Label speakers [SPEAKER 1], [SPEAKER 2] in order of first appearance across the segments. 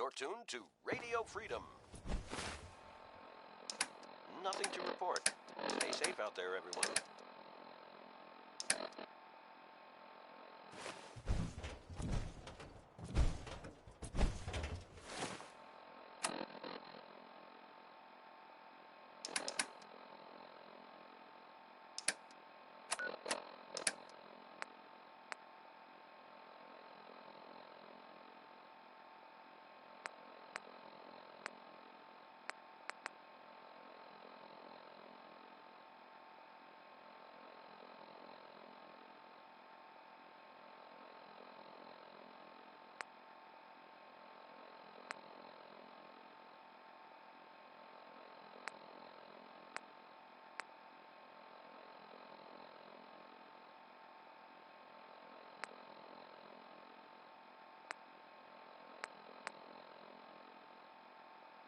[SPEAKER 1] You're tuned to Radio Freedom. Nothing to report. Stay safe out there, everyone.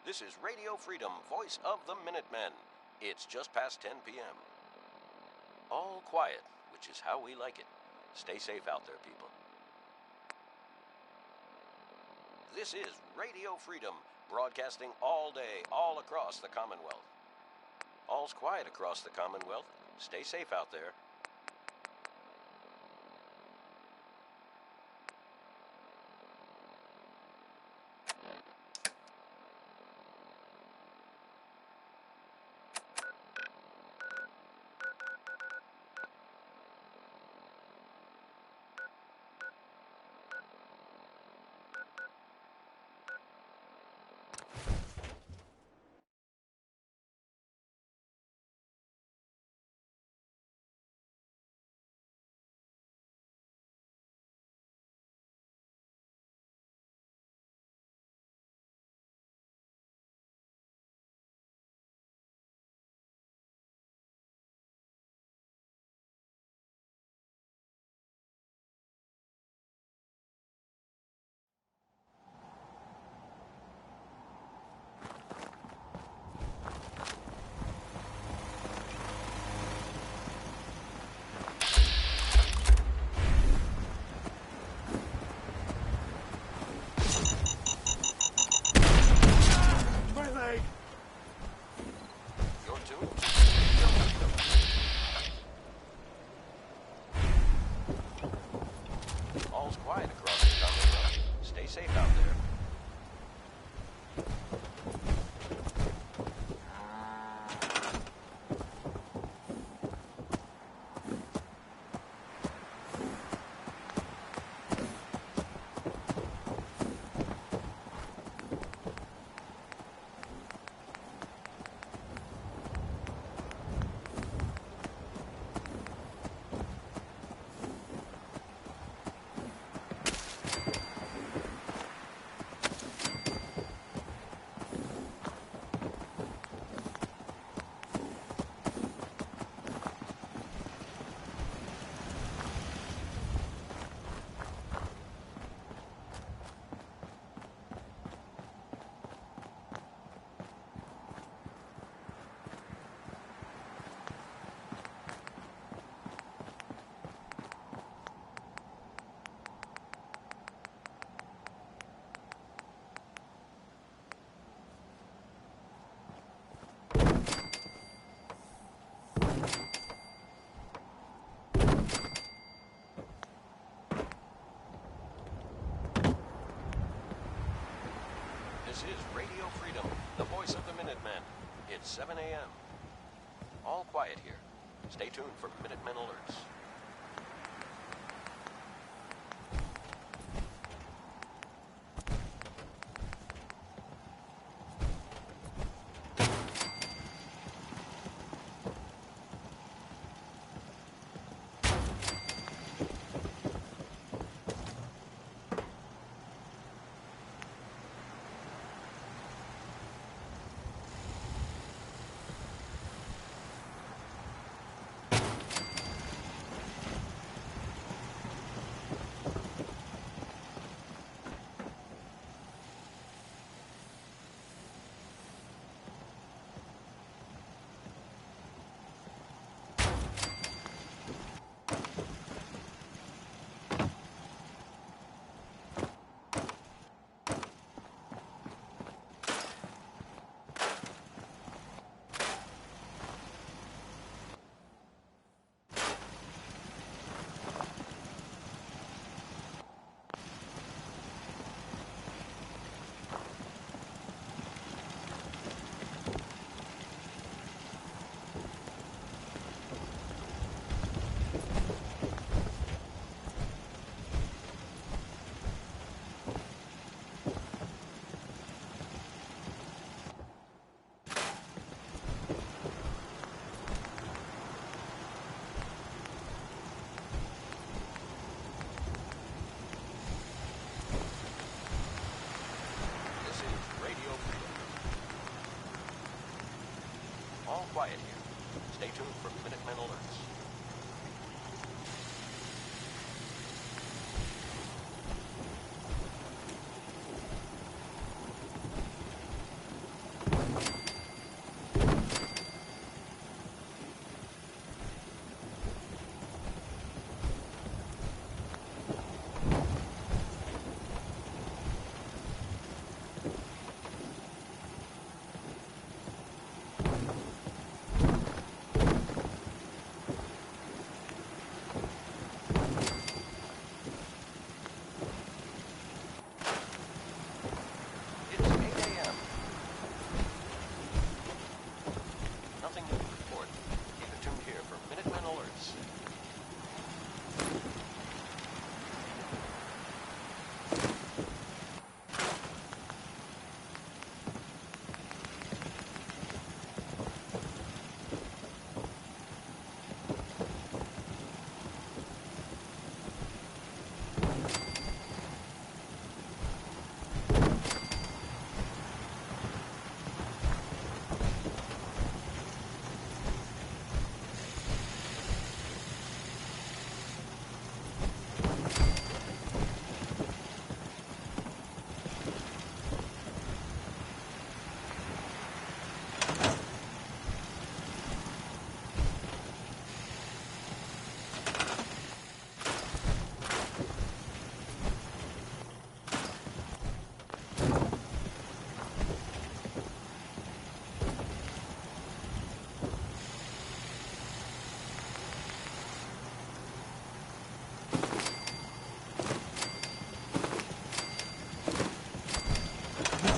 [SPEAKER 1] This is Radio Freedom, voice of the Minutemen. It's just past 10 p.m. All quiet, which is how we like it. Stay safe out there, people. This is Radio Freedom, broadcasting all day, all across the Commonwealth. All's quiet across the Commonwealth. Stay safe out there. It's 7 a.m. All quiet here. Stay tuned for Minutemen alerts. All quiet here. Stay tuned for Minutemen alerts.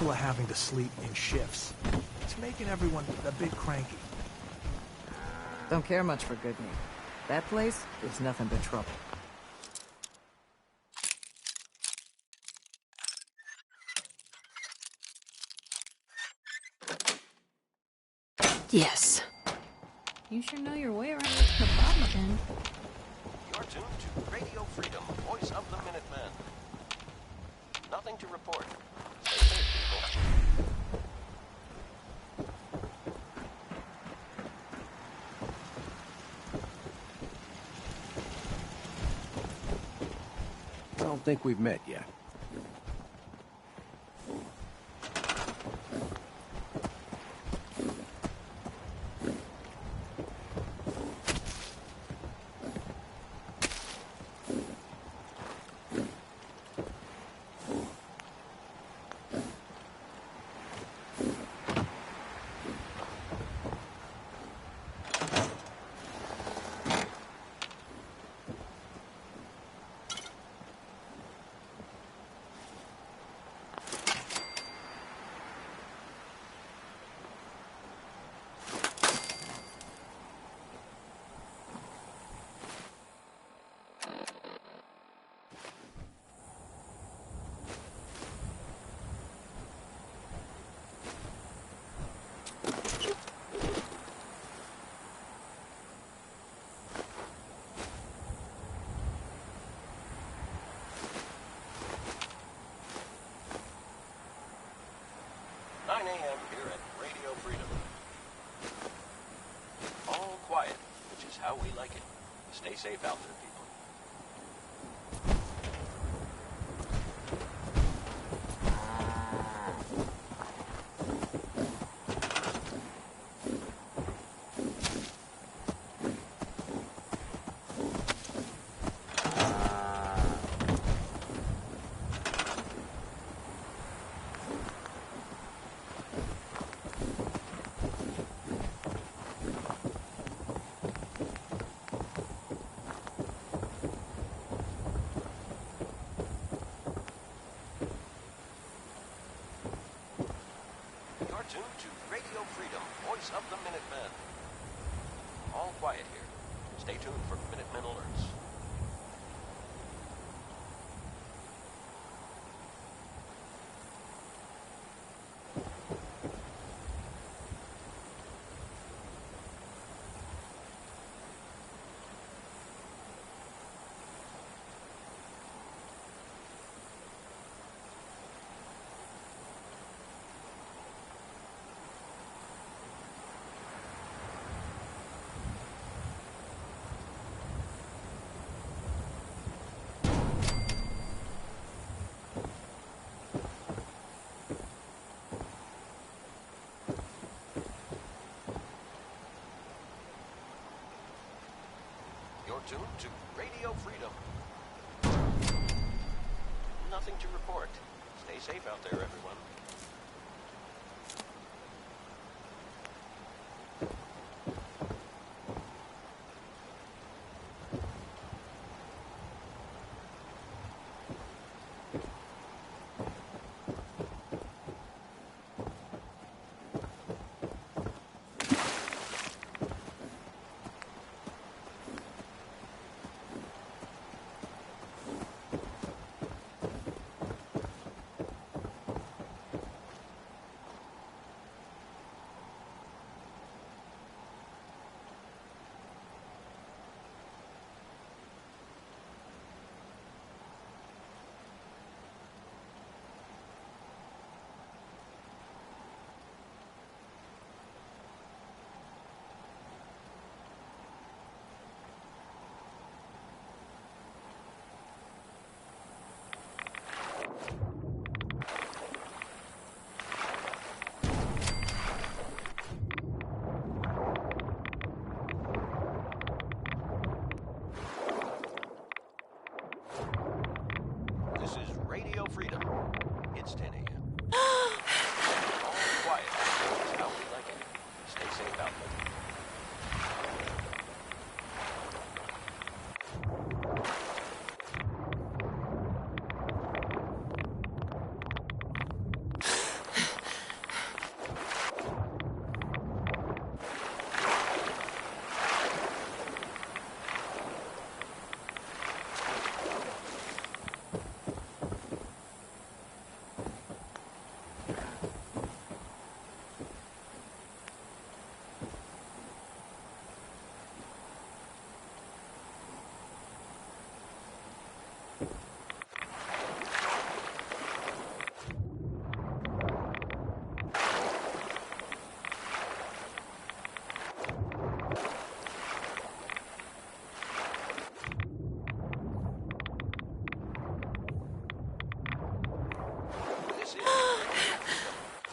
[SPEAKER 2] People are having to sleep in shifts. It's making everyone a bit cranky.
[SPEAKER 3] Don't care much for good meat. That place is nothing but trouble.
[SPEAKER 4] Yes. You sure know your way around the bottom end.
[SPEAKER 1] You're tuned to Radio Freedom, voice of the Minutemen. Nothing to report. Stay safe, people.
[SPEAKER 5] I don't think we've met yet.
[SPEAKER 1] a.m. here at Radio Freedom. All quiet, which is how we like it. Stay safe out there, people. Tuned to Radio Freedom, voice of the Minutemen. All quiet here. Stay tuned for Minutemen alerts. You're tuned to Radio Freedom. Nothing to report. Stay safe out there, everyone. This is Radio Freedom. It's 10 a.m. All quiet. It's how we like it. Stay safe out there.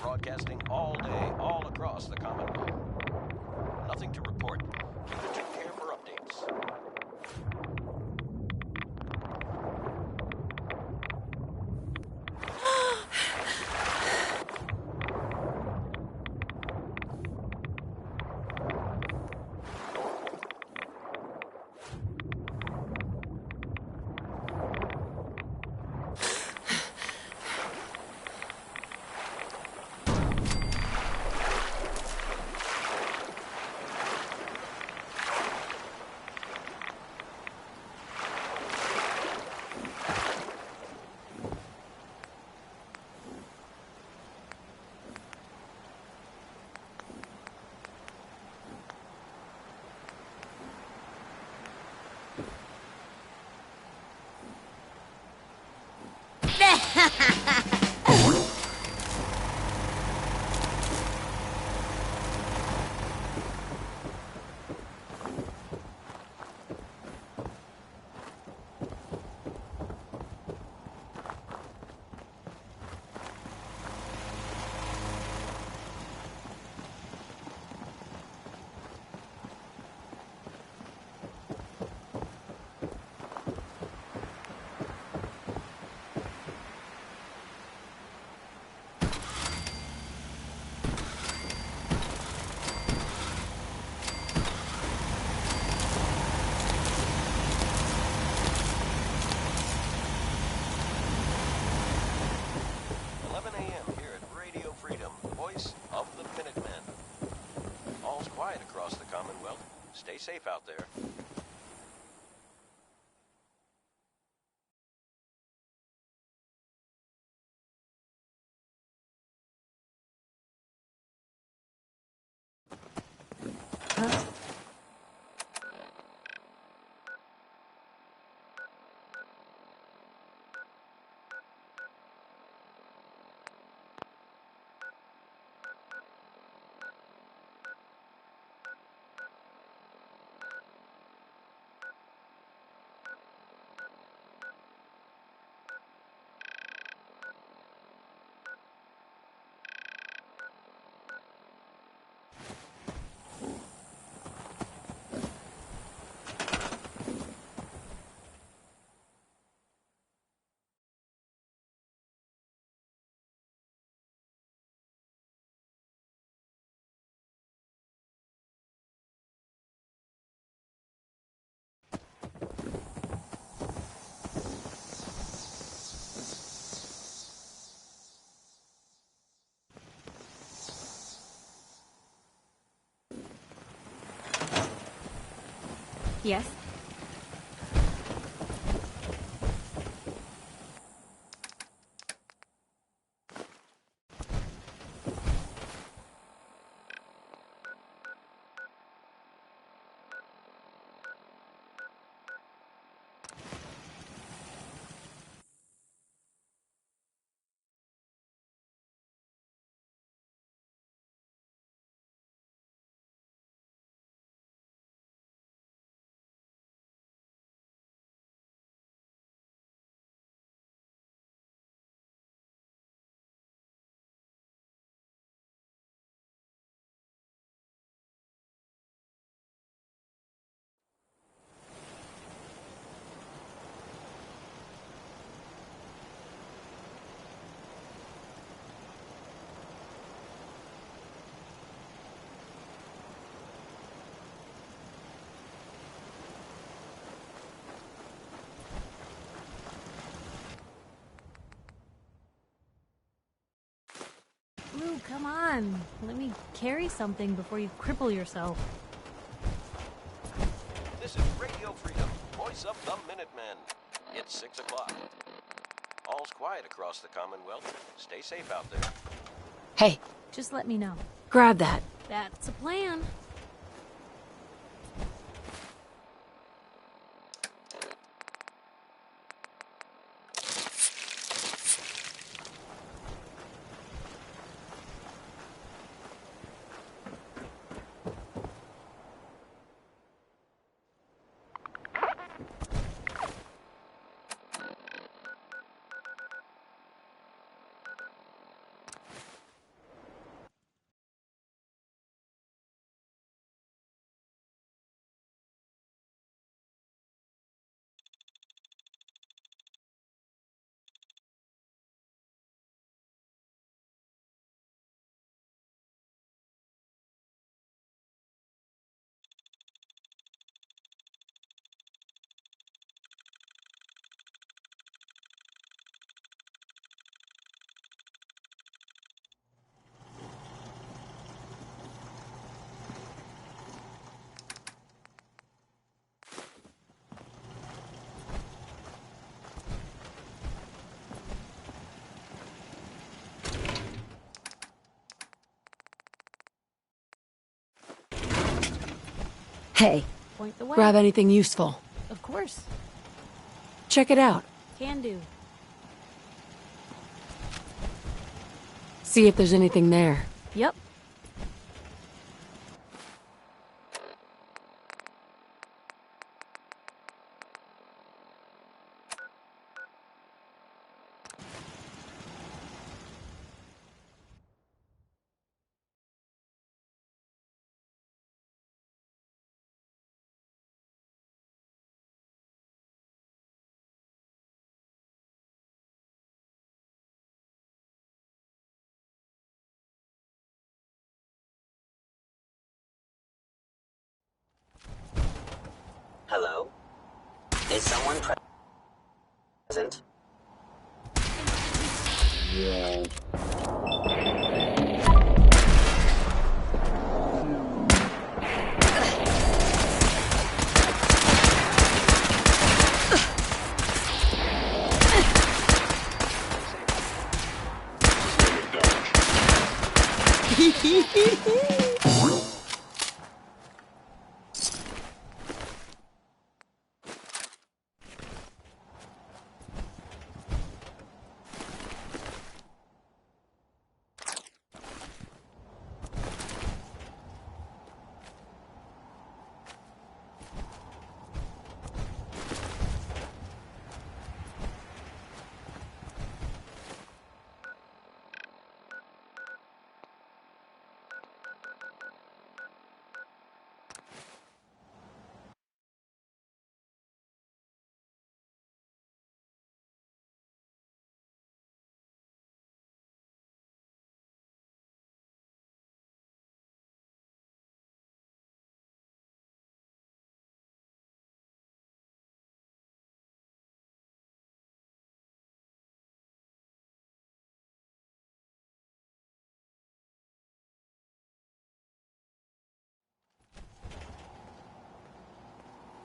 [SPEAKER 1] Broadcasting all day, all across the Commonwealth. Nothing to report. Keep it to care for updates. Stay safe out there.
[SPEAKER 3] Huh?
[SPEAKER 4] Yes? Lou, come on. Let me carry something before you cripple yourself.
[SPEAKER 1] This is Radio Freedom, voice of the Minutemen. It's 6 o'clock. All's quiet across the Commonwealth. Stay safe out there.
[SPEAKER 5] Hey,
[SPEAKER 4] Just let me know.
[SPEAKER 5] grab that.
[SPEAKER 4] That's a plan.
[SPEAKER 5] Hey,
[SPEAKER 4] Point the way.
[SPEAKER 5] grab anything useful.
[SPEAKER 4] Of course.
[SPEAKER 5] Check it out.
[SPEAKER 4] Can do.
[SPEAKER 5] See if there's anything there.
[SPEAKER 4] Yep.
[SPEAKER 6] Hello? Is someone present?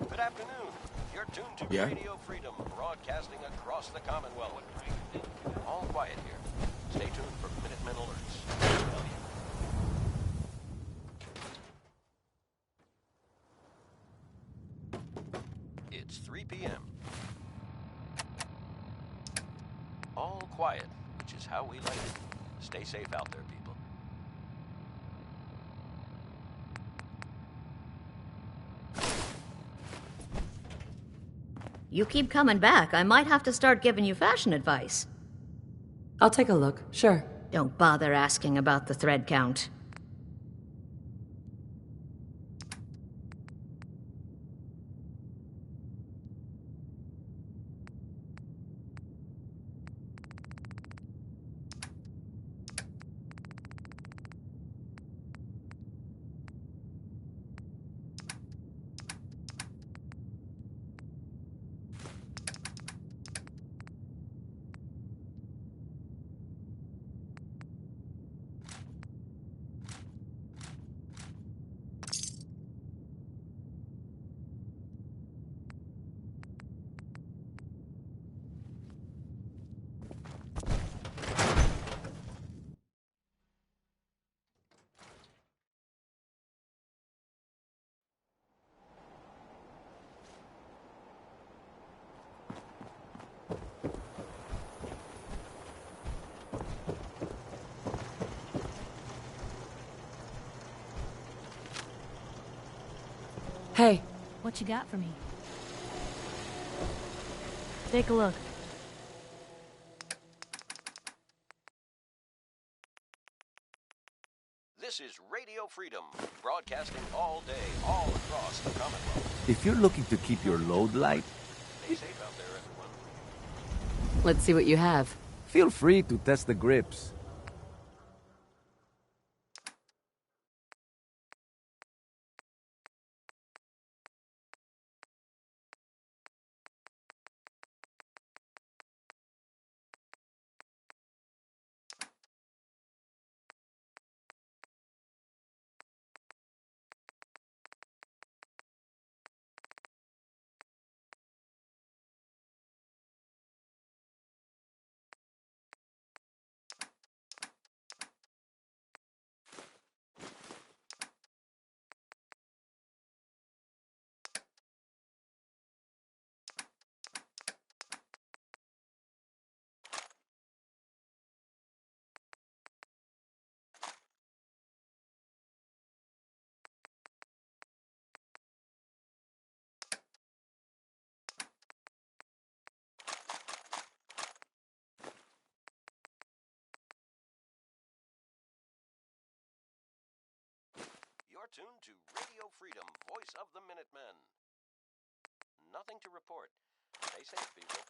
[SPEAKER 1] Good afternoon. You're tuned to
[SPEAKER 7] Yeah?
[SPEAKER 1] Radio Freedom, broadcasting across the Commonwealth. All quiet here. Stay tuned for Minutemen alerts. Tell you. It's 3 p.m. All quiet, which is how we like it. Stay safe out there, people.
[SPEAKER 8] You keep coming back. I might have to start giving you fashion advice.
[SPEAKER 5] I'll take a look, sure.
[SPEAKER 8] Don't bother asking about the thread count.
[SPEAKER 5] Hey,
[SPEAKER 4] What you got for me? Take a look.
[SPEAKER 1] This is Radio Freedom, broadcasting all day, all across the Commonwealth.
[SPEAKER 7] If you're looking to keep your load light,
[SPEAKER 1] Stay safe out there, everyone.
[SPEAKER 5] let's see what you have.
[SPEAKER 7] feel free to test the grips.
[SPEAKER 1] You're tuned to Radio Freedom, voice of the Minutemen. Nothing to report. Stay safe, people.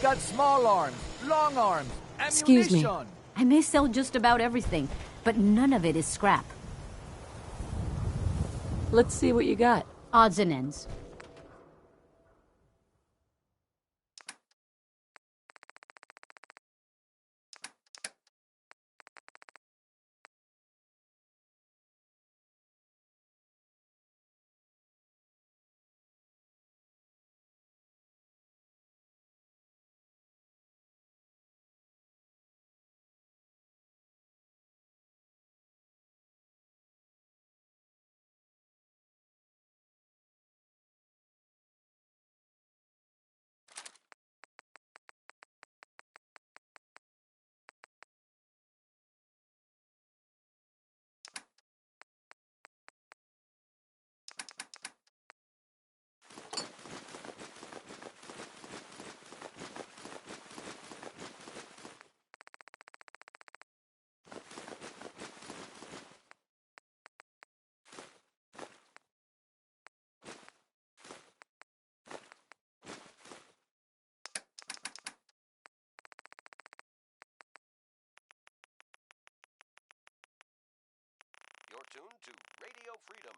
[SPEAKER 7] got small arms, long arms, ammunition.
[SPEAKER 5] Excuse me.
[SPEAKER 9] I may sell just about everything, but none of it is scrap.
[SPEAKER 5] Let's see what you got.
[SPEAKER 9] Odds and ends.
[SPEAKER 1] You're tuned to Radio Freedom.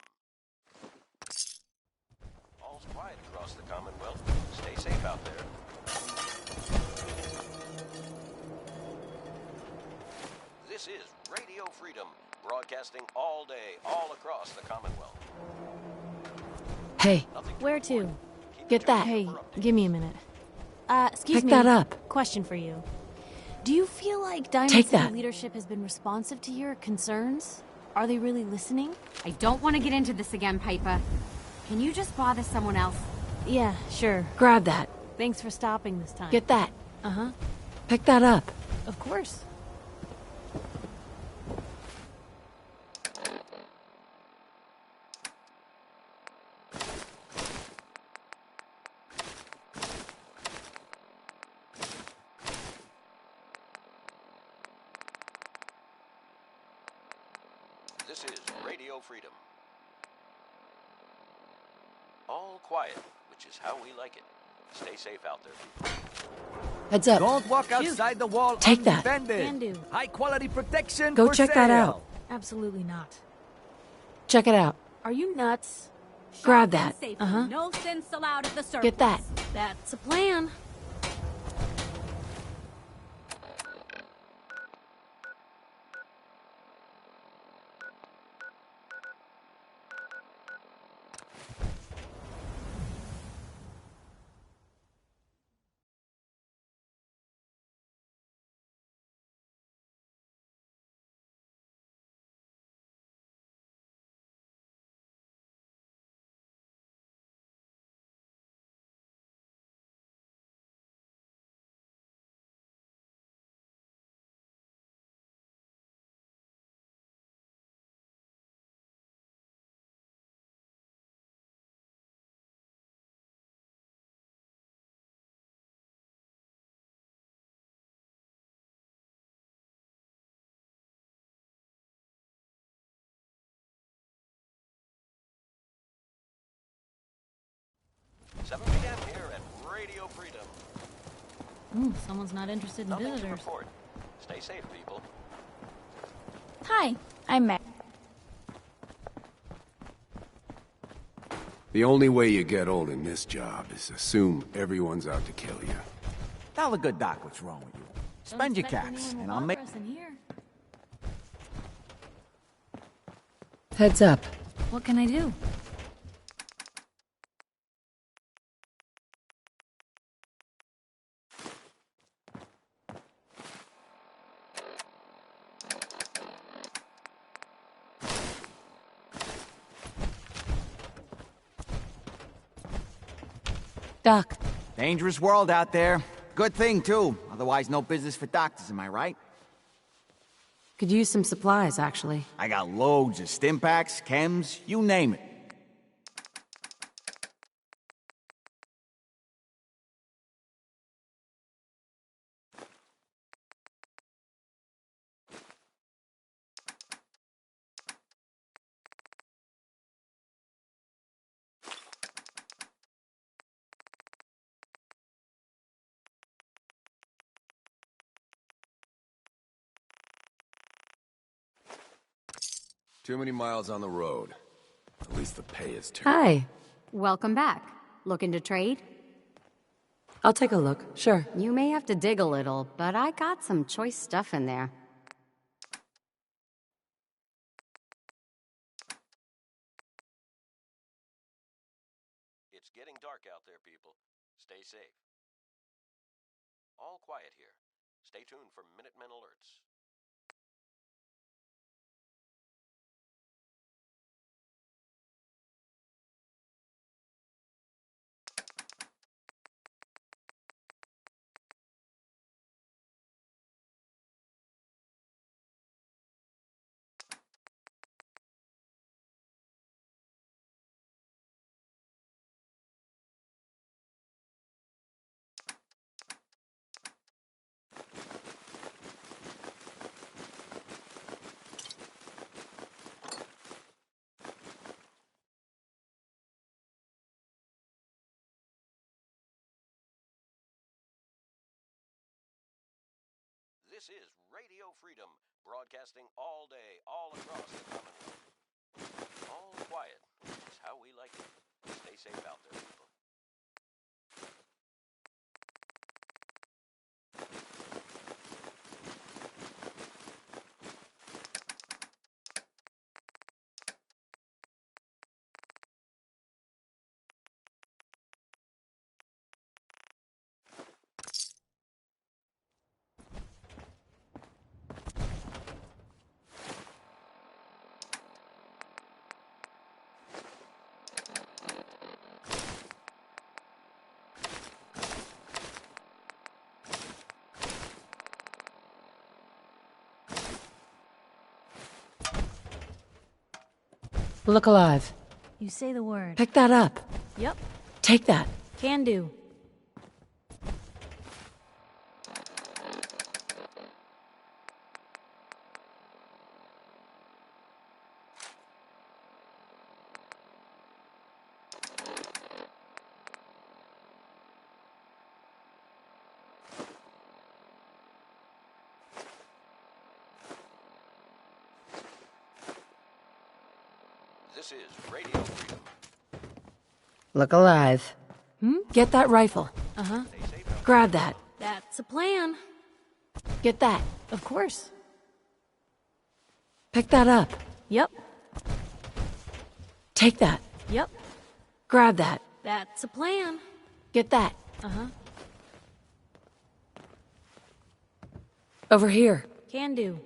[SPEAKER 1] All's quiet across the Commonwealth. Stay safe out there. This is Radio Freedom, broadcasting all day, all across the Commonwealth.
[SPEAKER 5] Hey,
[SPEAKER 4] Where to?
[SPEAKER 1] Keep
[SPEAKER 5] Get
[SPEAKER 1] it
[SPEAKER 5] that.
[SPEAKER 1] tuned
[SPEAKER 4] Hey,
[SPEAKER 1] for
[SPEAKER 4] give me a minute. Excuse
[SPEAKER 5] Pick
[SPEAKER 4] me.
[SPEAKER 5] that up.
[SPEAKER 4] Question for you. Do you feel like Diamond
[SPEAKER 5] Take
[SPEAKER 4] City
[SPEAKER 5] that.
[SPEAKER 4] leadership has been responsive to your concerns? Are they really listening?
[SPEAKER 9] I don't want to get into this again, Piper. Can you just bother someone else?
[SPEAKER 4] Yeah, sure.
[SPEAKER 5] Grab that.
[SPEAKER 4] Thanks for stopping this time.
[SPEAKER 5] Get that.
[SPEAKER 4] Uh-huh.
[SPEAKER 5] Pick that up.
[SPEAKER 4] Of course.
[SPEAKER 1] This is Radio Freedom. All quiet, which is how we like it. Stay safe out there, people.
[SPEAKER 5] Heads up.
[SPEAKER 7] Don't walk outside the wall
[SPEAKER 5] Take that.
[SPEAKER 7] undefended.
[SPEAKER 4] Can do.
[SPEAKER 7] High quality protection.
[SPEAKER 5] Go
[SPEAKER 7] for
[SPEAKER 5] check that
[SPEAKER 7] sale.
[SPEAKER 5] out.
[SPEAKER 4] Absolutely not.
[SPEAKER 5] Check it out.
[SPEAKER 4] Are you nuts?
[SPEAKER 5] Grab that.
[SPEAKER 4] Uh-huh.
[SPEAKER 9] No sense allowed at the surface.
[SPEAKER 5] Get that.
[SPEAKER 4] That's a plan.
[SPEAKER 1] Seven p.m. here at Radio Freedom.
[SPEAKER 4] Someone's not interested in
[SPEAKER 1] Nothing to
[SPEAKER 4] visitors.
[SPEAKER 1] report. Stay safe, people.
[SPEAKER 10] Hi, I'm Matt.
[SPEAKER 11] The only way you get old in this job is assume everyone's out to kill you.
[SPEAKER 7] Tell the good doc what's wrong with you. Spend your caps, and I'll make...
[SPEAKER 4] In here.
[SPEAKER 5] Heads up.
[SPEAKER 4] What can I do?
[SPEAKER 5] Doc.
[SPEAKER 7] Dangerous world out there. Good thing, too. Otherwise, no business for doctors, am I right?
[SPEAKER 5] Could use some supplies, actually.
[SPEAKER 7] I got loads of stim packs, chems, you name it.
[SPEAKER 11] Too many miles on the road. At least the pay is too.
[SPEAKER 5] Hi.
[SPEAKER 9] Welcome back. Looking to trade?
[SPEAKER 5] I'll take a look, sure.
[SPEAKER 9] You may have to dig a little, but I got some choice stuff in there.
[SPEAKER 1] It's getting dark out there, people. Stay safe. All quiet here. Stay tuned for Minutemen alerts. This is Radio Freedom, broadcasting all day, all across the Commonwealth. All quiet, which is how we like it. Stay safe out there, people.
[SPEAKER 5] Look alive.
[SPEAKER 4] You say the word.
[SPEAKER 5] Pick that up.
[SPEAKER 4] Yep.
[SPEAKER 5] Take that.
[SPEAKER 4] Can do.
[SPEAKER 1] This is Radio Freedom.
[SPEAKER 5] Look alive. Get that rifle.
[SPEAKER 4] Uh-huh.
[SPEAKER 5] Grab that.
[SPEAKER 4] That's a plan.
[SPEAKER 5] Get that.
[SPEAKER 4] Of course.
[SPEAKER 5] Pick that up.
[SPEAKER 4] Yep.
[SPEAKER 5] Take that.
[SPEAKER 4] Yep.
[SPEAKER 5] Grab that.
[SPEAKER 4] That's a plan.
[SPEAKER 5] Get that.
[SPEAKER 4] Uh-huh.
[SPEAKER 5] Over here.
[SPEAKER 4] Can do.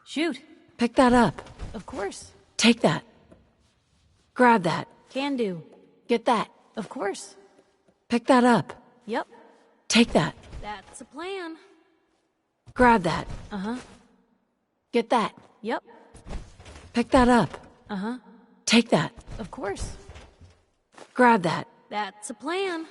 [SPEAKER 4] Shoot.
[SPEAKER 5] Pick that up.
[SPEAKER 4] Of course.
[SPEAKER 5] Take that. Grab that.
[SPEAKER 4] Can do.
[SPEAKER 5] Get that.
[SPEAKER 4] Of course.
[SPEAKER 5] Pick that up.
[SPEAKER 4] Yep.
[SPEAKER 5] Take that.
[SPEAKER 4] That's a plan.
[SPEAKER 5] Grab that.
[SPEAKER 4] Uh-huh.
[SPEAKER 5] Get that.
[SPEAKER 4] Yep.
[SPEAKER 5] Pick that up.
[SPEAKER 4] Uh-huh.
[SPEAKER 5] Take that.
[SPEAKER 4] Of course.
[SPEAKER 5] Grab that.
[SPEAKER 4] That's a plan.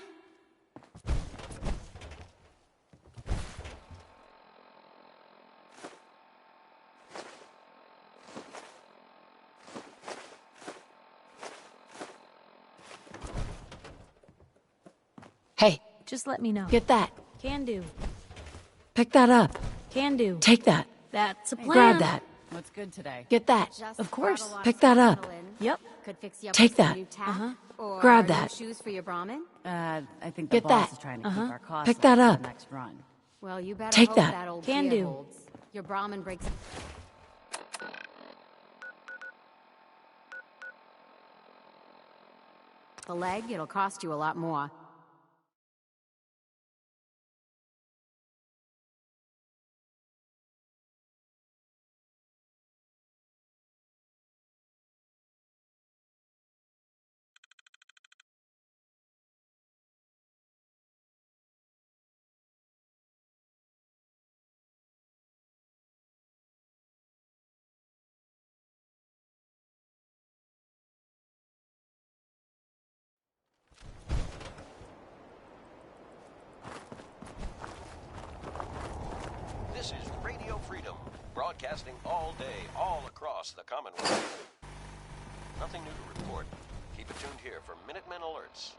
[SPEAKER 5] Hey,
[SPEAKER 4] Just let me know.
[SPEAKER 5] get that.
[SPEAKER 4] Can do.
[SPEAKER 5] Pick that up.
[SPEAKER 4] Can do.
[SPEAKER 5] Take that.
[SPEAKER 4] That's a plan.
[SPEAKER 5] Grab that.
[SPEAKER 3] What's good today?
[SPEAKER 5] Get that.
[SPEAKER 4] Of course.
[SPEAKER 5] Pick that up.
[SPEAKER 4] Yep.
[SPEAKER 9] Could fix you up
[SPEAKER 5] Take
[SPEAKER 9] with some
[SPEAKER 5] that.
[SPEAKER 9] new tack,
[SPEAKER 4] Uh-huh.
[SPEAKER 9] or
[SPEAKER 5] Grab
[SPEAKER 9] new
[SPEAKER 5] that.
[SPEAKER 9] shoes for your Brahmin.
[SPEAKER 3] I think the
[SPEAKER 5] Get
[SPEAKER 3] boss
[SPEAKER 5] that.
[SPEAKER 3] is trying to keep our costs
[SPEAKER 5] Pick
[SPEAKER 3] low
[SPEAKER 5] that
[SPEAKER 3] for
[SPEAKER 5] up.
[SPEAKER 3] the next run.
[SPEAKER 9] Well, you better
[SPEAKER 5] Take
[SPEAKER 9] hope
[SPEAKER 5] that.
[SPEAKER 9] that old
[SPEAKER 4] Can
[SPEAKER 9] gear
[SPEAKER 4] do.
[SPEAKER 9] holds. Your Brahmin breaks. The leg, it'll cost you a lot more.
[SPEAKER 1] broadcasting all day, all across the Commonwealth. Nothing new to report. Keep it tuned here for Minutemen alerts.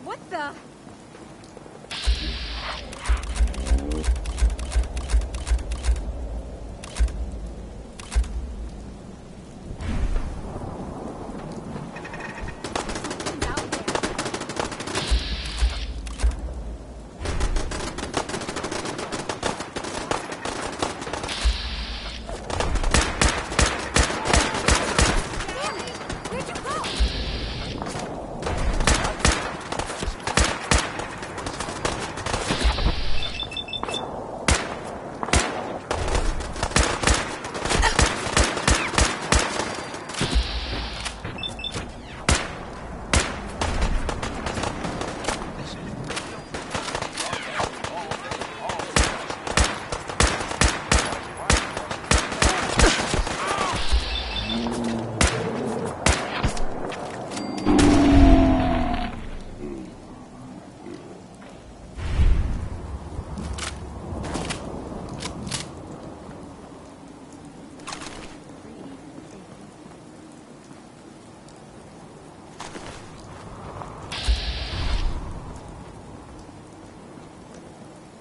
[SPEAKER 9] What the?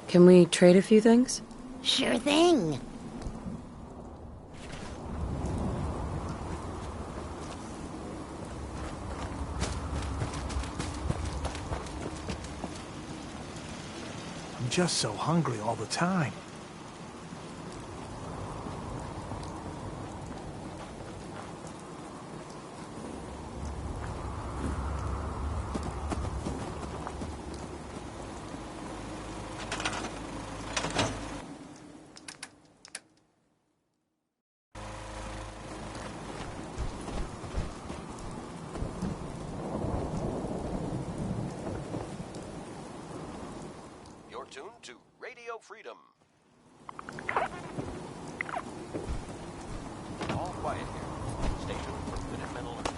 [SPEAKER 5] Can we trade a few things?
[SPEAKER 8] Sure thing.
[SPEAKER 2] I'm just so hungry all the time.
[SPEAKER 1] You're tuned to Radio Freedom. All quiet here. Stay tuned for Minutemen alerts.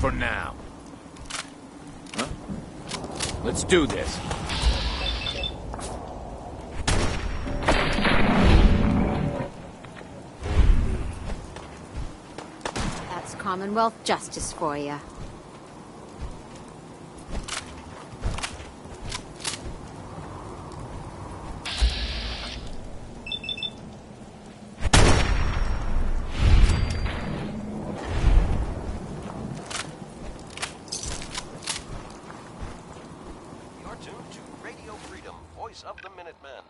[SPEAKER 12] For now. Huh? Let's do this.
[SPEAKER 9] That's Commonwealth justice for you.
[SPEAKER 1] You're tuned to Radio Freedom, voice of the Minutemen.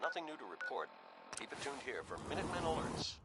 [SPEAKER 1] Nothing new to report. Keep it tuned here for Minutemen alerts.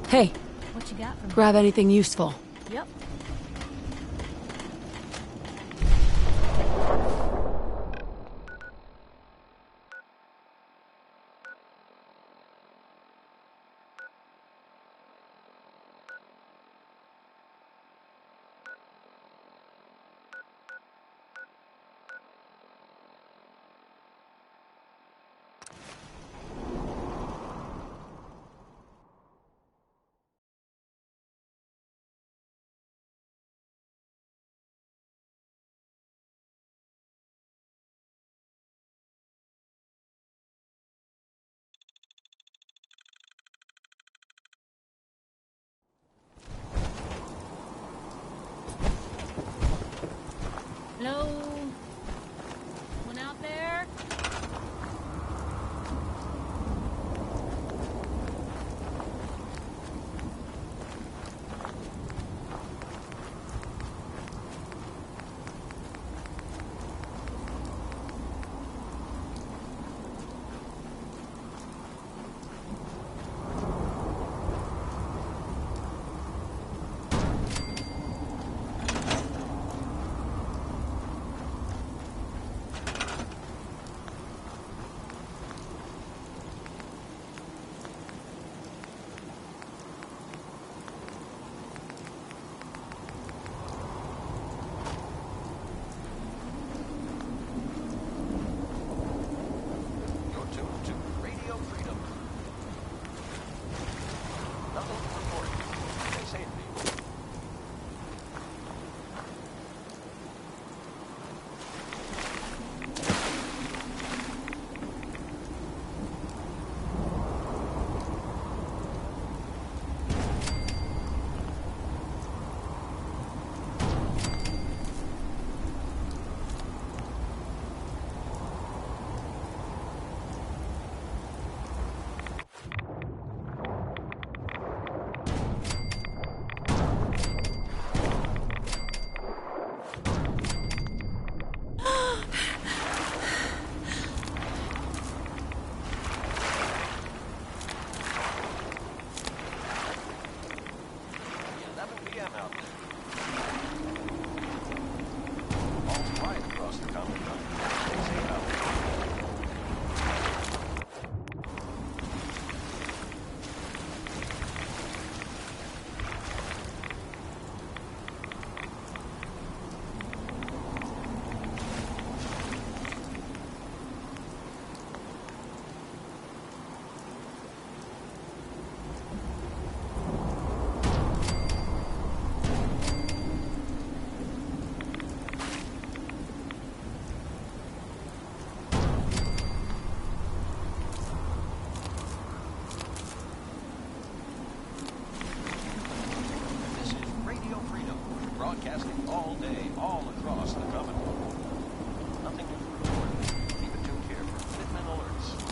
[SPEAKER 5] Hey,
[SPEAKER 4] What you got for me?
[SPEAKER 5] grab anything useful.
[SPEAKER 4] Yep. Hello? One out there?
[SPEAKER 1] You're tuned to Radio Freedom. Nothing to report. Stay safe, people. broadcasting all day, all across the Commonwealth. Nothing new to report. Keep it tuned here for Minutemen alerts.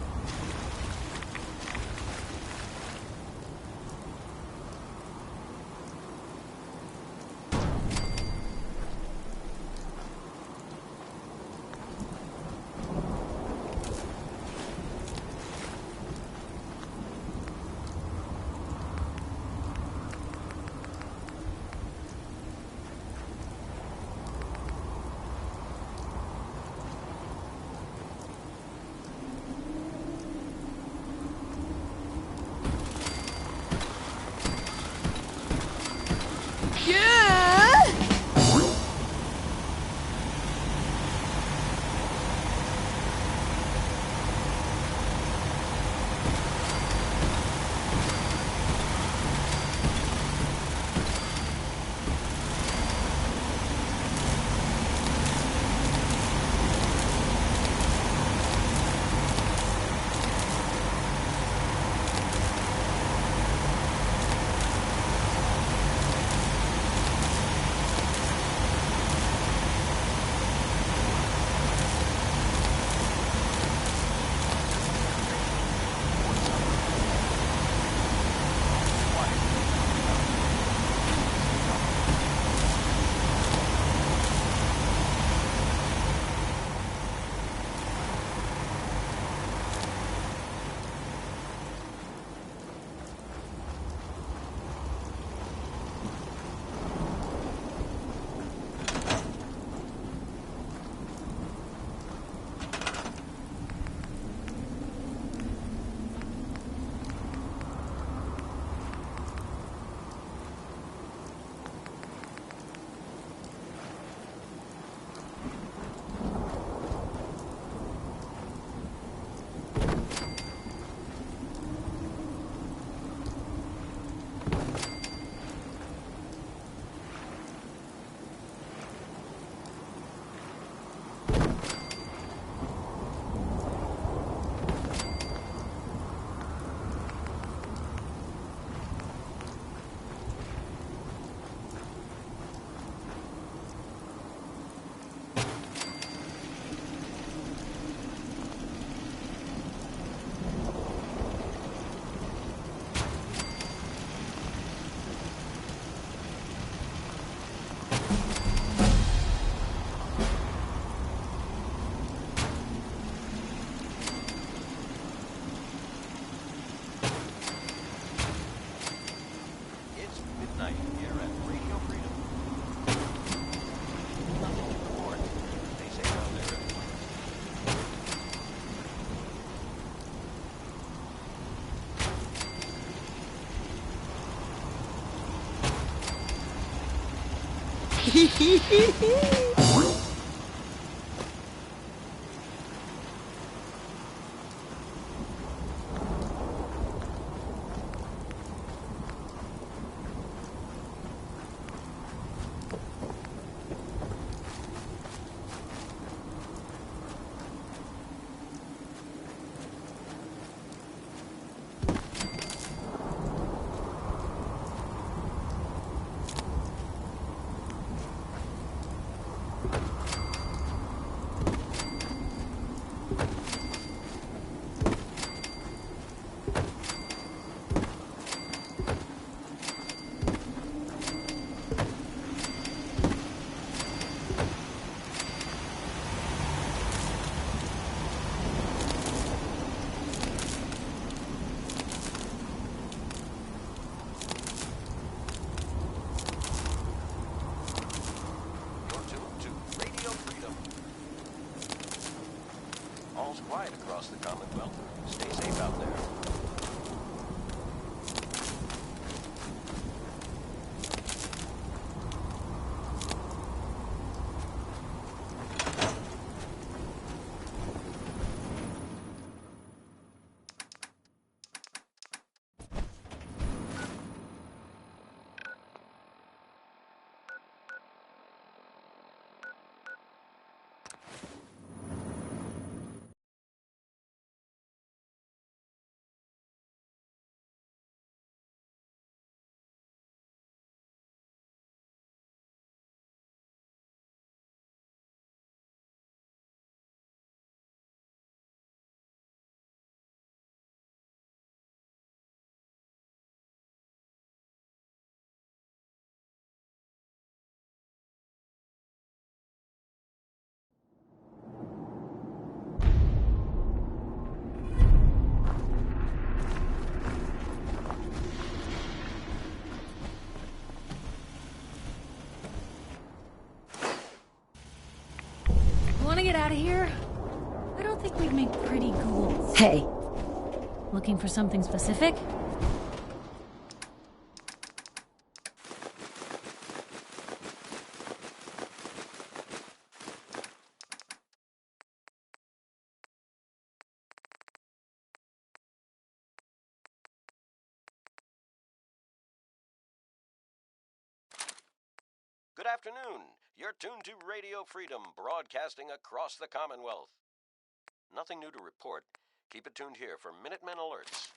[SPEAKER 1] All's quiet across the Commonwealth. Stay safe out there.
[SPEAKER 4] Want to get out of here? I don't think we'd make pretty ghouls.
[SPEAKER 8] Hey.
[SPEAKER 4] Looking for something specific?
[SPEAKER 1] Good afternoon. You're tuned to Radio Freedom, broadcasting across the Commonwealth. Nothing new to report. Keep it tuned here for Minutemen alerts.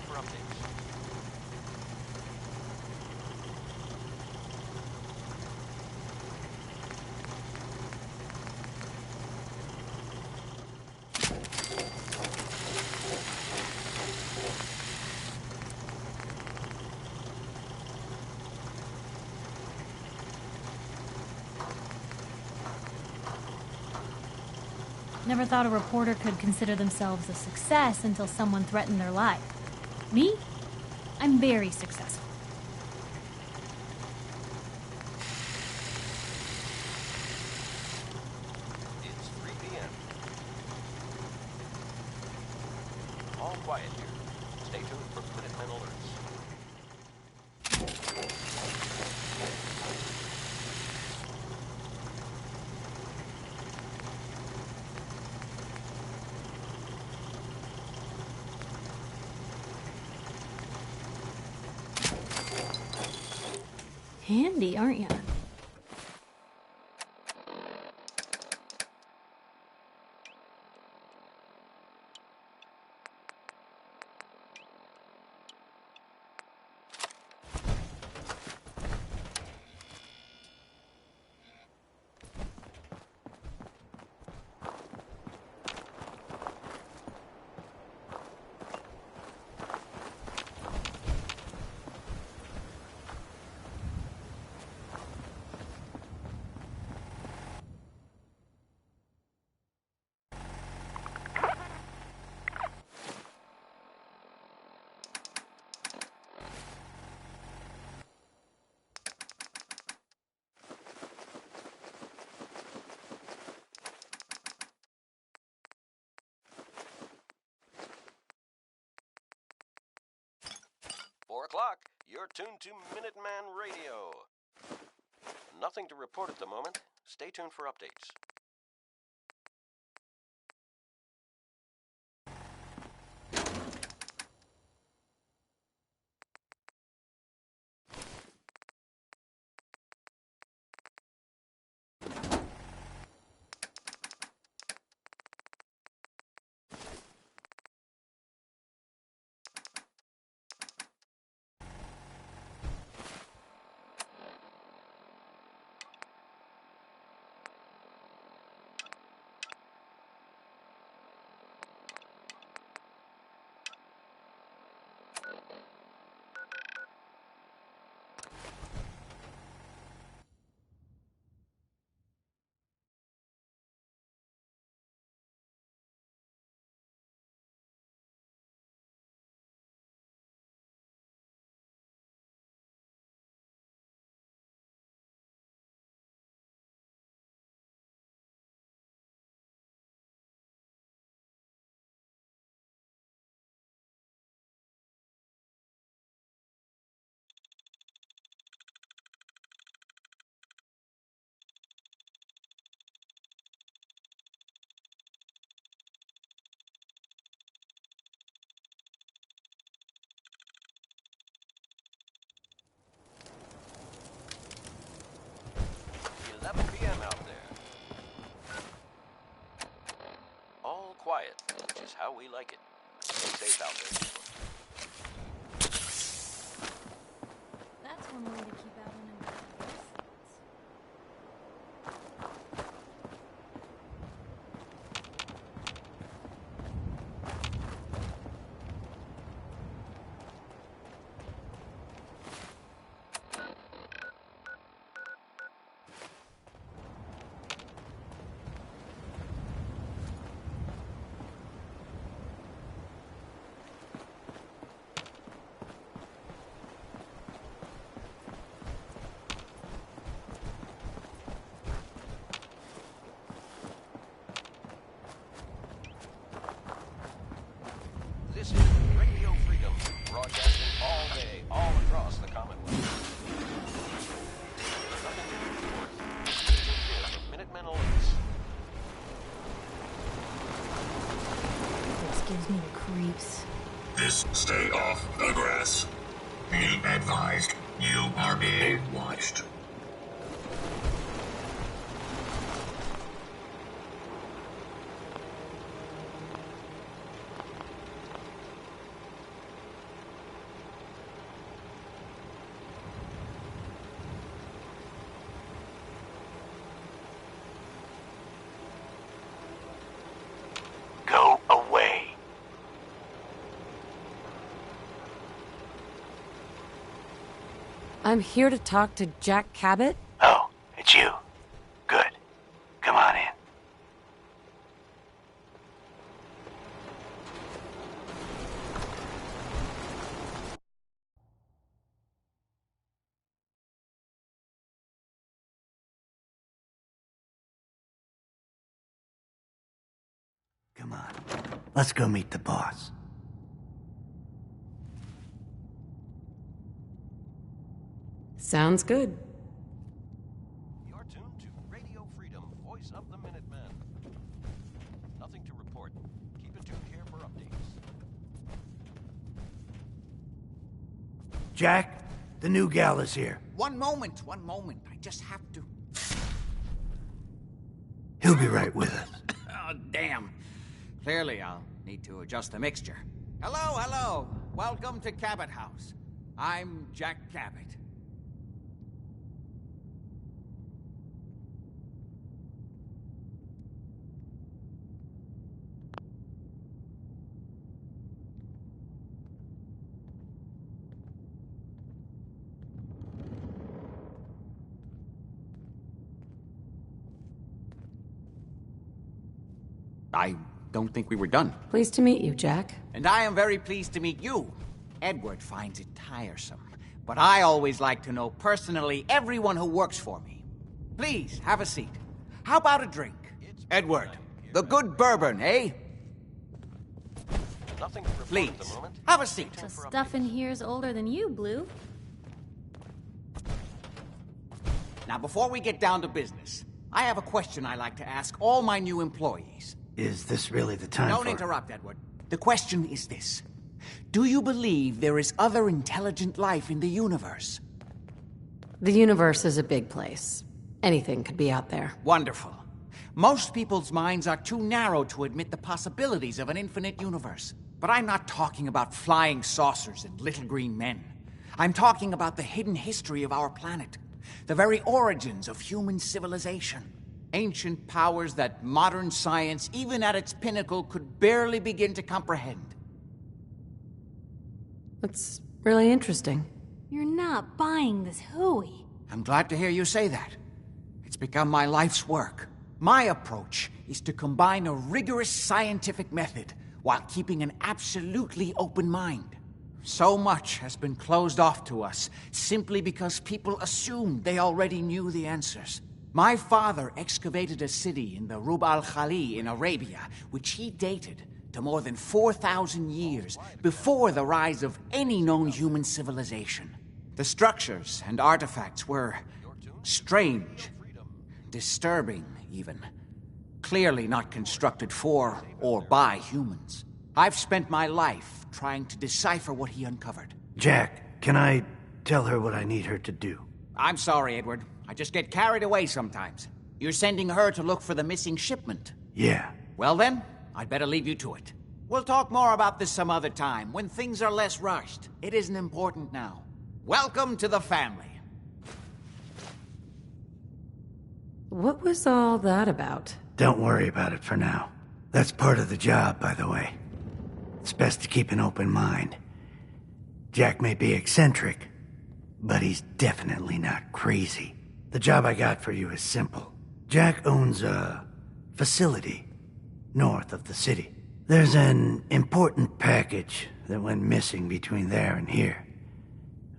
[SPEAKER 1] for updates.
[SPEAKER 4] Never thought a reporter could consider themselves a success until someone threatened their life. Me? I'm very successful.
[SPEAKER 1] It's 3 p.m. All quiet here. Stay tuned for Minutemen alerts.
[SPEAKER 4] Handy, aren't you? You're tuned to Minuteman Radio. Nothing to report at the moment. Stay tuned for updates. Quiet, which is how we like it. Stay safe out there. That's one way to keep out an embarrassment.
[SPEAKER 1] This is Radio Freedom, broadcasting all day, all across the Commonwealth. Nothing to report. Stay tuned here for Minutemen alerts.
[SPEAKER 4] This gives me the creeps.
[SPEAKER 13] Stay off the grass. Be advised, you are being watched.
[SPEAKER 5] I'm here to talk to Jack Cabot.
[SPEAKER 14] Oh, it's you. Good. Come on in.
[SPEAKER 15] Come on. Let's go meet the boss.
[SPEAKER 5] Sounds good.
[SPEAKER 1] You're tuned to Radio Freedom, voice of the Minutemen. Nothing to report. Keep it tuned here for updates.
[SPEAKER 15] Jack, the new gal is here.
[SPEAKER 7] One moment. I just have to...
[SPEAKER 15] He'll be right with us.
[SPEAKER 7] Oh, damn. Clearly, I'll need to adjust the mixture. Hello. Welcome to Cabot House. I'm Jack Cabot. I don't think we were done.
[SPEAKER 5] Pleased to meet you, Jack.
[SPEAKER 7] And I am very pleased to meet you. Edward finds it tiresome, but I always like to know personally everyone who works for me. Please, have a seat. How about a drink? Edward, the good bourbon, eh?
[SPEAKER 1] Nothing to report
[SPEAKER 7] Please,
[SPEAKER 1] at the moment.
[SPEAKER 7] have a seat.
[SPEAKER 4] The stuff in here's older than you, Blue.
[SPEAKER 7] Now, before we get down to business, I have a question I like to ask all my new employees.
[SPEAKER 15] Is this really the time
[SPEAKER 7] Don't
[SPEAKER 15] for...
[SPEAKER 7] interrupt, Edward. The question is this. Do you believe there is other intelligent life in the universe?
[SPEAKER 5] The universe is a big place. Anything could be out there.
[SPEAKER 7] Wonderful. Most people's minds are too narrow to admit the possibilities of an infinite universe. But I'm not talking about flying saucers and little green men. I'm talking about the hidden history of our planet. The very origins of human civilization. Ancient powers that modern science, even at its pinnacle, could barely begin to comprehend.
[SPEAKER 5] That's really interesting.
[SPEAKER 4] You're not buying this hooey.
[SPEAKER 7] I'm glad to hear you say that. It's become my life's work. My approach is to combine a rigorous scientific method while keeping an absolutely open mind. So much has been closed off to us simply because people assumed they already knew the answers. My father excavated a city in the Rub al-Khali in Arabia, which he dated to more than 4,000 years before the rise of any known human civilization. The structures and artifacts were strange, disturbing even. Clearly not constructed for or by humans. I've spent my life trying to decipher what he uncovered.
[SPEAKER 15] Jack, can I tell her what I need her to do?
[SPEAKER 7] I'm sorry, Edward. I just get carried away sometimes. You're sending her to look for the missing shipment?
[SPEAKER 15] Yeah.
[SPEAKER 7] Well then, I'd better leave you to it. We'll talk more about this some other time, when things are less rushed. It isn't important now. Welcome to the family.
[SPEAKER 5] What was all that about?
[SPEAKER 15] Don't worry about it for now. That's part of the job, by the way. It's best to keep an open mind. Jack may be eccentric, but he's definitely not crazy. The job I got for you is simple. Jack owns a facility north of the city. There's an important package that went missing between there and here.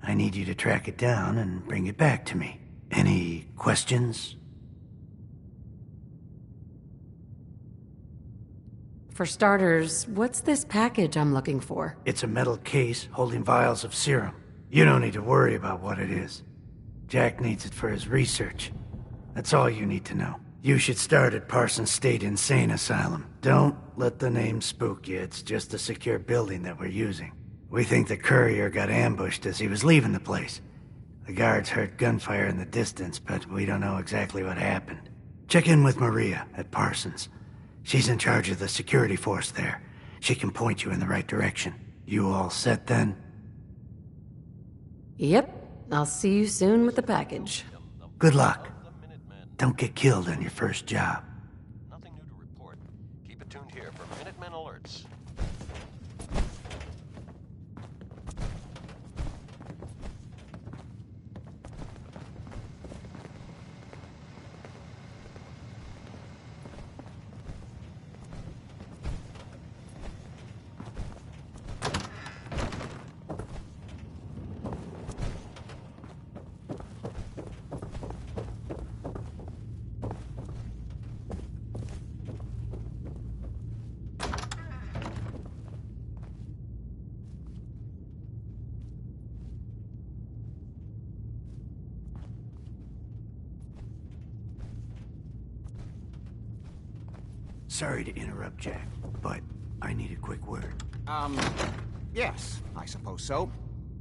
[SPEAKER 15] I need you to track it down and bring it back to me. Any questions?
[SPEAKER 5] For starters, what's this package I'm looking for?
[SPEAKER 15] It's a metal case holding vials of serum. You don't need to worry about what it is. Jack needs it for his research. That's all you need to know. You should start at Parsons State Insane Asylum. Don't let the name spook you. It's just a secure building that we're using. We think the courier got ambushed as he was leaving the place. The guards heard gunfire in the distance, but we don't know exactly what happened. Check in with Maria at Parsons. She's in charge of the security force there. She can point you in the right direction. You all set then?
[SPEAKER 5] Yep. I'll see you soon with the package.
[SPEAKER 15] Good luck. Don't get killed on your first job.
[SPEAKER 1] Nothing new to report. Keep it tuned here for Minutemen alerts.
[SPEAKER 15] Sorry to interrupt, Jack, but I need a quick word.
[SPEAKER 7] Yes, I suppose so.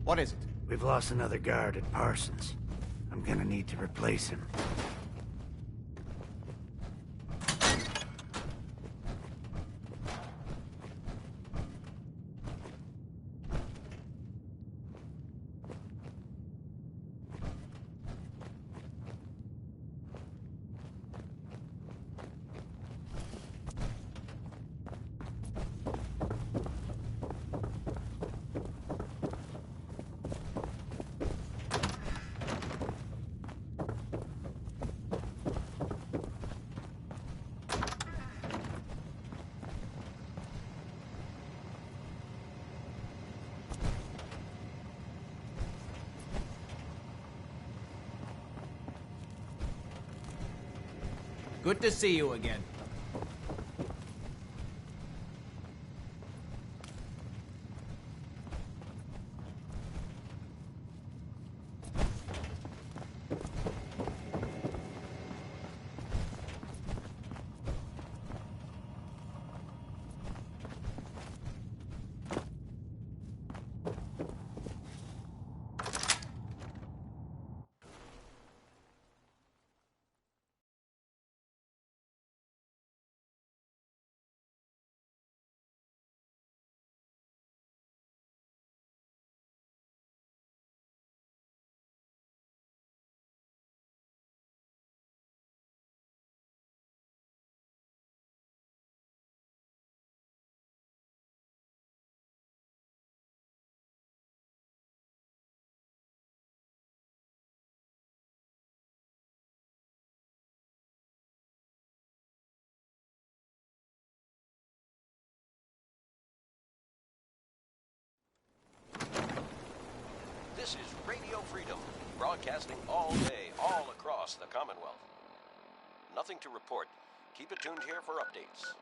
[SPEAKER 7] What is it?
[SPEAKER 15] We've lost another guard at Parsons. I'm gonna need to replace him.
[SPEAKER 16] Good to see you again.
[SPEAKER 1] This is Radio Freedom, broadcasting all day, all across the Commonwealth. Nothing to report. Keep it tuned here for updates.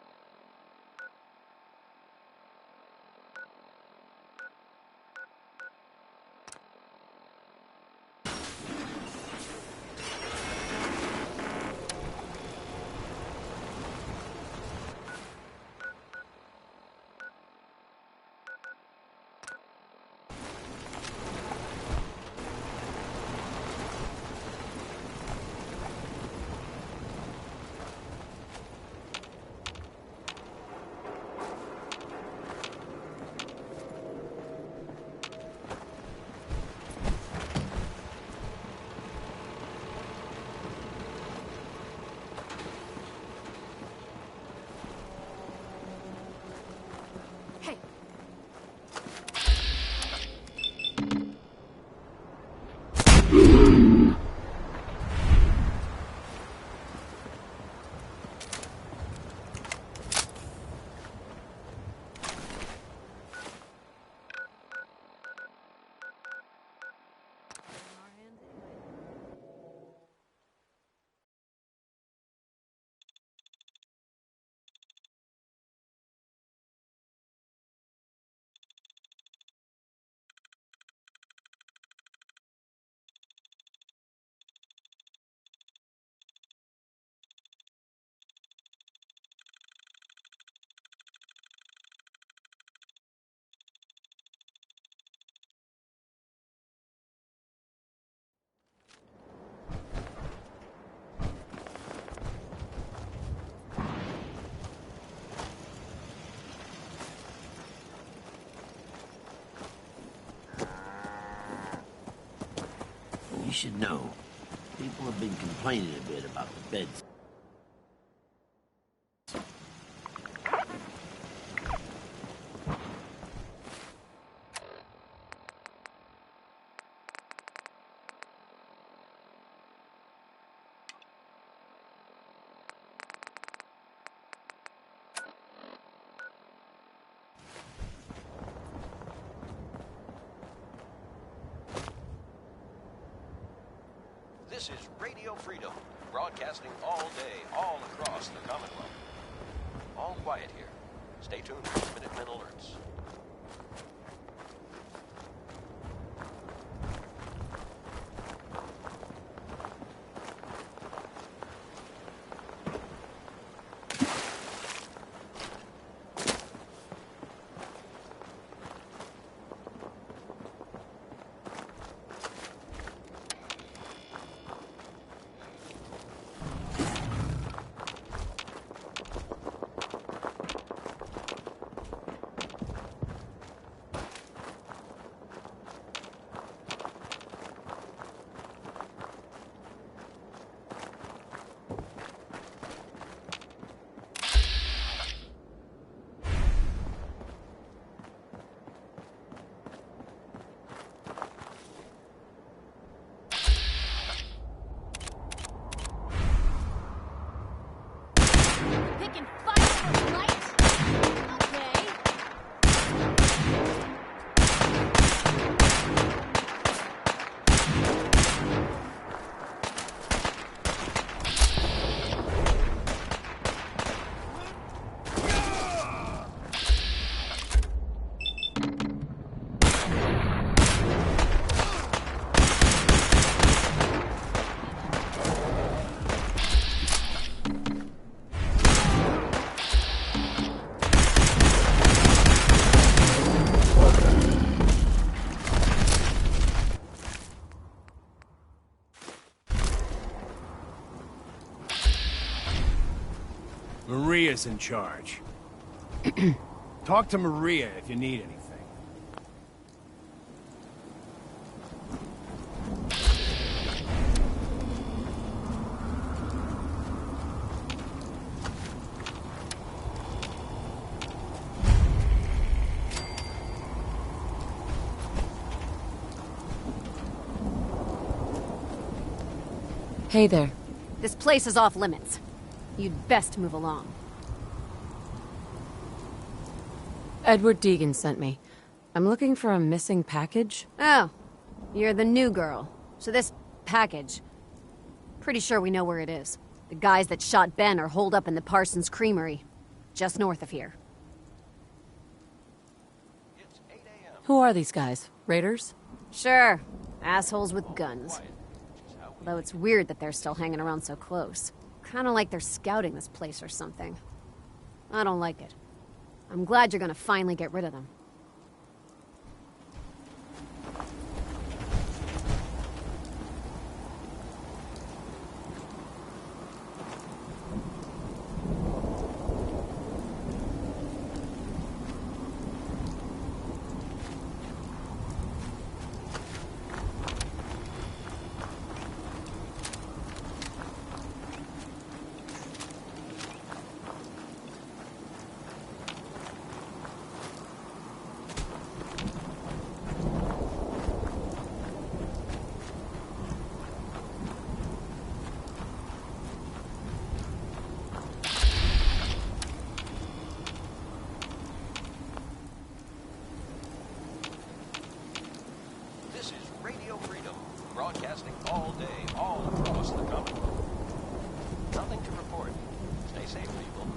[SPEAKER 17] You should know, people have been complaining a bit about the beds.
[SPEAKER 1] This is Radio Freedom, broadcasting all day, all across the Commonwealth. All quiet here. Stay tuned for Minutemen alerts.
[SPEAKER 12] Maria's in charge. Talk to Maria if you need anything.
[SPEAKER 5] Hey there.
[SPEAKER 9] This place is off limits. You'd best move along.
[SPEAKER 5] Edward Deegan sent me. I'm looking for a missing package.
[SPEAKER 9] Oh, you're the new girl. So this package... Pretty sure we know where it is. The guys that shot Ben are holed up in the Parsons Creamery, just north of here.
[SPEAKER 5] Who are these guys? Raiders?
[SPEAKER 9] Sure. Assholes with guns. Though it's weird that they're still hanging around so close. Kinda like they're scouting this place or something. I don't like it. I'm glad you're gonna finally get rid of them.
[SPEAKER 1] Broadcasting all day, all across the Commonwealth. Nothing to report. Stay safe, people.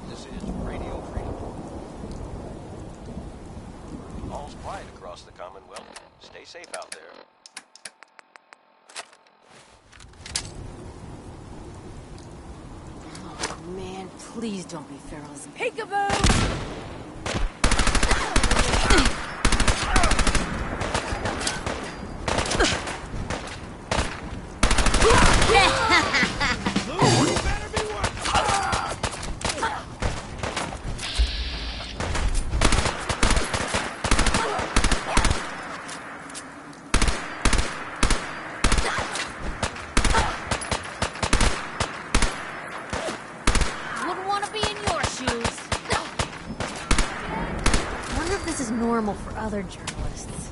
[SPEAKER 1] This is Radio Freedom. All's quiet across the Commonwealth. Stay safe out there.
[SPEAKER 9] Oh, man, please don't be Farrell's.
[SPEAKER 10] Peekaboo!
[SPEAKER 9] Normal for other journalists.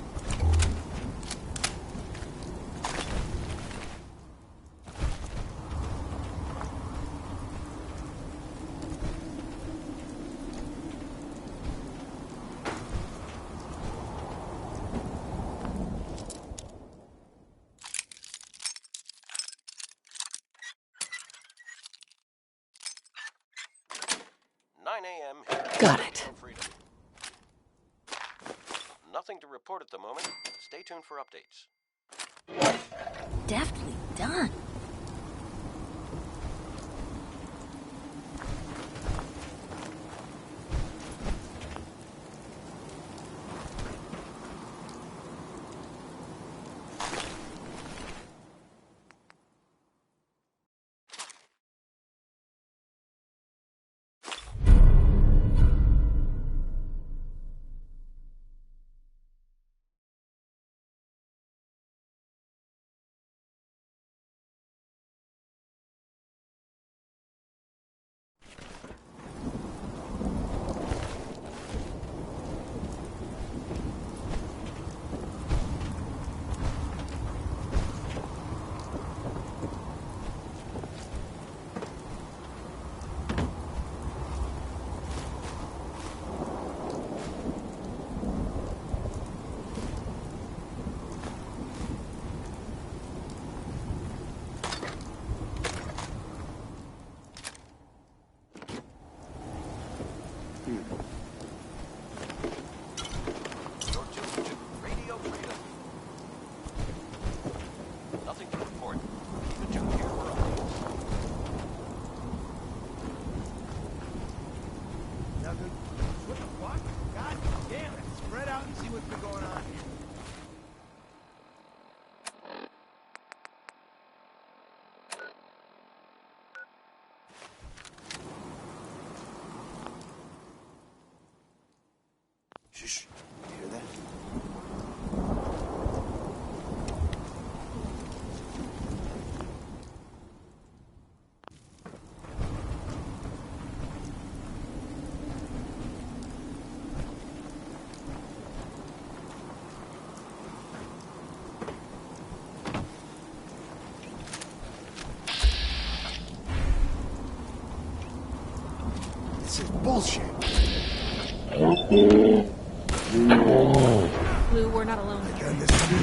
[SPEAKER 5] Got it.
[SPEAKER 1] Nothing to report at the moment. Stay tuned for updates.
[SPEAKER 10] Deftly done.
[SPEAKER 1] You're tuned to Radio Freedom. Nothing to report. Keep it tuned here for updates.
[SPEAKER 12] Nothing. What the fuck? God damn it. Spread out and see what's been going on here.
[SPEAKER 18] Shh. You hear that? This is bullshit.
[SPEAKER 4] Blue, we're not alone.
[SPEAKER 2] Again, this could be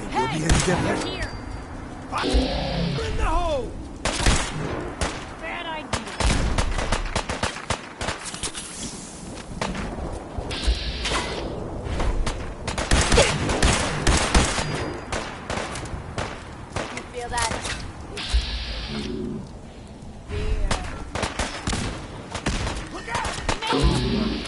[SPEAKER 4] Hey!
[SPEAKER 2] you'll be indifferent.
[SPEAKER 4] You're here!
[SPEAKER 12] Fuck! In the hole!
[SPEAKER 4] Bad idea.
[SPEAKER 9] You feel that?
[SPEAKER 12] Look out!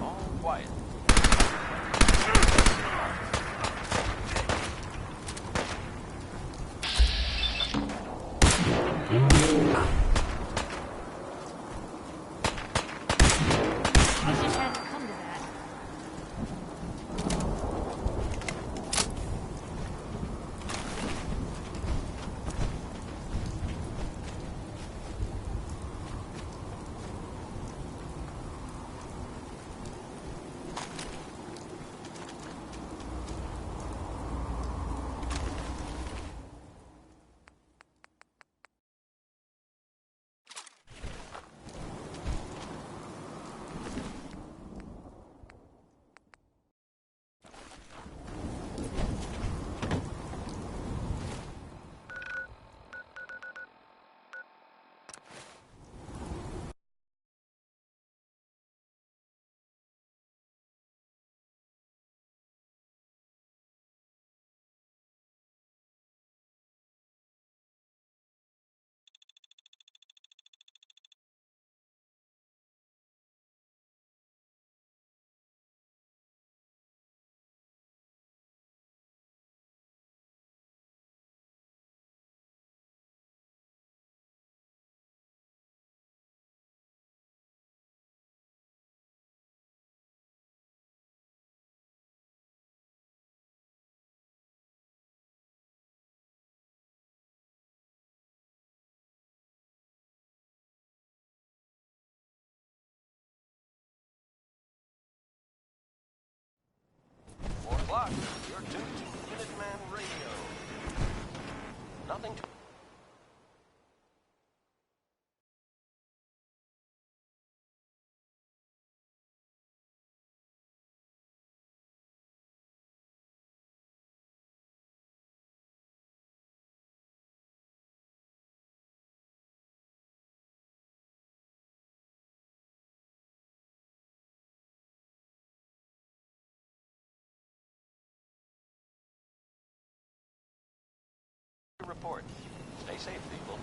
[SPEAKER 1] All quiet.
[SPEAKER 4] I just had to come to that.
[SPEAKER 1] O'clock. You're tuned to Minuteman Radio. Nothing to... report. Stay safe, people.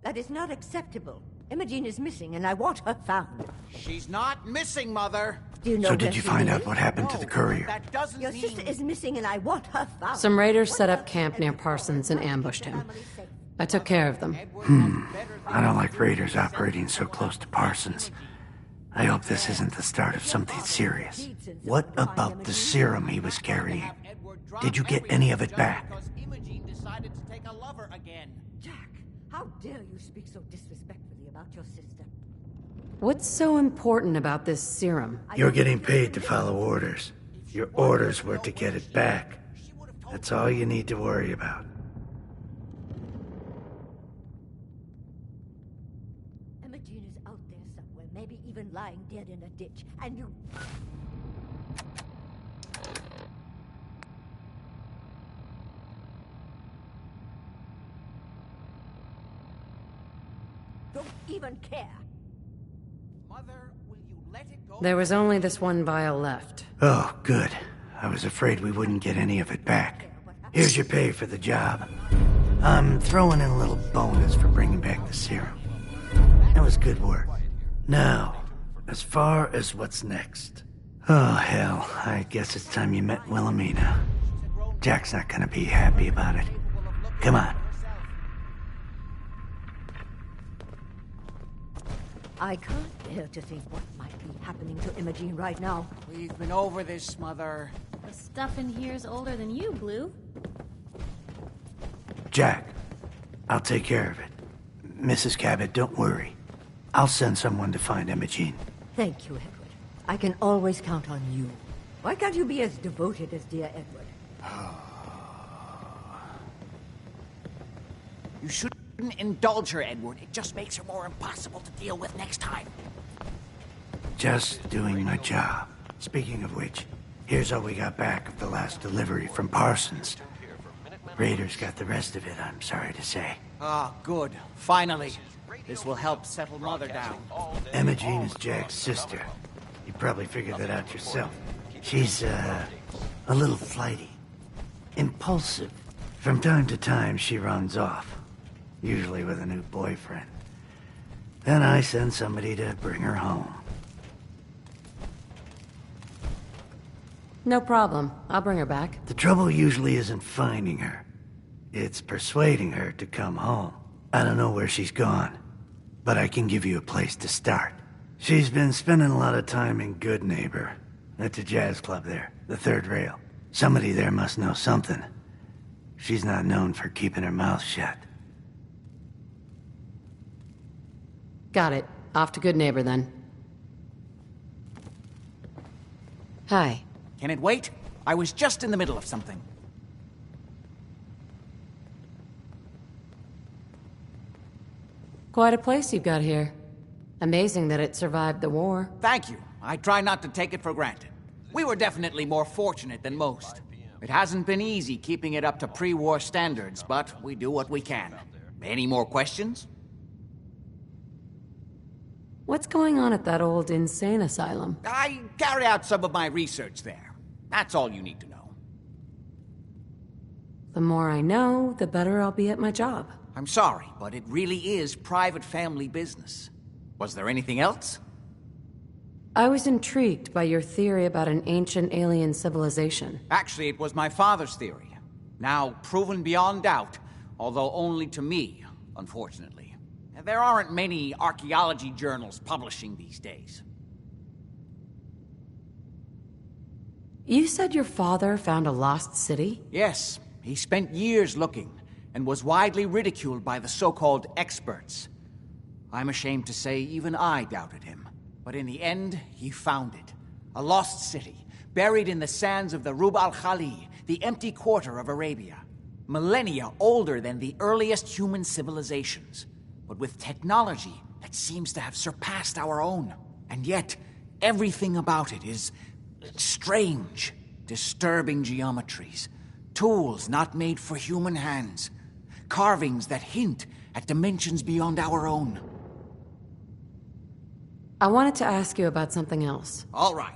[SPEAKER 19] That is not acceptable. Imogene is missing, and I want her found.
[SPEAKER 7] She's not missing, Mother.
[SPEAKER 19] Do you know
[SPEAKER 15] So
[SPEAKER 19] where
[SPEAKER 15] did you
[SPEAKER 19] she
[SPEAKER 15] find
[SPEAKER 19] is?
[SPEAKER 15] out what happened to the courier?
[SPEAKER 7] That doesn't
[SPEAKER 19] Your
[SPEAKER 7] mean...
[SPEAKER 19] sister is missing, and I want her found.
[SPEAKER 5] Some raiders set up camp near Parsons and ambushed him. I took care of them.
[SPEAKER 15] I don't like raiders operating so close to Parsons. I hope this isn't the start of something serious. What about the serum he was carrying? Did you get any of it back?
[SPEAKER 7] Imogene decided to take a lover again.
[SPEAKER 19] Jack, how dare you speak so disrespectfully about your sister?
[SPEAKER 5] What's so important about this serum?
[SPEAKER 15] You're getting paid to follow orders. Your orders were to get it back. That's all you need to worry about.
[SPEAKER 19] Imogene is out there somewhere, maybe even lying dead in a ditch, and you... don't even care.
[SPEAKER 7] Mother, will you let it go?
[SPEAKER 5] There was only this one vial left.
[SPEAKER 15] Oh, good. I was afraid we wouldn't get any of it back. Here's your pay for the job. I'm throwing in a little bonus for bringing back the serum. That was good work. Now, as far as what's next. Oh, hell. I guess it's time you met Wilhelmina. Jack's not gonna be happy about it. Come on.
[SPEAKER 19] I can't bear to think what might be happening to Imogene right now.
[SPEAKER 7] We've been over this, Mother.
[SPEAKER 4] The stuff in here's older than you, Blue.
[SPEAKER 15] Jack, I'll take care of it. Mrs. Cabot, don't worry. I'll send someone to find Imogene.
[SPEAKER 19] Thank you, Edward. I can always count on you. Why can't you be as devoted as dear Edward?
[SPEAKER 7] You shouldn't indulge her, Edward. It just makes her more impossible to deal with next time.
[SPEAKER 15] Just doing my job. Speaking of which, here's all we got back of the last delivery from Parsons. Raiders got the rest of it, I'm sorry to say.
[SPEAKER 7] Ah, good. Finally. This will help settle Mother down.
[SPEAKER 15] Imogene is Jack's sister. You probably figured that out yourself. She's, a little flighty. Impulsive. From time to time, she runs off. Usually with a new boyfriend. Then I send somebody to bring her home.
[SPEAKER 5] No problem. I'll bring her back.
[SPEAKER 15] The trouble usually isn't finding her. It's persuading her to come home. I don't know where she's gone, but I can give you a place to start. She's been spending a lot of time in Good Neighbor. At the jazz club there, the third rail. Somebody there must know something. She's not known for keeping her mouth shut.
[SPEAKER 5] Got it. Off to Good Neighbor, then. Hi.
[SPEAKER 7] Can it wait? I was just in the middle of something.
[SPEAKER 5] Quite a place you've got here. Amazing that it survived the war.
[SPEAKER 7] Thank you. I try not to take it for granted. We were definitely more fortunate than most. It hasn't been easy keeping it up to pre-war standards, but we do what we can. Any more questions?
[SPEAKER 5] What's going on at that old insane asylum?
[SPEAKER 7] I carry out some of my research there. That's all you need to know.
[SPEAKER 5] The more I know, the better I'll be at my job.
[SPEAKER 7] I'm sorry, but it really is private family business. Was there anything else?
[SPEAKER 5] I was intrigued by your theory about an ancient alien civilization.
[SPEAKER 7] Actually, it was my father's theory. Now proven beyond doubt, although only to me, unfortunately. There aren't many archaeology journals publishing these days.
[SPEAKER 5] You said your father found a lost city?
[SPEAKER 7] Yes, he spent years looking, and was widely ridiculed by the so-called experts. I'm ashamed to say even I doubted him. But in the end, he found it. A lost city, buried in the sands of the Rub al-Khali, the empty quarter of Arabia. Millennia older than the earliest human civilizations, but with technology that seems to have surpassed our own. And yet, everything about it is strange, disturbing geometries, tools not made for human hands, carvings that hint at dimensions beyond our own.
[SPEAKER 5] I wanted to ask you about something else.
[SPEAKER 7] All right.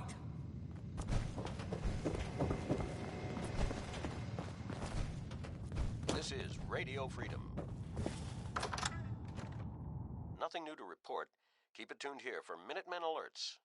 [SPEAKER 1] This is Radio Freedom. Nothing new to report. Keep it tuned here for Minutemen alerts.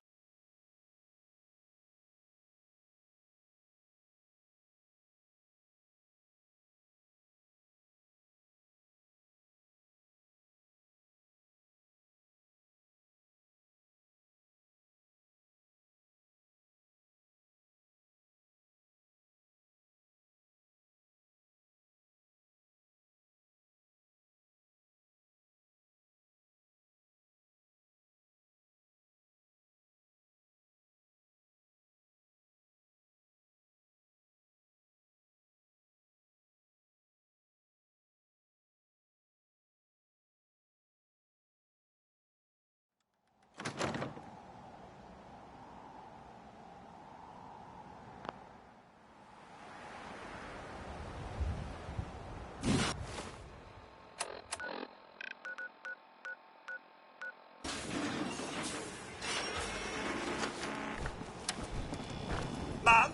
[SPEAKER 13] Mom?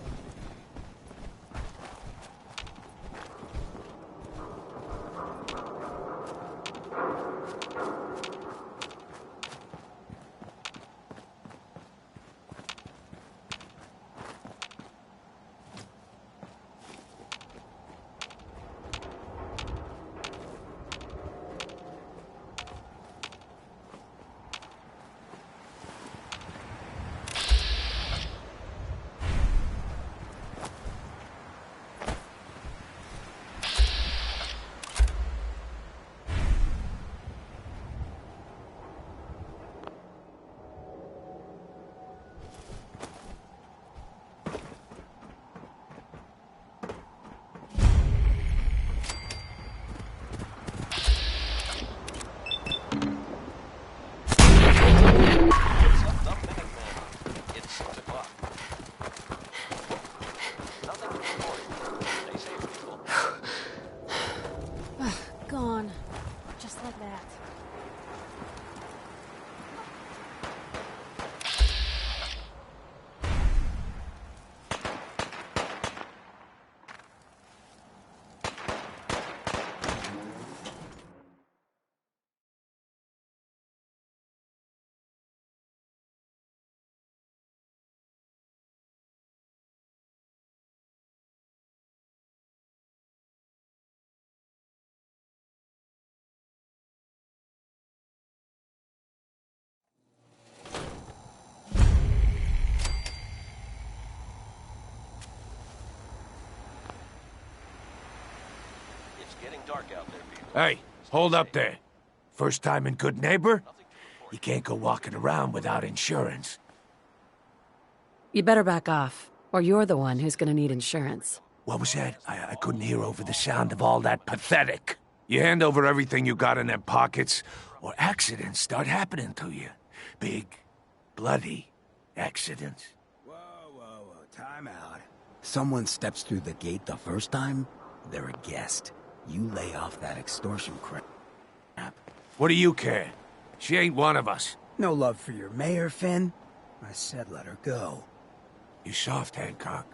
[SPEAKER 9] Gone. Just like that.
[SPEAKER 1] It's getting dark out there, people.
[SPEAKER 15] Hey, hold up there. First time in Good Neighbor? You can't go walking around without insurance.
[SPEAKER 5] You better back off, or you're the one who's gonna need insurance.
[SPEAKER 15] What was that? I couldn't hear over the sound of all that pathetic. You hand over everything you got in them pockets, or accidents start happening to you. Big, bloody accidents.
[SPEAKER 11] Whoa, time out. Someone steps through the gate the first time, they're a guest. You lay off that extortion crap.
[SPEAKER 15] What do you care? She ain't one of us.
[SPEAKER 11] No love for your mayor, Finn? I said let her go.
[SPEAKER 15] You soft, Hancock.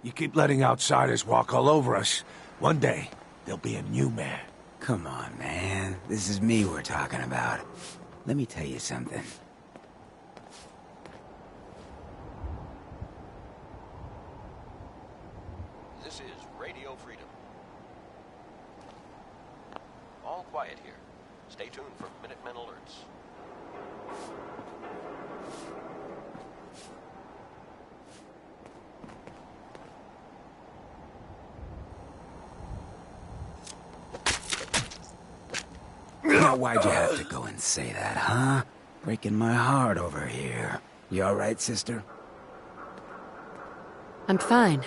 [SPEAKER 15] You keep letting outsiders walk all over us. One day, there'll be a new mayor.
[SPEAKER 11] Come on, man. This is me we're talking about. Let me tell you something.
[SPEAKER 1] This is Radio Freedom. All quiet here. Stay tuned for Minutemen alerts.
[SPEAKER 11] Now, why'd you have to go and say that, huh? Breaking my heart over here. You all right, sister?
[SPEAKER 5] I'm fine.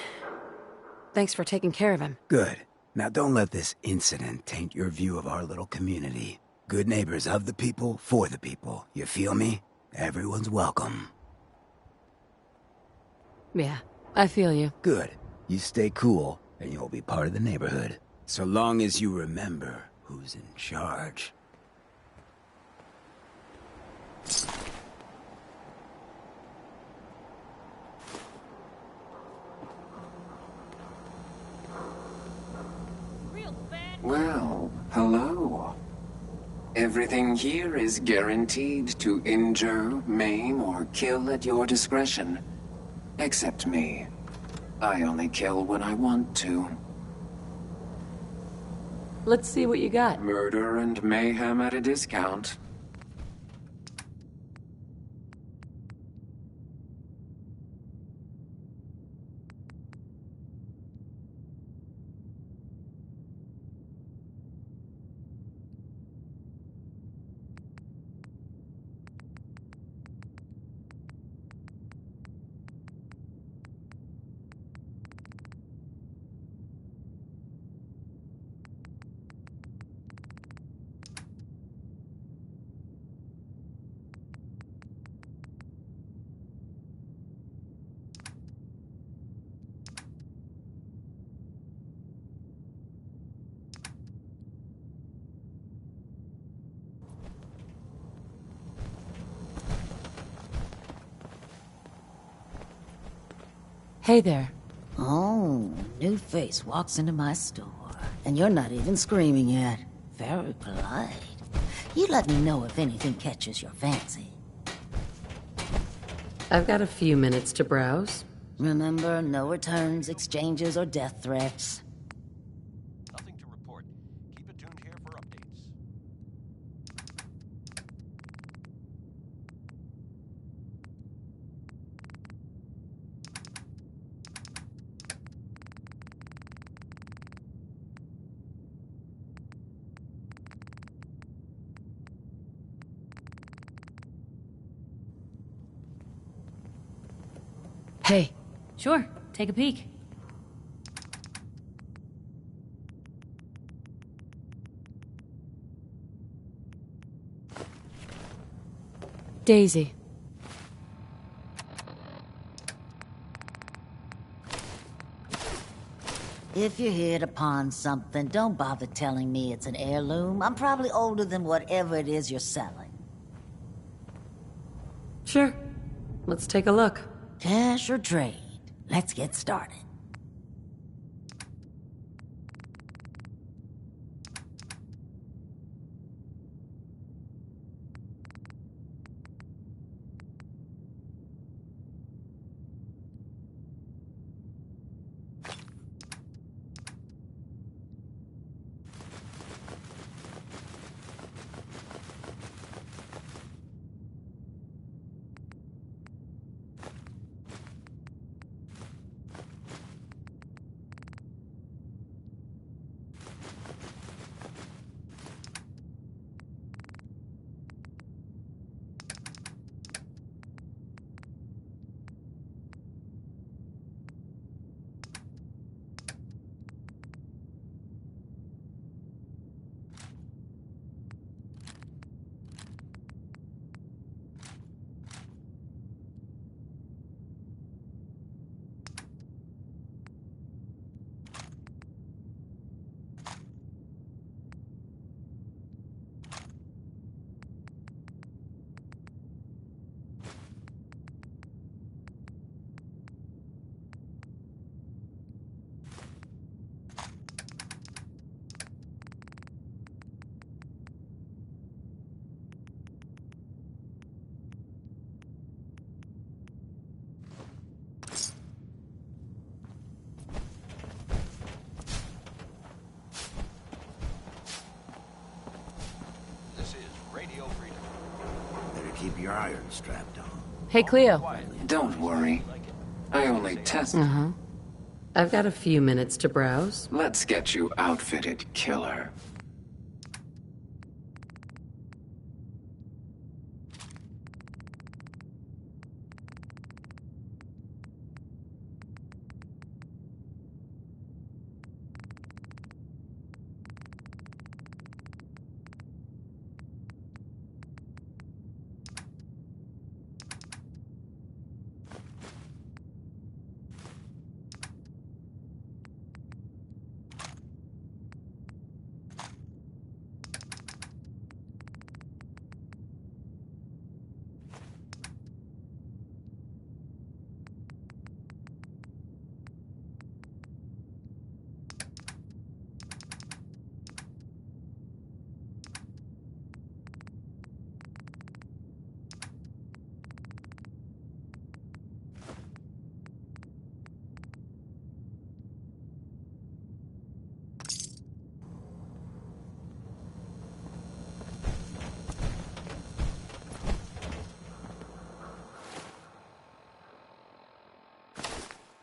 [SPEAKER 5] Thanks for taking care of him.
[SPEAKER 11] Good. Now, don't let this incident taint your view of our little community. Good neighbors of the people, for the people. You feel me? Everyone's welcome.
[SPEAKER 5] Yeah, I feel you.
[SPEAKER 11] Good. You stay cool, and you'll be part of the neighborhood. So long as you remember who's in charge.
[SPEAKER 20] Well, hello. Everything here is guaranteed to injure, maim, or kill at your discretion. Except me. I only kill when I want to.
[SPEAKER 5] Let's see what you got.
[SPEAKER 20] Murder and mayhem at a discount.
[SPEAKER 5] Hey there.
[SPEAKER 21] Oh, new face walks into my store. And you're not even screaming yet. Very polite. You let me know if anything catches your fancy.
[SPEAKER 5] I've got a few minutes to browse.
[SPEAKER 21] Remember, no returns, exchanges, or death threats.
[SPEAKER 1] Nothing to report. Keep it tuned here for updates.
[SPEAKER 5] Hey.
[SPEAKER 4] Sure, take a peek.
[SPEAKER 5] Daisy.
[SPEAKER 21] If you hit upon something, don't bother telling me it's an heirloom. I'm probably older than whatever it is you're selling.
[SPEAKER 5] Sure. Let's take a look.
[SPEAKER 21] Cash or trade? Let's get started.
[SPEAKER 17] Keep your iron strapped on.
[SPEAKER 5] Hey, Cleo.
[SPEAKER 20] Don't worry. I only test.
[SPEAKER 5] I've got a few minutes to browse.
[SPEAKER 20] Let's get you outfitted, killer.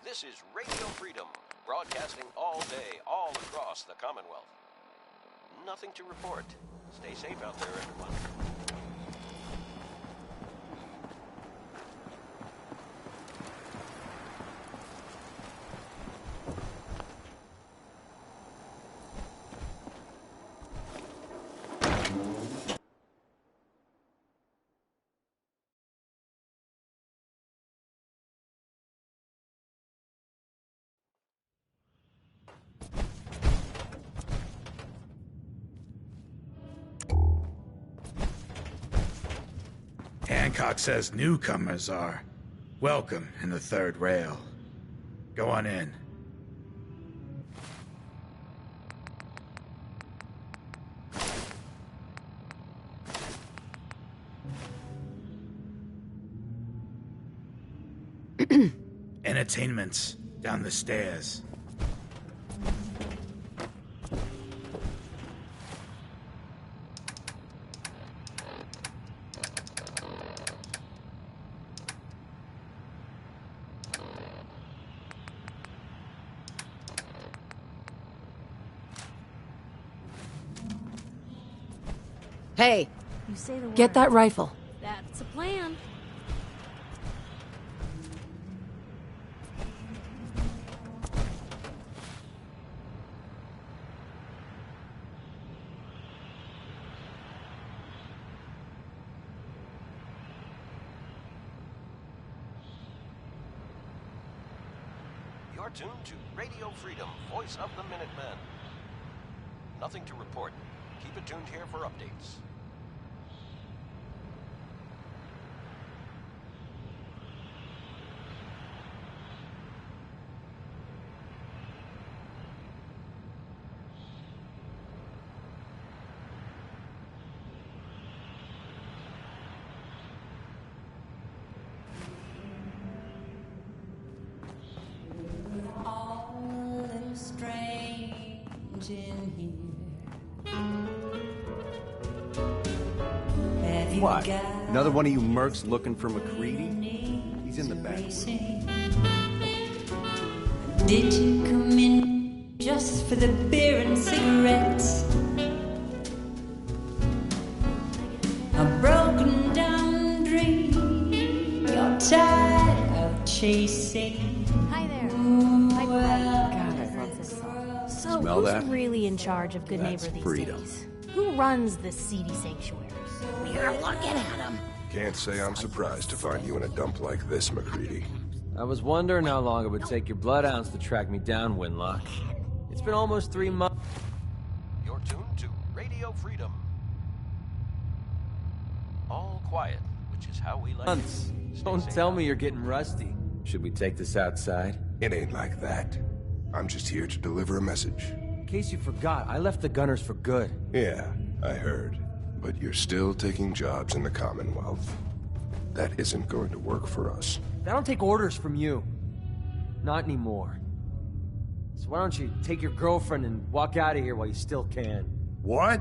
[SPEAKER 1] This is Radio Freedom, broadcasting all day, all across the Commonwealth. Nothing to report. Stay safe out there, everyone.
[SPEAKER 12] Hancock says newcomers are welcome in the third rail.
[SPEAKER 15] Go on in. Entertainment's down the stairs.
[SPEAKER 3] Hey,
[SPEAKER 4] You say the
[SPEAKER 5] Get
[SPEAKER 4] word.
[SPEAKER 5] that rifle.
[SPEAKER 4] That's a plan.
[SPEAKER 1] You're tuned to Radio Freedom, voice of the Minutemen. Nothing to report. Keep it tuned here for updates.
[SPEAKER 6] What? Another one of you mercs looking for MacReady? He's in the back room.
[SPEAKER 22] Did you come in just for the beer and cigarettes? A broken down dream you're tired of chasing.
[SPEAKER 4] Hi there.
[SPEAKER 22] Hi,
[SPEAKER 4] God, I love this song. So,
[SPEAKER 6] Smell
[SPEAKER 4] who's
[SPEAKER 6] that?
[SPEAKER 4] really in charge of Good
[SPEAKER 6] That's
[SPEAKER 4] Neighbor these
[SPEAKER 6] freedom.
[SPEAKER 4] days? Who runs this seedy sanctuary?
[SPEAKER 21] We're looking at him.
[SPEAKER 23] Can't say I'm surprised to find you in a dump like this, MacReady.
[SPEAKER 16] I was wondering how long it would take your bloodhounds to track me down, Winlock. It's been almost 3 months.
[SPEAKER 1] You're tuned to Radio Freedom. All quiet, which is how we like it.
[SPEAKER 16] Don't tell me you're getting rusty. Should we take this outside?
[SPEAKER 23] It ain't like that. I'm just here to deliver a message.
[SPEAKER 16] In case you forgot, I left the Gunners for good.
[SPEAKER 23] Yeah, I heard. But you're still taking jobs in the Commonwealth. That isn't going to work for us.
[SPEAKER 16] I don't take orders from you. Not anymore. So why don't you take your girlfriend and walk out of here while you still can?
[SPEAKER 24] What?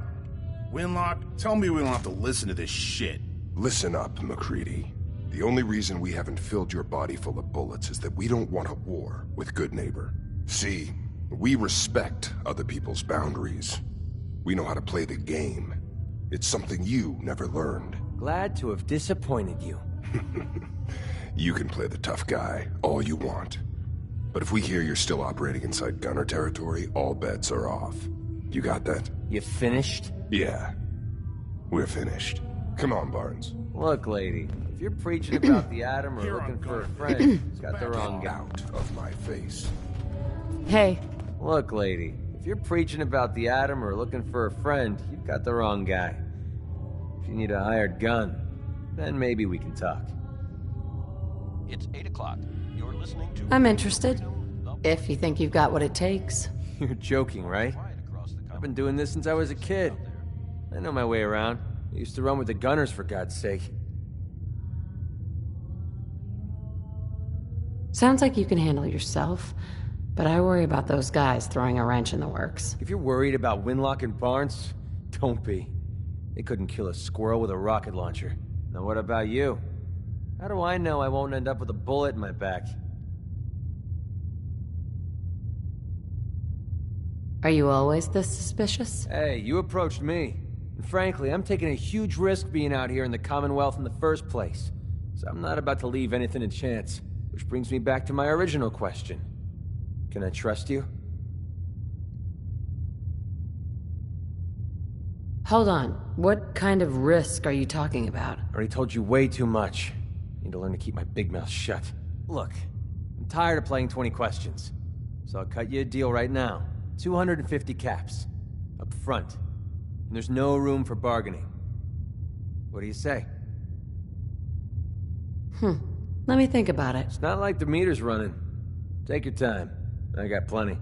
[SPEAKER 24] Winlock, tell me we don't have to listen to this shit.
[SPEAKER 23] Listen up, MacReady. The only reason we haven't filled your body full of bullets is that we don't want a war with Good Neighbor. See, we respect other people's boundaries. We know how to play the game. It's something you never learned.
[SPEAKER 16] Glad to have disappointed you.
[SPEAKER 23] You can play the tough guy all you want. But if we hear you're still operating inside Gunner territory, all bets are off. You got that?
[SPEAKER 16] You finished?
[SPEAKER 23] Yeah. We're finished. Come on, Barnes.
[SPEAKER 16] Look, lady, if you're preaching about the atom or looking for a friend, you've got the wrong guy.
[SPEAKER 23] Out of my face.
[SPEAKER 5] Hey.
[SPEAKER 16] Look, lady, if you're preaching about the atom or looking for a friend, you've got the wrong guy. If you need a hired gun, then maybe we can talk.
[SPEAKER 1] It's 8 o'clock. You're listening to...
[SPEAKER 5] I'm interested. If you think you've got what it takes.
[SPEAKER 16] You're joking, right? I've been doing this since I was a kid. I know my way around. I used to run with the Gunners, for God's sake.
[SPEAKER 5] Sounds like you can handle yourself, but I worry about those guys throwing a wrench in the works.
[SPEAKER 16] If you're worried about Winlock and Barnes, don't be. They couldn't kill a squirrel with a rocket launcher. Now what about you? How do I know I won't end up with a bullet in my back?
[SPEAKER 5] Are you always this suspicious?
[SPEAKER 16] Hey, you approached me. And frankly, I'm taking a huge risk being out here in the Commonwealth in the first place. So I'm not about to leave anything to chance. Which brings me back to my original question. Can I trust you?
[SPEAKER 5] Hold on. What kind of risk are you talking about?
[SPEAKER 16] I already told you way too much. I need to learn to keep my big mouth shut. Look, I'm tired of playing 20 questions. So I'll cut you a deal right now. 250 caps. Up front. And there's no room for bargaining. What do you say?
[SPEAKER 5] Let me think about it.
[SPEAKER 16] It's not like the meter's running. Take your time. I got plenty.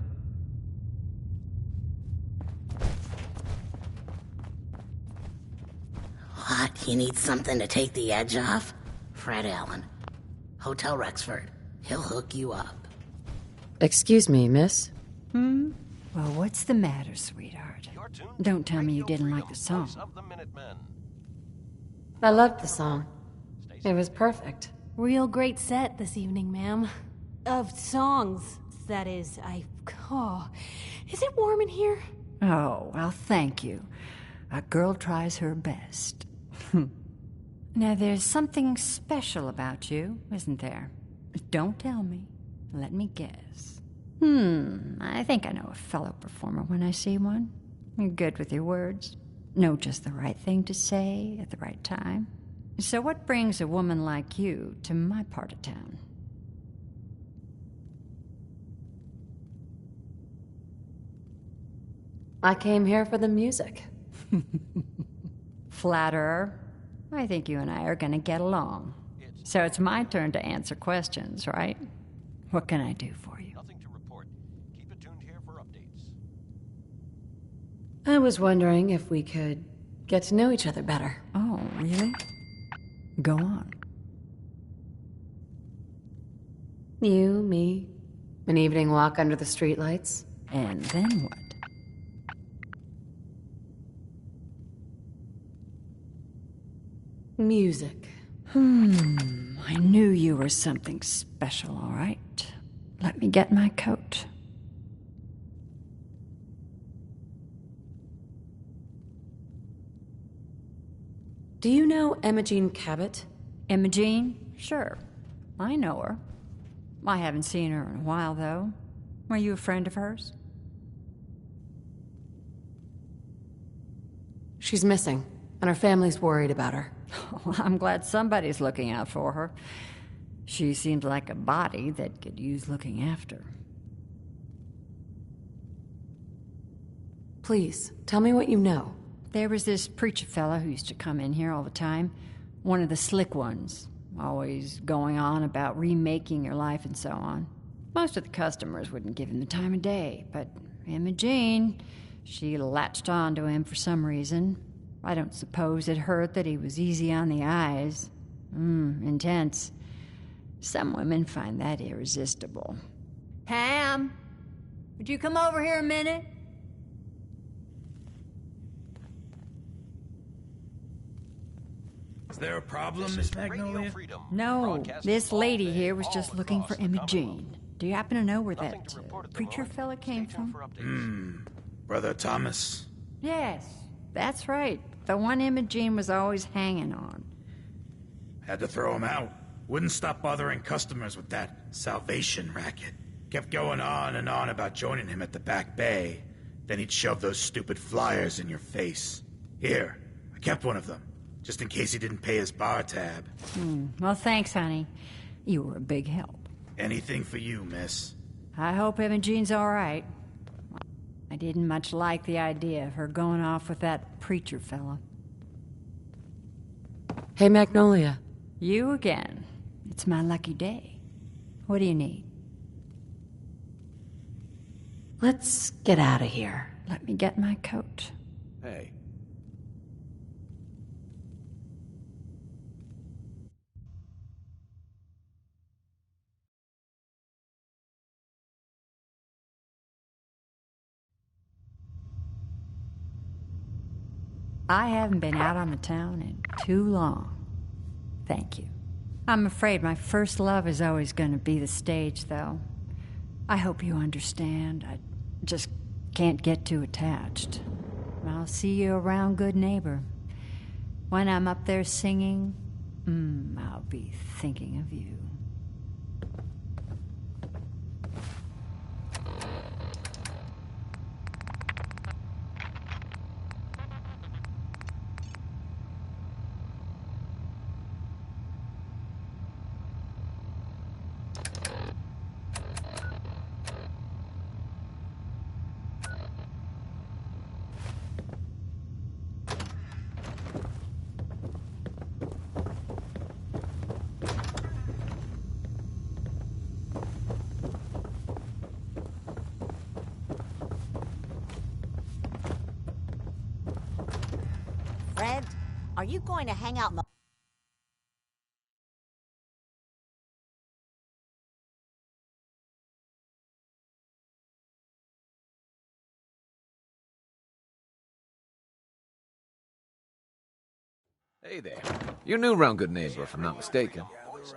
[SPEAKER 21] What? You need something to take the edge off? Fred Allen. Hotel Rexford. He'll hook you up.
[SPEAKER 5] Excuse me, miss?
[SPEAKER 8] Well, what's the matter, sweetheart? Don't tell me you didn't like the song.
[SPEAKER 5] I loved the song. It was perfect.
[SPEAKER 4] Real great set this evening, ma'am. Of songs, that is. Oh, is it warm in here?
[SPEAKER 8] Oh, well, thank you. A girl tries her best. Now, there's something special about you, isn't there? Don't tell me. Let me guess. I think I know a fellow performer when I see one. You're good with your words. Know just the right thing to say at the right time. So what brings a woman like you to my part of town?
[SPEAKER 5] I came here for the music.
[SPEAKER 8] Flatterer. I think you and I are gonna get along. So it's my turn to answer questions, right? What can I do for you?
[SPEAKER 1] Nothing to report. Keep it tuned here for updates.
[SPEAKER 5] I was wondering if we could get to know each other better.
[SPEAKER 8] Oh, really? Go on.
[SPEAKER 5] You, me, an evening walk under the streetlights.
[SPEAKER 8] And then what?
[SPEAKER 5] Music.
[SPEAKER 8] I knew you were something special, all right. Let me get my coat.
[SPEAKER 5] Do you know Imogene Cabot?
[SPEAKER 8] Imogene? Sure. I know her. I haven't seen her in a while, though. Were you a friend of hers?
[SPEAKER 5] She's missing, and her family's worried about her.
[SPEAKER 8] Well, I'm glad somebody's looking out for her. She seems like a body that could use looking after.
[SPEAKER 5] Please, tell me what you know.
[SPEAKER 8] There was this preacher fella who used to come in here all the time. One of the slick ones. Always going on about remaking your life and so on. Most of the customers wouldn't give him the time of day, but Imogene, she latched on to him for some reason. I don't suppose it hurt that he was easy on the eyes. Intense. Some women find that irresistible.
[SPEAKER 19] Pam, would you come over here a minute?
[SPEAKER 12] Is there a problem, Miss Magnolia?
[SPEAKER 8] No, this lady here was just looking for Imogene. Do you happen to know where that preacher fella came from?
[SPEAKER 12] Brother Thomas?
[SPEAKER 8] Yes, that's right. The one Imogene was always hanging on.
[SPEAKER 12] Had to throw him out. Wouldn't stop bothering customers with that salvation racket. Kept going on and on about joining him at the back bay. Then he'd shove those stupid flyers in your face. Here, I kept one of them, just in case he didn't pay his bar tab.
[SPEAKER 8] Well, thanks, honey. You were a big help.
[SPEAKER 12] Anything for you, miss.
[SPEAKER 8] I hope Imogene's all right. I didn't much like the idea of her going off with that preacher fella.
[SPEAKER 5] Hey, Magnolia.
[SPEAKER 8] You again. It's my lucky day. What do you need?
[SPEAKER 5] Let's get out of here.
[SPEAKER 8] Let me get my coat.
[SPEAKER 16] Hey.
[SPEAKER 8] I haven't been out on the town in too long. Thank you. I'm afraid my first love is always going to be the stage, though. I hope you understand. I just can't get too attached. I'll see you around, good neighbor. When I'm up there singing, I'll be thinking of you.
[SPEAKER 2] Are you going to hang out in the...
[SPEAKER 10] Hey there. You're new around Good Neighbor, if I'm not mistaken.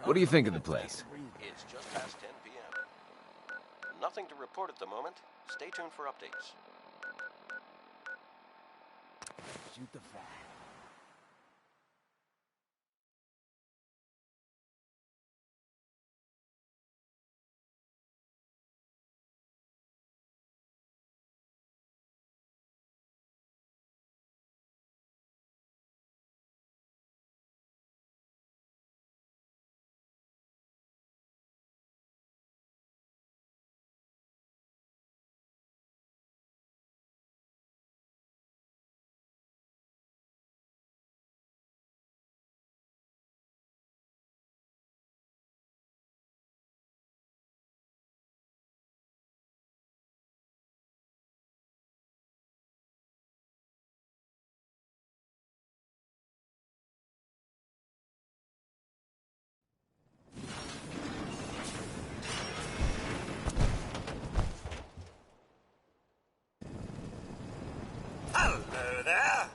[SPEAKER 10] What do you think of the place?
[SPEAKER 1] It's just past 10 p.m. Nothing to report at the moment. Stay tuned for updates.
[SPEAKER 11] Shoot the fat.
[SPEAKER 14] Hello there.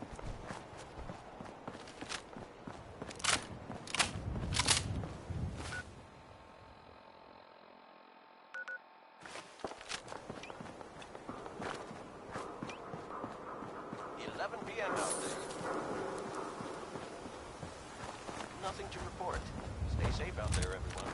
[SPEAKER 1] PM out there. Nothing to report. Stay safe out there, everyone.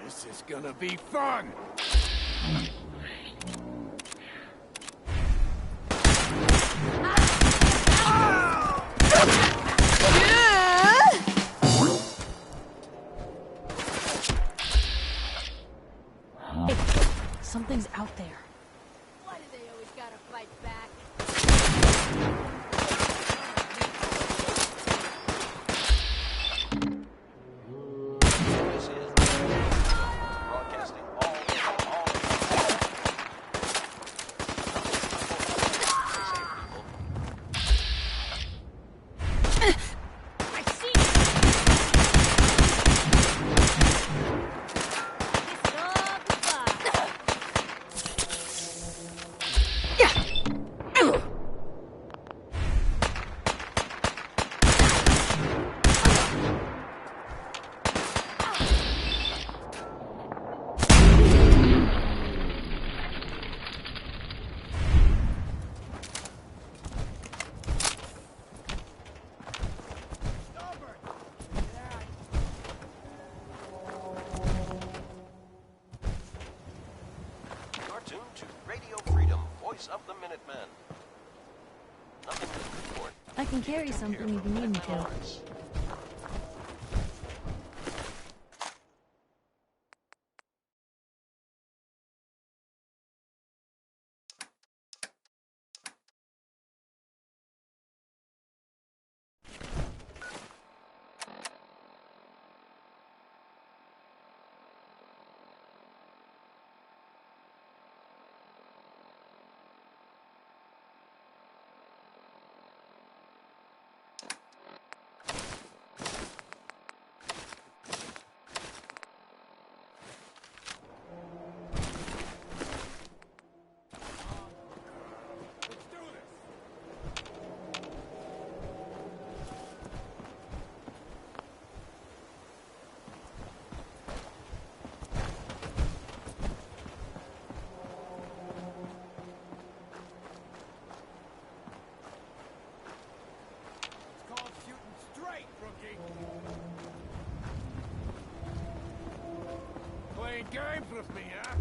[SPEAKER 14] This is gonna be fun!
[SPEAKER 4] Hey, something's out there.
[SPEAKER 9] Why do they always gotta fight back?
[SPEAKER 1] Of the Minutemen. Nothing to report.
[SPEAKER 4] I can carry something if you need me to.
[SPEAKER 14] Playing games with me, huh?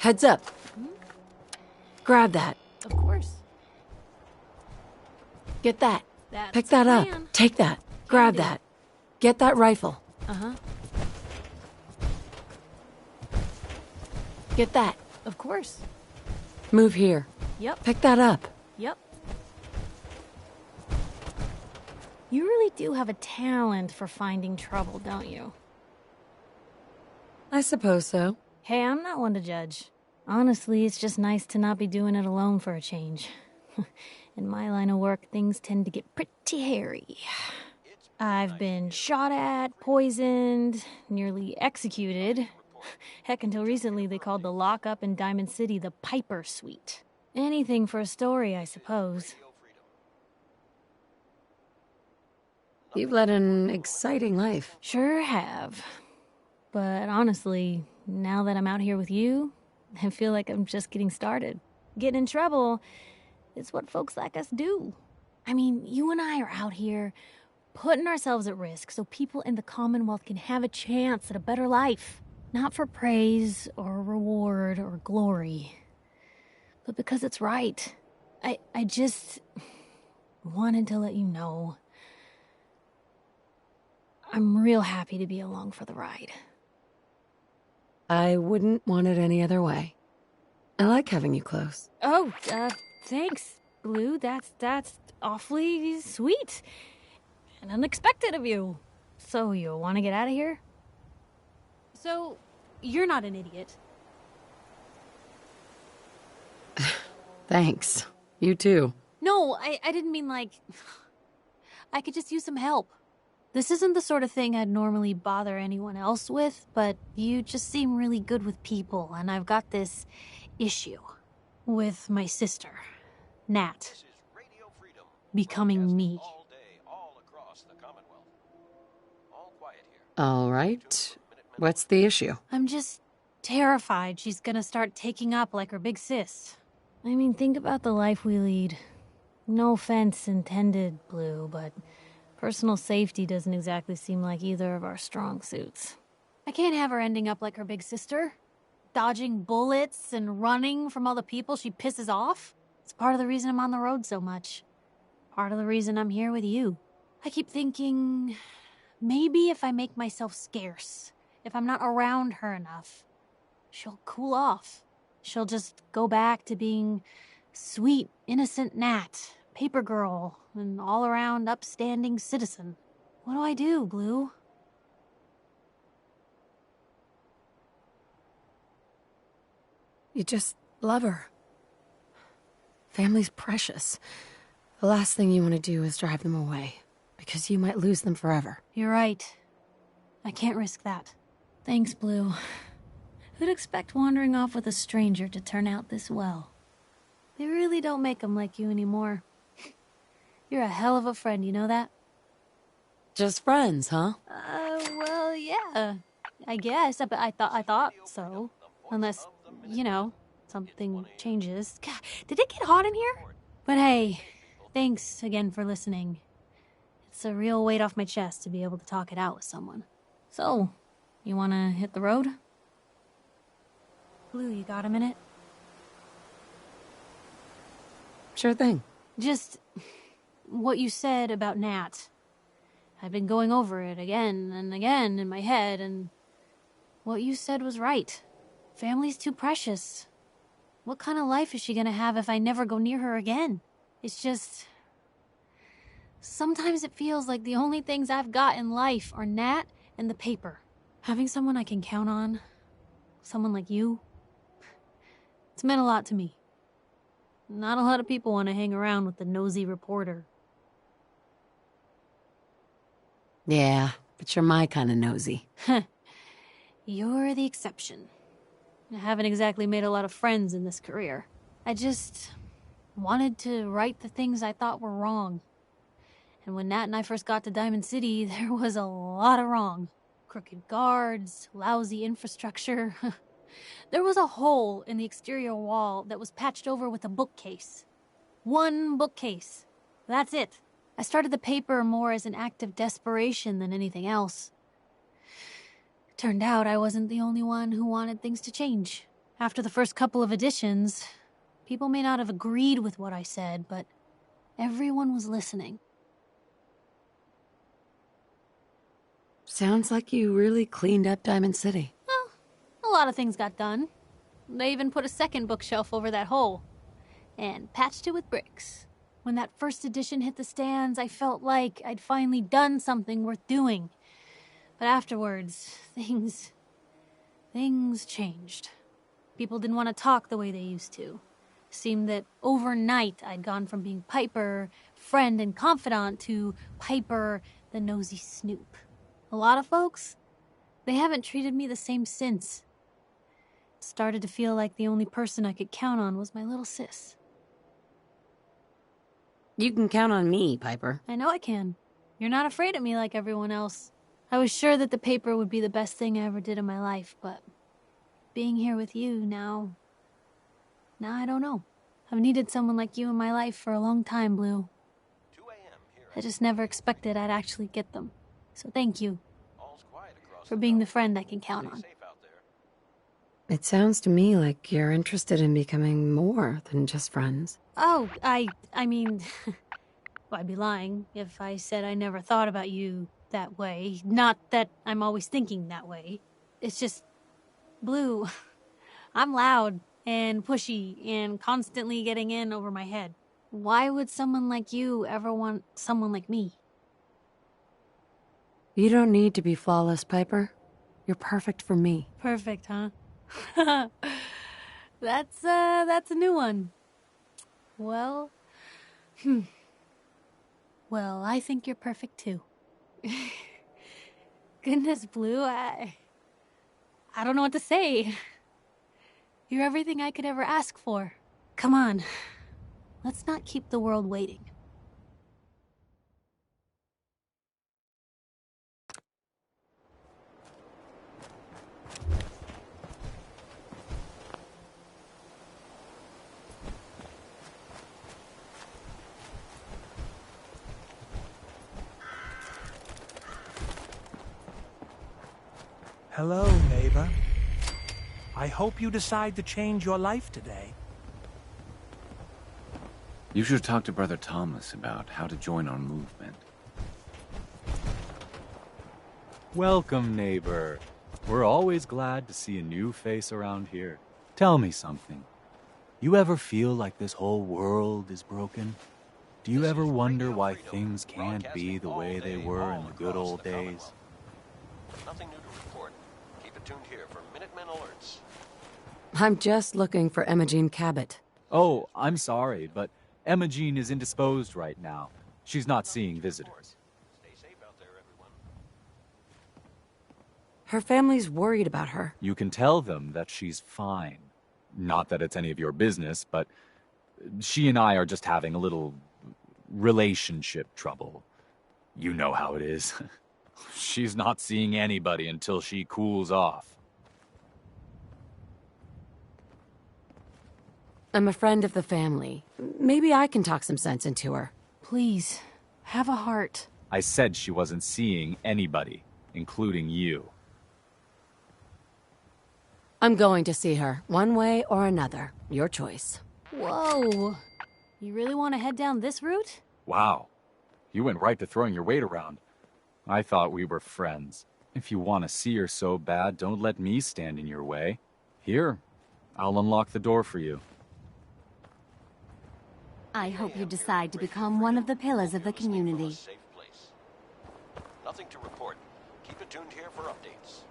[SPEAKER 5] Heads up. Grab that.
[SPEAKER 4] Of course.
[SPEAKER 5] Get that.
[SPEAKER 4] That's
[SPEAKER 5] Pick that
[SPEAKER 4] the
[SPEAKER 5] up.
[SPEAKER 4] plan.
[SPEAKER 5] Take that. Grab that. Get that rifle.
[SPEAKER 4] Uh-huh.
[SPEAKER 5] Get that.
[SPEAKER 4] Of course.
[SPEAKER 5] Move here.
[SPEAKER 4] Yep.
[SPEAKER 5] Pick that up.
[SPEAKER 4] Yep. You really do have a talent for finding trouble, don't you?
[SPEAKER 5] I suppose so.
[SPEAKER 4] Hey, I'm not one to judge. Honestly, it's just nice to not be doing it alone for a change. In my line of work, things tend to get pretty hairy. I've been shot at, poisoned, nearly executed. Heck, until recently they called the lockup in Diamond City the Piper Suite. Anything for a story, I suppose.
[SPEAKER 5] You've led an exciting life.
[SPEAKER 4] Sure have. But honestly, now that I'm out here with you, I feel like I'm just getting started. Getting in trouble is what folks like us do. I mean, you and I are out here putting ourselves at risk so people in the Commonwealth can have a chance at a better life. Not for praise or reward or glory, but because it's right. I just wanted to let you know I'm real happy to be along for the ride.
[SPEAKER 5] I wouldn't want it any other way. I like having you close.
[SPEAKER 4] Oh, thanks, Blue. That's awfully sweet and unexpected of you. So you want to get out of here? So, you're not an idiot.
[SPEAKER 5] Thanks. You too.
[SPEAKER 4] No, I didn't mean like... I could just use some help. This isn't the sort of thing I'd normally bother anyone else with, but you just seem really good with people, and I've got this issue with my sister, Nat, becoming me.
[SPEAKER 5] All right. What's the issue?
[SPEAKER 4] I'm just terrified she's gonna start taking up like her big sis. I mean, think about the life we lead. No offense intended, Blue, but personal safety doesn't exactly seem like either of our strong suits. I can't have her ending up like her big sister, dodging bullets and running from all the people she pisses off. It's part of the reason I'm on the road so much. Part of the reason I'm here with you. I keep thinking, maybe if I make myself scarce, if I'm not around her enough, she'll cool off. She'll just go back to being sweet, innocent Nat, paper girl, and all-around upstanding citizen. What do I do, Blue?
[SPEAKER 5] You just love her. Family's precious. The last thing you want to do is drive them away, because you might lose them forever.
[SPEAKER 4] You're right. I can't risk that. Thanks, Blue. Who'd expect wandering off with a stranger to turn out this well? They really don't make them like you anymore. You're a hell of a friend, you know that?
[SPEAKER 5] Just friends, huh?
[SPEAKER 4] Well, yeah. I guess, but I thought so. Unless, you know, something changes. God, did it get hot in here? But hey, thanks again for listening. It's a real weight off my chest to be able to talk it out with someone. So, you wanna hit the road? Blue, you got a minute?
[SPEAKER 5] Sure thing.
[SPEAKER 4] Just what you said about Nat. I've been going over it again and again in my head, and what you said was right. Family's too precious. What kind of life is she gonna have if I never go near her again? It's just... sometimes it feels like the only things I've got in life are Nat and the paper. Having someone I can count on, someone like you, it's meant a lot to me. Not a lot of people want to hang around with the nosy reporter.
[SPEAKER 5] Yeah, but you're my kind of nosy.
[SPEAKER 4] You're the exception. I haven't exactly made a lot of friends in this career. I just wanted to right the things I thought were wrong. And when Nat and I first got to Diamond City, there was a lot of wrong. Crooked guards, lousy infrastructure. There was a hole in the exterior wall that was patched over with a bookcase. One bookcase. That's it. I started the paper more as an act of desperation than anything else. Turned out I wasn't the only one who wanted things to change. After the first couple of editions, people may not have agreed with what I said, but everyone was listening.
[SPEAKER 5] Sounds like you really cleaned up Diamond City.
[SPEAKER 4] Well, a lot of things got done. They even put a second bookshelf over that hole and patched it with bricks. When that first edition hit the stands, I felt like I'd finally done something worth doing. But afterwards, things changed. People didn't want to talk the way they used to. Seemed that overnight I'd gone from being Piper, friend and confidant, to Piper, the nosy snoop. A lot of folks, they haven't treated me the same since. It started to feel like the only person I could count on was my little sis.
[SPEAKER 5] You can count on me, Piper.
[SPEAKER 4] I know I can. You're not afraid of me like everyone else. I was sure that the paper would be the best thing I ever did in my life, but being here with you now I don't know. I've needed someone like you in my life for a long time, Blue. I just never expected I'd actually get them. So thank you for being the friend I can count on.
[SPEAKER 5] It sounds to me like you're interested in becoming more than just friends.
[SPEAKER 4] Oh, I mean, well, I'd be lying if I said I never thought about you that way. Not that I'm always thinking that way. It's just, Blue, I'm loud and pushy and constantly getting in over my head. Why would someone like you ever want someone like me?
[SPEAKER 5] You don't need to be flawless, Piper. You're perfect for me.
[SPEAKER 4] Perfect, huh? That's a new one. Well, Well, I think you're perfect too. Goodness, Blue, I don't know what to say. You're everything I could ever ask for. Come on, let's not keep the world waiting.
[SPEAKER 2] Hello, neighbor. I hope you decide to change your life today.
[SPEAKER 7] You should talk to Brother Thomas about how to join our movement.
[SPEAKER 13] Welcome, neighbor. We're always glad to see a new face around here. Tell me something. You ever feel like this whole world is broken? Do you ever wonder why things can't be the way they were in the good old days?
[SPEAKER 1] Nothing new to report. Keep it tuned here for Minutemen alerts.
[SPEAKER 5] I'm just looking for Emma Jean Cabot.
[SPEAKER 13] Oh, I'm sorry, but Emma Jean is indisposed right now. She's not seeing visitors.
[SPEAKER 1] Stay safe out there, everyone.
[SPEAKER 5] Her family's worried about her.
[SPEAKER 13] You can tell them that she's fine. Not that it's any of your business, but she and I are just having a little relationship trouble. You know how it is. She's not seeing anybody until she cools off.
[SPEAKER 5] I'm a friend of the family. Maybe I can talk some sense into her.
[SPEAKER 4] Please, have a heart.
[SPEAKER 13] I said she wasn't seeing anybody, including you.
[SPEAKER 5] I'm going to see her, one way or another. Your choice.
[SPEAKER 4] Whoa. You really want to head down this route?
[SPEAKER 13] Wow. You went right to throwing your weight around. I thought we were friends. If you want to see her so bad, don't let me stand in your way. Here, I'll unlock the door for you.
[SPEAKER 18] I hope you decide to become one of the pillars of the community.
[SPEAKER 1] Nothing to report. Keep it tuned here for updates.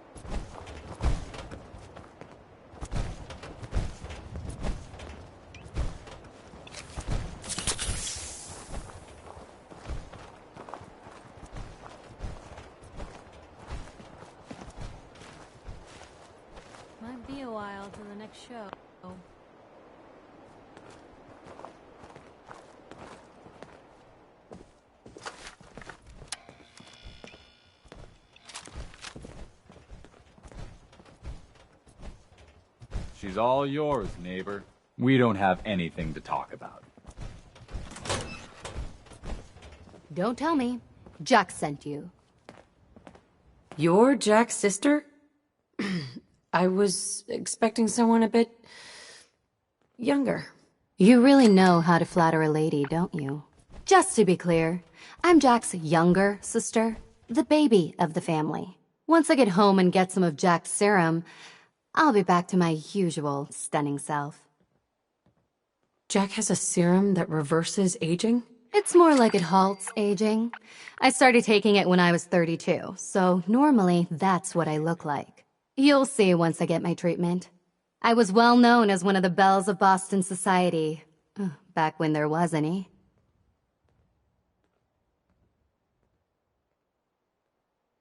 [SPEAKER 4] Might be a while to the next show.
[SPEAKER 13] She's all yours, neighbor. We don't have anything to talk about.
[SPEAKER 9] Don't tell me. Jack sent you.
[SPEAKER 5] You're Jack's sister? I was expecting someone a bit younger.
[SPEAKER 9] You really know how to flatter a lady, don't you? Just to be clear, I'm Jack's younger sister, the baby of the family. Once I get home and get some of Jack's serum, I'll be back to my usual stunning self.
[SPEAKER 5] Jack has a serum that reverses aging?
[SPEAKER 9] It's more like it halts aging. I started taking it when I was 32, so normally that's what I look like. You'll see once I get my treatment. I was well known as one of the belles of Boston society, back when there was any.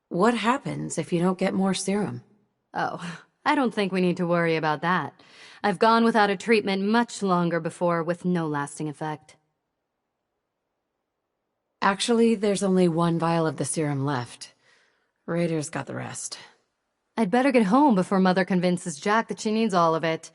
[SPEAKER 5] What happens if you don't get more serum?
[SPEAKER 9] Oh, I don't think we need to worry about that. I've gone without a treatment much longer before with no lasting effect.
[SPEAKER 5] Actually, there's only one vial of the serum left. Raiders got the rest.
[SPEAKER 9] I'd better get home before Mother convinces Jack that she needs all of it.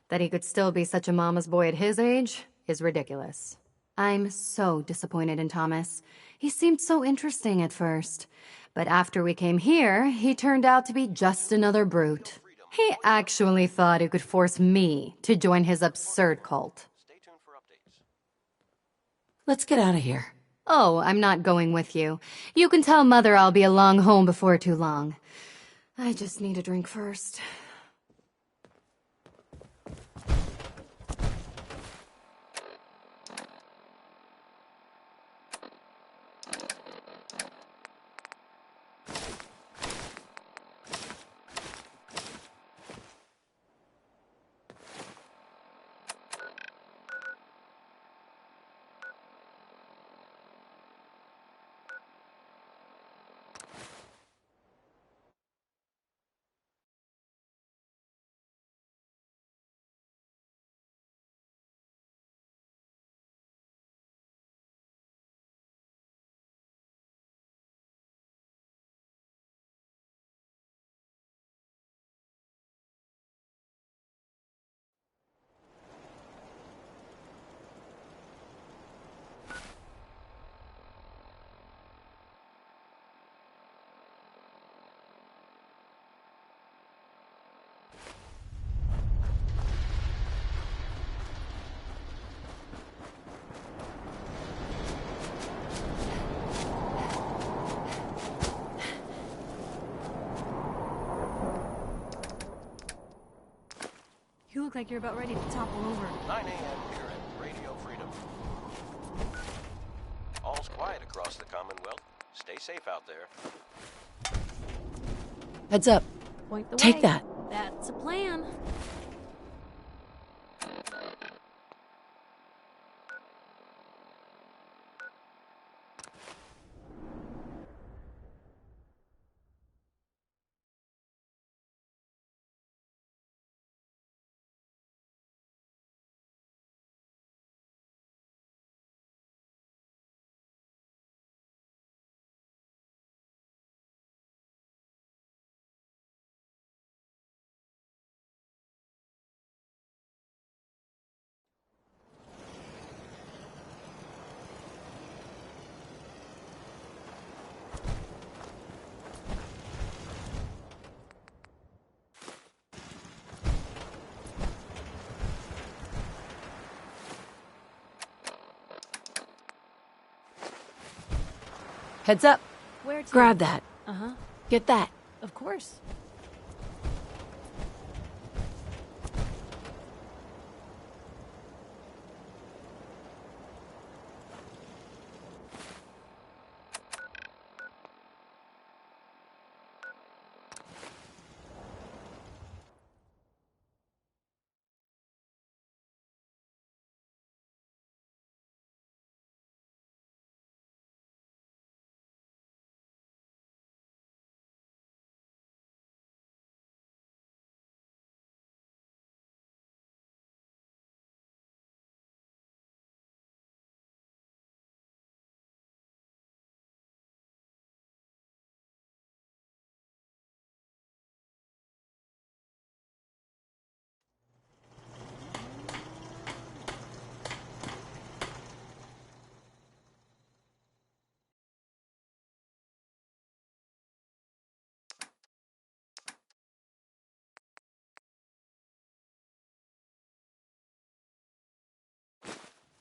[SPEAKER 9] That he could still be such a mama's boy at his age is ridiculous. I'm so disappointed in Thomas. He seemed so interesting at first. But after we came here, he turned out to be just another brute. He actually thought he could force me to join his absurd cult.
[SPEAKER 5] Let's get out of here.
[SPEAKER 9] Oh, I'm not going with you. You can tell Mother I'll be along home before too long. I just need a drink first. You look like you're about ready to topple over.
[SPEAKER 1] 9 a.m. here at Radio Freedom. All's quiet across the Commonwealth. Stay safe out there.
[SPEAKER 5] Heads up.
[SPEAKER 9] Point the
[SPEAKER 5] Take
[SPEAKER 9] way.
[SPEAKER 5] that.
[SPEAKER 9] That's a plan.
[SPEAKER 5] Heads up.
[SPEAKER 9] Where to?
[SPEAKER 5] Grab that.
[SPEAKER 9] Uh-huh.
[SPEAKER 5] Get that.
[SPEAKER 9] Of course.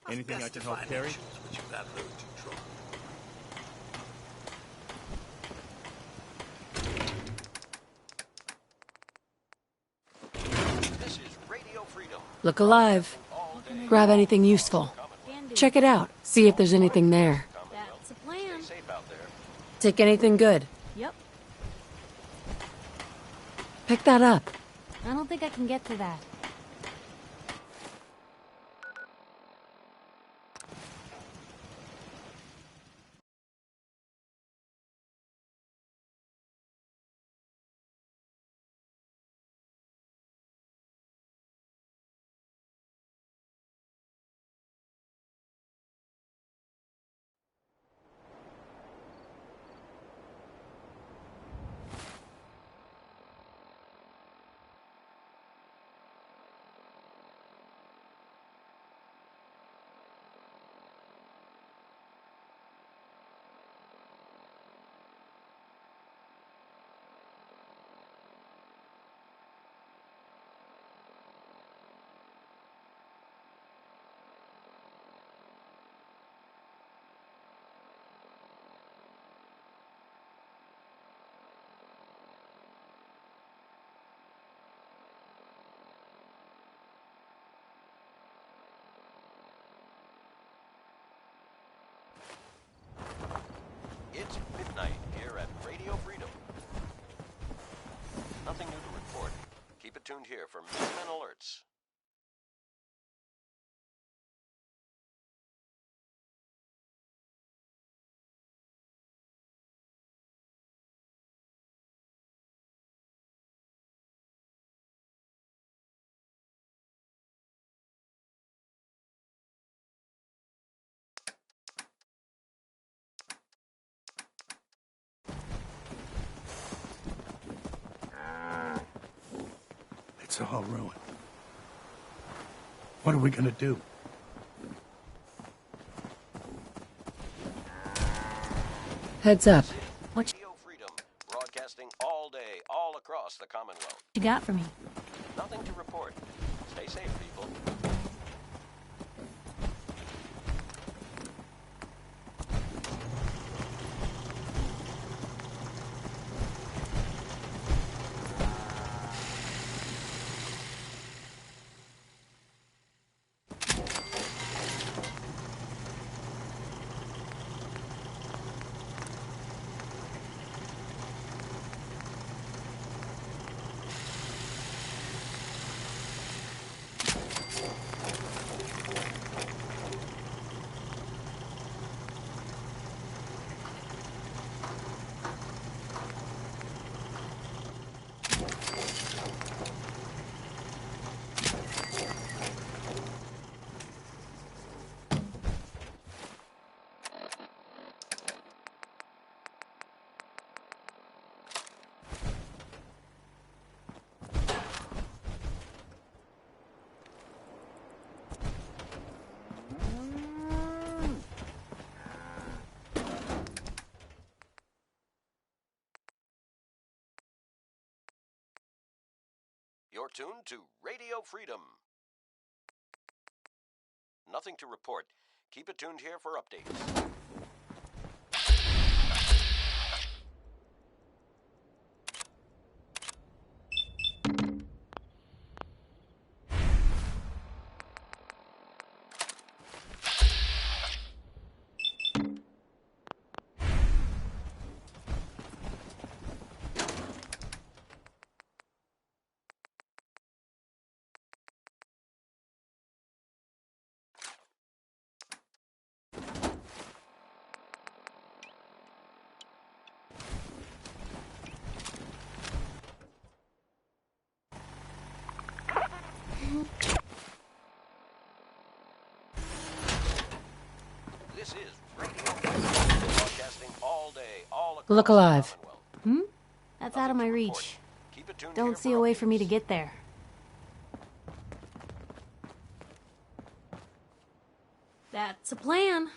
[SPEAKER 2] Anything I can help carry?
[SPEAKER 1] This is Radio Freedom.
[SPEAKER 5] Look alive. Grab anything useful. Check it out. See if there's anything there.
[SPEAKER 4] That's a plan.
[SPEAKER 1] Stay safe out there.
[SPEAKER 5] Take anything good.
[SPEAKER 4] Yep.
[SPEAKER 5] Pick that up.
[SPEAKER 4] I don't think I can get to that.
[SPEAKER 1] It's midnight here at Radio Freedom. Nothing new to report. Keep it tuned here for Minutemen alerts.
[SPEAKER 2] It's all ruined. What are we gonna do?
[SPEAKER 5] Heads up.
[SPEAKER 1] Radio Freedom, broadcasting all day, all across the Commonwealth.
[SPEAKER 4] You got for me?
[SPEAKER 1] Nothing to report. Stay safe, people. You're tuned to Radio Freedom. Nothing to report. Keep it tuned here for updates. This is Radio broadcasting all day, all across
[SPEAKER 5] Look alive.
[SPEAKER 4] That's out of my reach. Don't see a way for me to get there. That's a plan.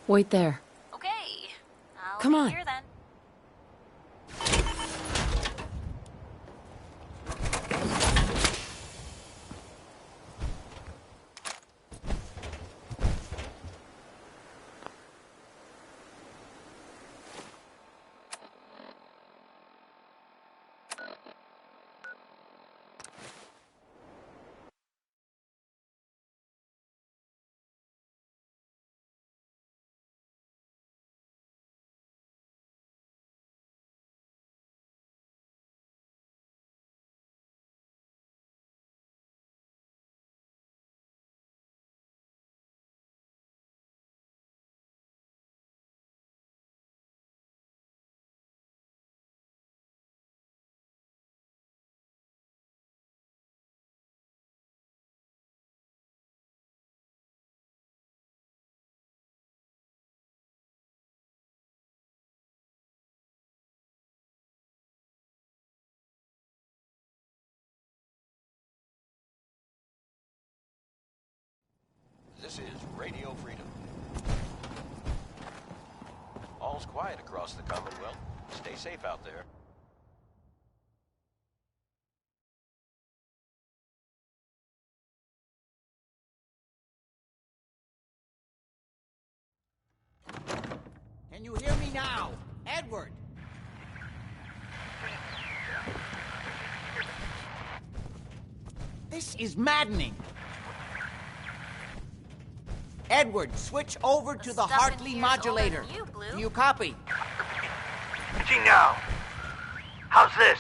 [SPEAKER 5] Wait there.
[SPEAKER 4] Okay. I'll
[SPEAKER 5] Come
[SPEAKER 4] be
[SPEAKER 5] on.
[SPEAKER 4] here then.
[SPEAKER 1] This is Radio Freedom. All's quiet across the Commonwealth. Stay safe out there.
[SPEAKER 3] Can you hear me now? Edward! This is maddening. Edward, switch over to the Hartley modulator. Do you copy?
[SPEAKER 15] Switching now. How's this?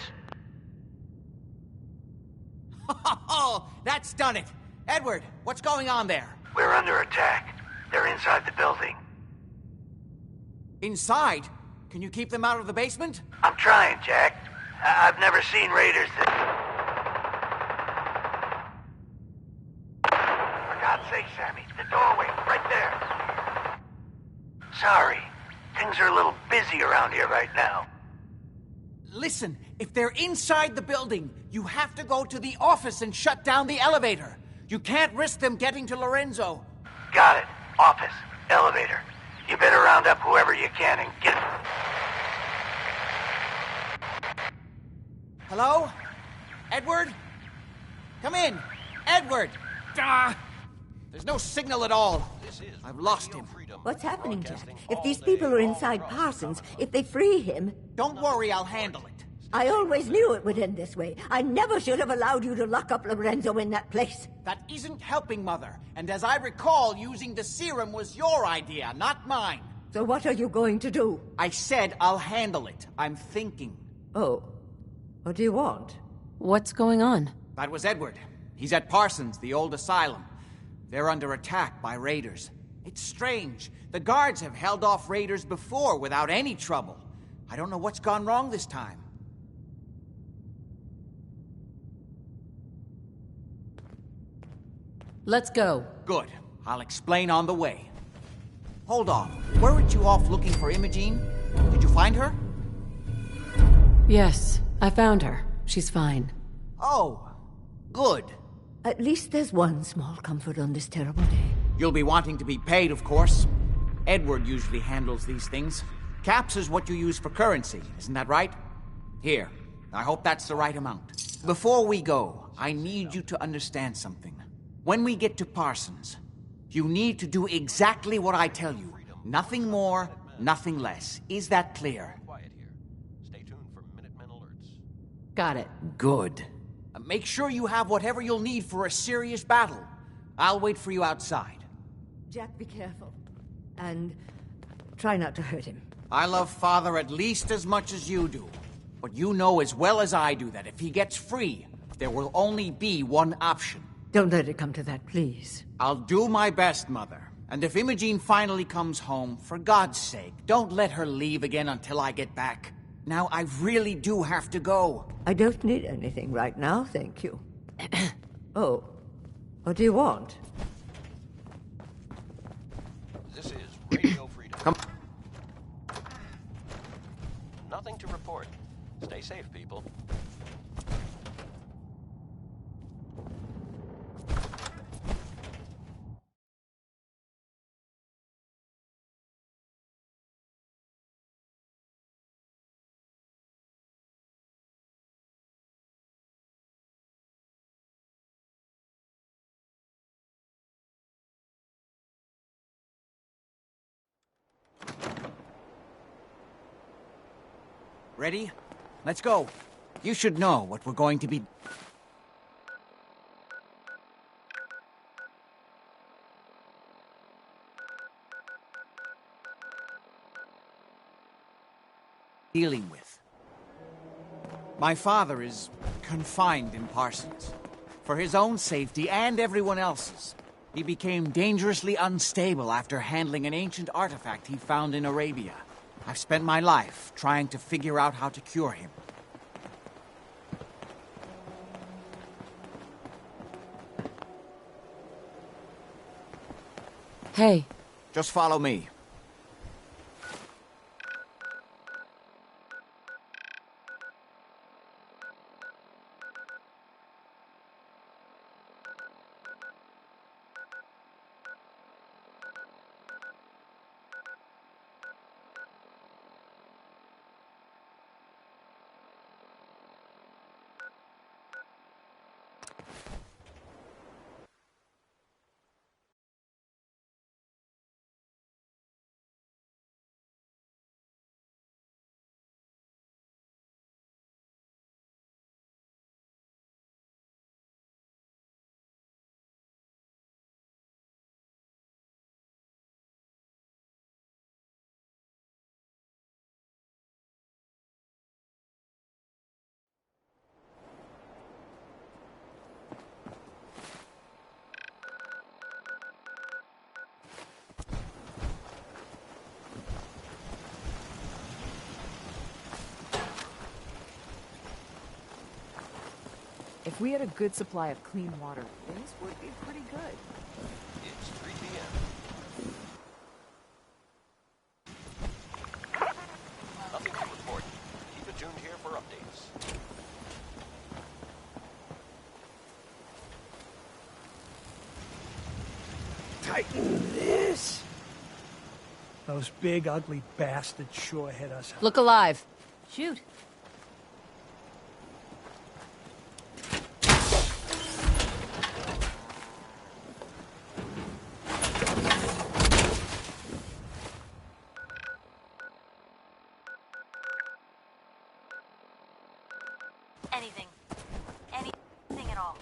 [SPEAKER 3] Oh, that's done it. Edward, what's going on there?
[SPEAKER 15] We're under attack. They're inside the building.
[SPEAKER 3] Inside? Can you keep them out of the basement?
[SPEAKER 15] I'm trying, Jack. I've never seen raiders that... For God's sake, Sammy, the doorway, right there. Sorry. Things are a little busy around here right now.
[SPEAKER 3] Listen, if they're inside the building, you have to go to the office and shut down the elevator. You can't risk them getting to Lorenzo.
[SPEAKER 15] Got it. Office. Elevator. You better round up whoever you can and get...
[SPEAKER 3] Hello? Edward? Come in. Edward! There's no signal at all. I've lost him.
[SPEAKER 19] What's happening, Jack? If these people are inside Parsons, if they free him...
[SPEAKER 3] Don't worry, I'll handle it.
[SPEAKER 19] I always knew it would end this way. I never should have allowed you to lock up Lorenzo in that place.
[SPEAKER 3] That isn't helping, Mother. And as I recall, using the serum was your idea, not mine.
[SPEAKER 19] So what are you going to do?
[SPEAKER 3] I said I'll handle it. I'm thinking.
[SPEAKER 19] Oh. What do you want?
[SPEAKER 5] What's going on?
[SPEAKER 3] That was Edward. He's at Parsons, the old asylum. They're under attack by raiders. It's strange. The guards have held off raiders before without any trouble. I don't know what's gone wrong this time.
[SPEAKER 5] Let's go.
[SPEAKER 3] Good. I'll explain on the way. Hold on. Weren't you off looking for Imogene? Did you find her?
[SPEAKER 5] Yes, I found her. She's fine.
[SPEAKER 3] Oh, good.
[SPEAKER 19] At least there's one small comfort on this terrible day.
[SPEAKER 3] You'll be wanting to be paid, of course. Edward usually handles these things. Caps is what you use for currency, isn't that right? Here, I hope that's the right amount. Before we go, I need you to understand something. When we get to Parsons, you need to do exactly what I tell you. Nothing more, nothing less. Is that clear?
[SPEAKER 5] Got it.
[SPEAKER 3] Good. Make sure you have whatever you'll need for a serious battle. I'll wait for you outside.
[SPEAKER 19] Jack, be careful. And try not to hurt him.
[SPEAKER 3] I love Father at least as much as you do. But you know as well as I do that if he gets free, there will only be one option.
[SPEAKER 19] Don't let it come to that, please.
[SPEAKER 3] I'll do my best, Mother. And if Imogene finally comes home, for God's sake, don't let her leave again until I get back. Now, I really do have to go.
[SPEAKER 19] I don't need anything right now, thank you. Oh, what do you want?
[SPEAKER 1] This is Radio Freedom.
[SPEAKER 3] Come.
[SPEAKER 1] Nothing to report. Stay safe, people.
[SPEAKER 3] Ready? Let's go. You should know what we're going to be... dealing with. My father is confined in Parsons. For his own safety and everyone else's. He became dangerously unstable after handling an ancient artifact he found in Arabia. I've spent my life trying to figure out how to cure him.
[SPEAKER 5] Hey.
[SPEAKER 3] Just follow me.
[SPEAKER 6] If we had a good supply of clean water, things would be pretty good.
[SPEAKER 1] It's 3 p.m. Nothing to report. Keep it tuned here for updates.
[SPEAKER 2] Tighten this. Those big, ugly bastards sure hit us.
[SPEAKER 5] Look alive.
[SPEAKER 4] Shoot.
[SPEAKER 18] Anything. Anything at all.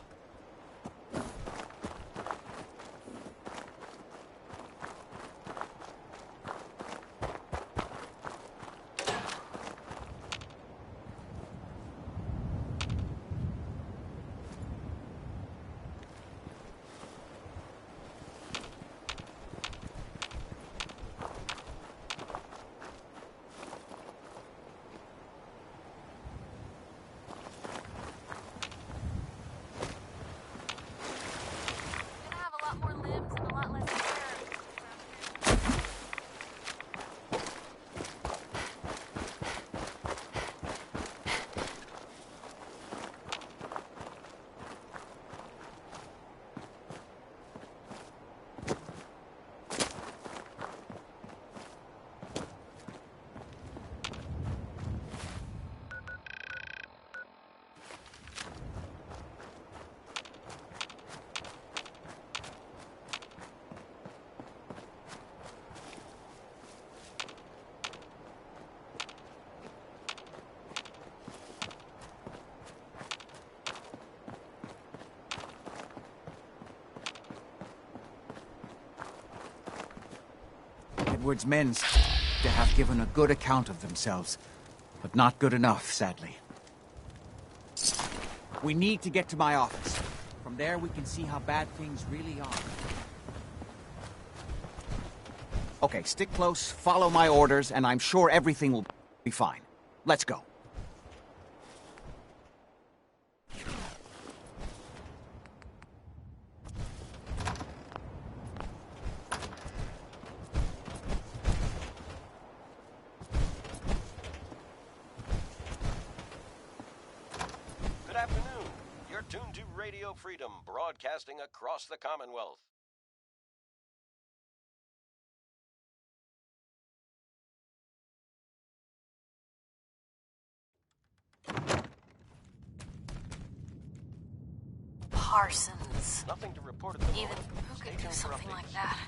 [SPEAKER 3] Edward's men to have given a good account of themselves, but not good enough, sadly. We need to get to my office. From there, we can see how bad things really are. Okay, stick close, follow my orders, and I'm sure everything will be fine. Let's go.
[SPEAKER 1] Good afternoon. You're tuned to Radio Freedom, broadcasting across the Commonwealth.
[SPEAKER 18] Parsons.
[SPEAKER 1] Nothing to report at the moment.
[SPEAKER 18] Even who could do something like that?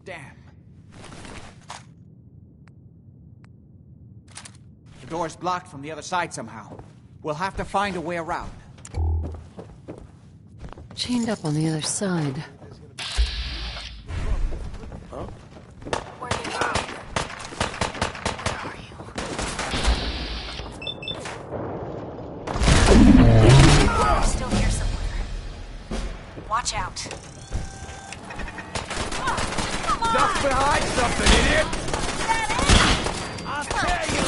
[SPEAKER 3] Damn. The door's blocked from the other side somehow. We'll have to find a way around.
[SPEAKER 5] Chained up on the other side.
[SPEAKER 3] Huh?
[SPEAKER 17] They're still here somewhere. Watch out.
[SPEAKER 14] Duck behind something, idiot! I'll tell you!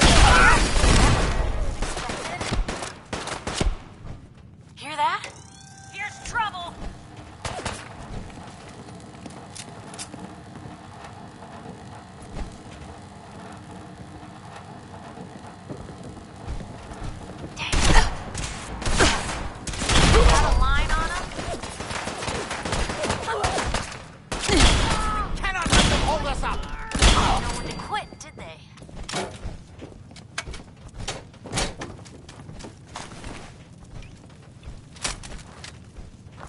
[SPEAKER 17] Hear that? Here's trouble! Got a line on him?
[SPEAKER 3] Cannot let them hold us up!
[SPEAKER 17] No one to quit, did they?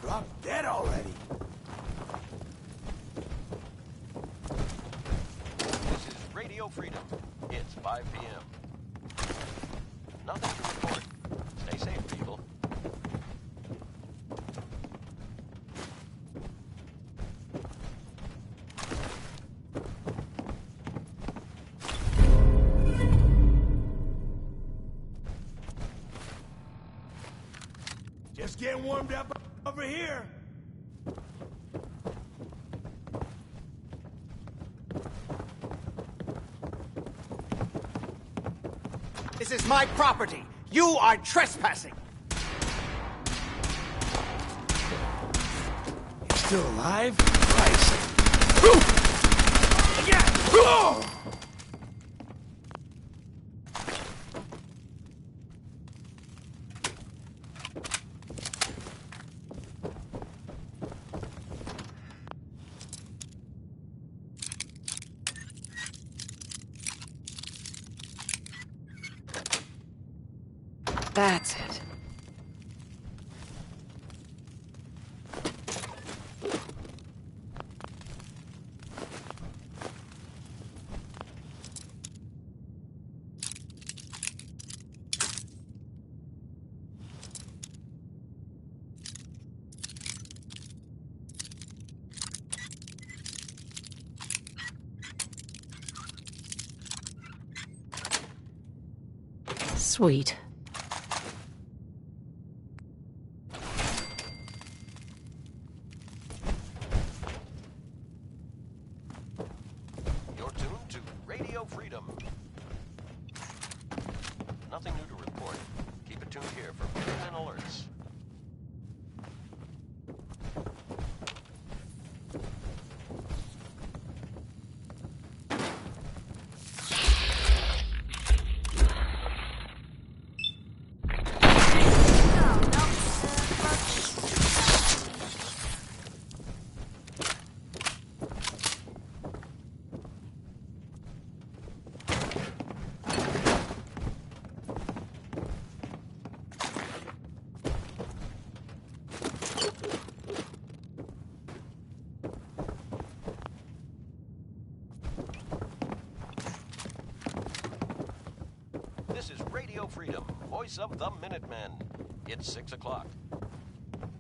[SPEAKER 14] Drop dead already.
[SPEAKER 1] This is Radio Freedom. It's 5 p.m. Nothing to report. Stay safe, people.
[SPEAKER 14] Just getting warmed up over here.
[SPEAKER 3] This is my property. You are trespassing.
[SPEAKER 14] Still alive? Christ. Yeah.
[SPEAKER 5] That's it. Sweet.
[SPEAKER 1] You're tuned to Radio Freedom. Nothing new to report. Keep it tuned here for news and alerts. This is Radio Freedom, voice of the Minutemen. It's 6 o'clock.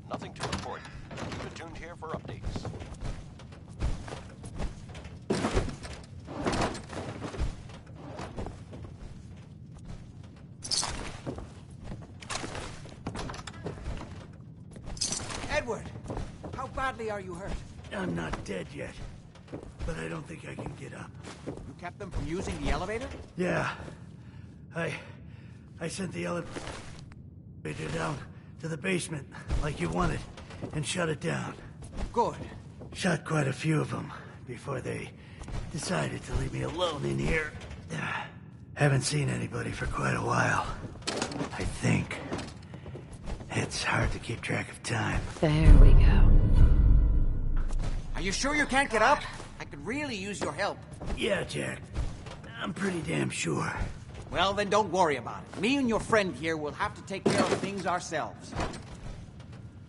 [SPEAKER 1] Nothing to report. Keep it tuned here for updates.
[SPEAKER 3] Edward, how badly are you hurt?
[SPEAKER 14] I'm not dead yet, but I don't think I can get up.
[SPEAKER 3] You kept them from using the elevator?
[SPEAKER 14] Yeah. I sent the elevator down to the basement like you wanted and shut it down.
[SPEAKER 3] Good.
[SPEAKER 14] Shot quite a few of them before they decided to leave me alone in here. Haven't seen anybody for quite a while. I think. It's hard to keep track of time.
[SPEAKER 5] There we go.
[SPEAKER 3] Are you sure you can't get up? I could really use your help.
[SPEAKER 14] Yeah, Jack. I'm pretty damn sure.
[SPEAKER 3] Well, then don't worry about it. Me and your friend here will have to take care of things ourselves.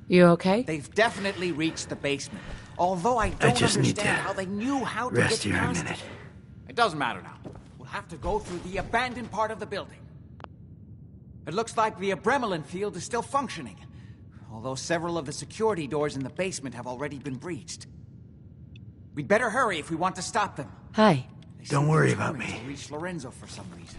[SPEAKER 5] You okay?
[SPEAKER 3] They've definitely reached the basement. Although I don't
[SPEAKER 14] just need
[SPEAKER 3] understand
[SPEAKER 14] to
[SPEAKER 3] how they knew how to
[SPEAKER 14] rest
[SPEAKER 3] get
[SPEAKER 14] here a
[SPEAKER 3] past
[SPEAKER 14] minute.
[SPEAKER 3] it. It doesn't matter now. We'll have to go through the abandoned part of the building. It looks like the Abramelin field is still functioning, although several of the security doors in the basement have already been breached. We'd better hurry if we want to stop them.
[SPEAKER 5] Hi.
[SPEAKER 14] Don't worry about me.
[SPEAKER 3] To reach Lorenzo for some reason.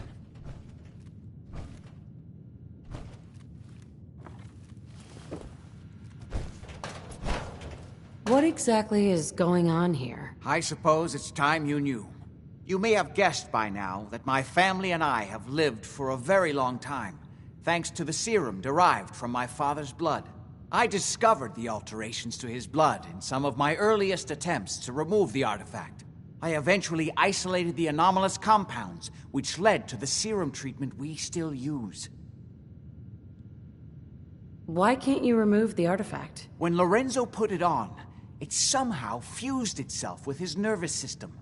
[SPEAKER 5] What exactly is going on here?
[SPEAKER 3] I suppose it's time you knew. You may have guessed by now that my family and I have lived for a very long time, thanks to the serum derived from my father's blood. I discovered the alterations to his blood in some of my earliest attempts to remove the artifact. I eventually isolated the anomalous compounds, which led to the serum treatment we still use.
[SPEAKER 5] Why can't you remove the artifact?
[SPEAKER 3] When Lorenzo put it on, it somehow fused itself with his nervous system.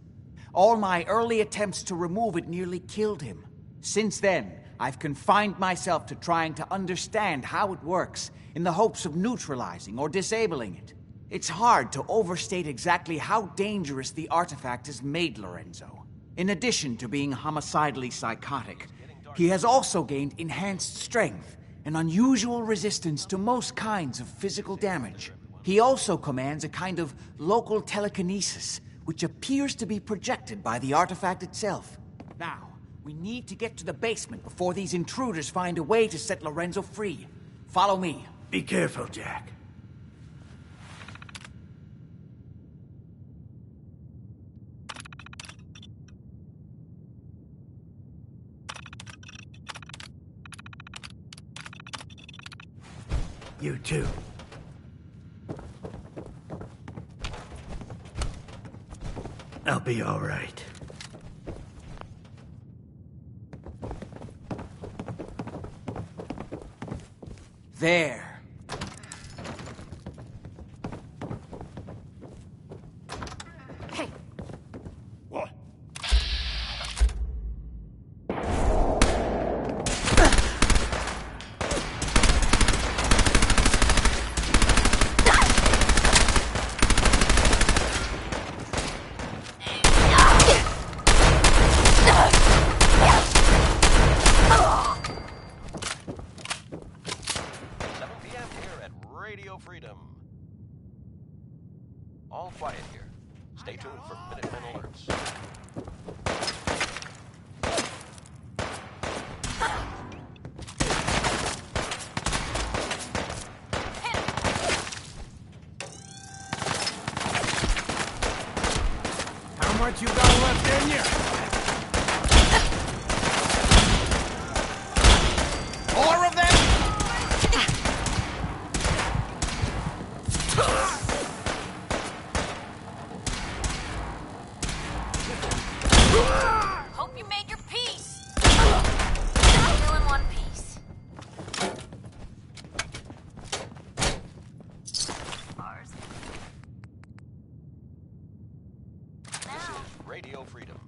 [SPEAKER 3] All my early attempts to remove it nearly killed him. Since then, I've confined myself to trying to understand how it works, in the hopes of neutralizing or disabling it. It's hard to overstate exactly how dangerous the artifact has made Lorenzo. In addition to being homicidally psychotic, he has also gained enhanced strength and unusual resistance to most kinds of physical damage. He also commands a kind of local telekinesis, which appears to be projected by the artifact itself. Now, we need to get to the basement before these intruders find a way to set Lorenzo free. Follow me.
[SPEAKER 14] Be careful, Jack. You too. I'll be all right.
[SPEAKER 3] There.
[SPEAKER 5] Hey.
[SPEAKER 12] What?
[SPEAKER 1] Freedom. All quiet here. Stay tuned for Minutemen alerts.
[SPEAKER 2] How much you got left in you?
[SPEAKER 3] More of them?
[SPEAKER 17] Hope you made your peace. Still in one piece. Ours.
[SPEAKER 1] This is Radio Freedom.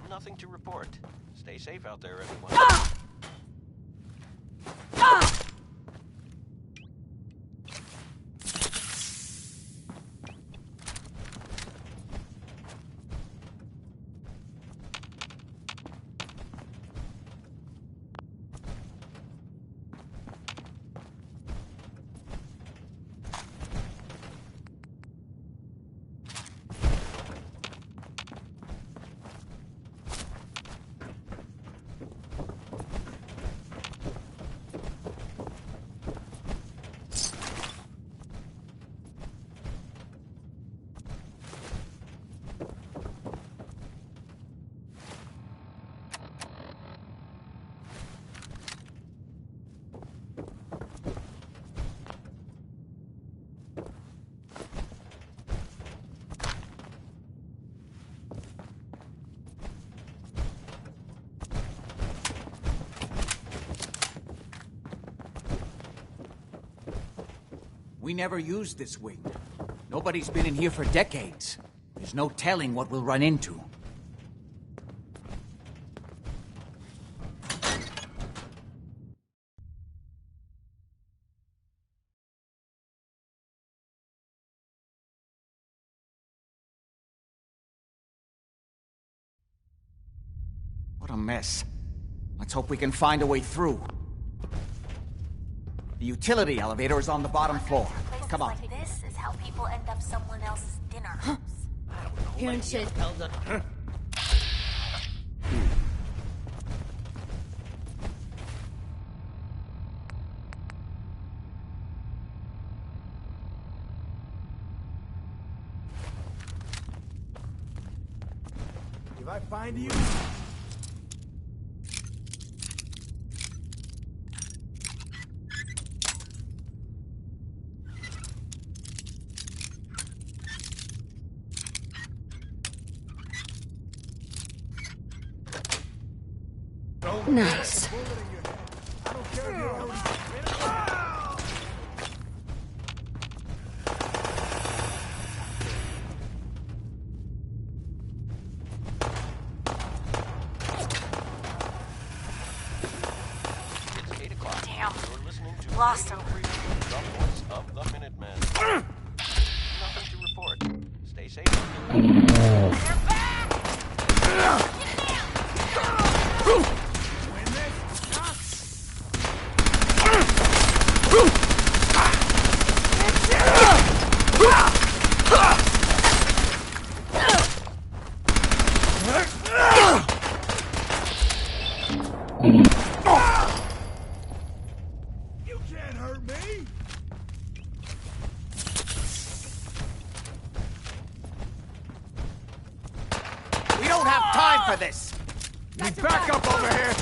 [SPEAKER 1] Nothing to report. Stay safe out there, everyone.
[SPEAKER 3] We never used this wing. Nobody's been in here for decades. There's no telling what we'll run into. What a mess. Let's hope we can find a way through. The utility elevator is on the bottom floor. Come on.
[SPEAKER 17] Like this is how people end up someone else's dinner.
[SPEAKER 18] Hearing shit.
[SPEAKER 14] If I find you...
[SPEAKER 5] Nice.
[SPEAKER 1] It's 8 o'clock.
[SPEAKER 17] Damn.
[SPEAKER 1] You're listening to
[SPEAKER 17] Lost him.
[SPEAKER 1] Radio Freedom, the voice of the Minutemen. Nothing to report. Stay safe.
[SPEAKER 17] They're back!
[SPEAKER 14] You can't hurt me!
[SPEAKER 3] We don't have time for this!
[SPEAKER 14] Need backup over here!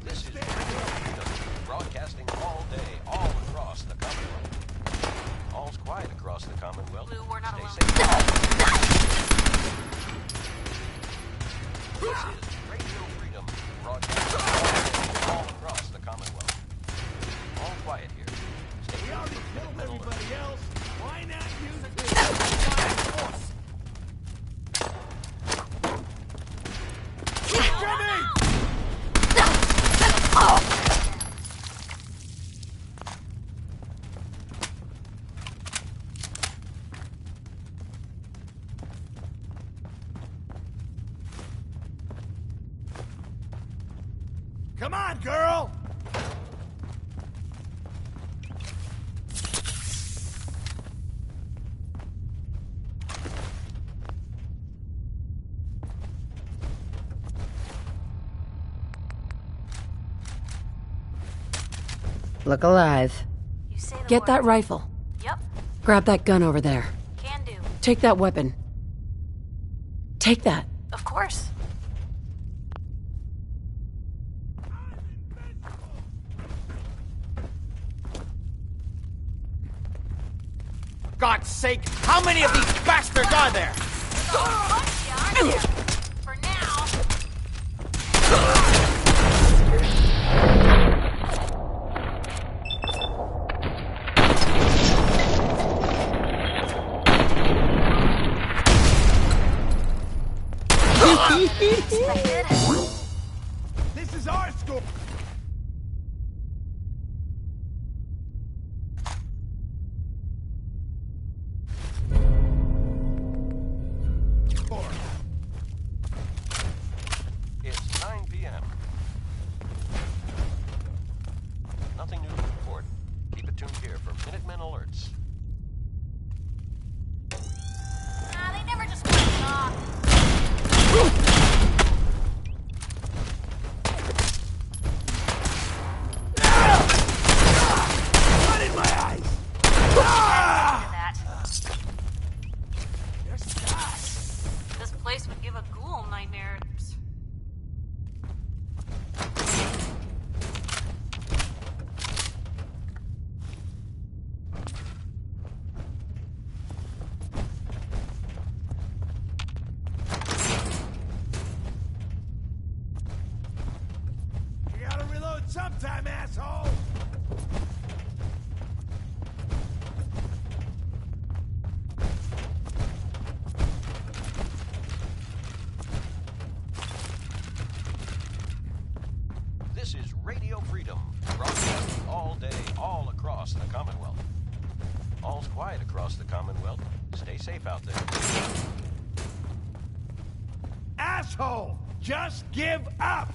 [SPEAKER 1] This is Radio Freedom, broadcasting all day, all across the Commonwealth. All's quiet across the Commonwealth.
[SPEAKER 17] Blue, we're not
[SPEAKER 1] Stay
[SPEAKER 17] alone.
[SPEAKER 1] safe. This is Radio Freedom, broadcasting all day, all across the Commonwealth. All quiet here. Stay
[SPEAKER 14] We already
[SPEAKER 1] tuned to
[SPEAKER 14] killed
[SPEAKER 1] Minutemen Alert.
[SPEAKER 14] everybody else. Why not use it to find force? Come on, girl!
[SPEAKER 5] Look alive.
[SPEAKER 17] You say the
[SPEAKER 5] Get
[SPEAKER 17] word.
[SPEAKER 5] that rifle.
[SPEAKER 17] Yep.
[SPEAKER 5] Grab that gun over there.
[SPEAKER 17] Can do.
[SPEAKER 5] Take that weapon. Take that.
[SPEAKER 17] Of course.
[SPEAKER 3] God's sake, how many of these bastards are there?
[SPEAKER 17] For now. Expected.
[SPEAKER 14] This is our school!
[SPEAKER 1] It's 9 p.m. Nothing new to report. Keep it tuned here for Minutemen Alerts.
[SPEAKER 17] Nah, they never just went off.
[SPEAKER 14] Blood in my eyes!
[SPEAKER 17] That.
[SPEAKER 14] You're stuck.
[SPEAKER 17] This place would give a ghoul nightmares.
[SPEAKER 1] across the Commonwealth. Stay safe out there.
[SPEAKER 14] Asshole! Just give up!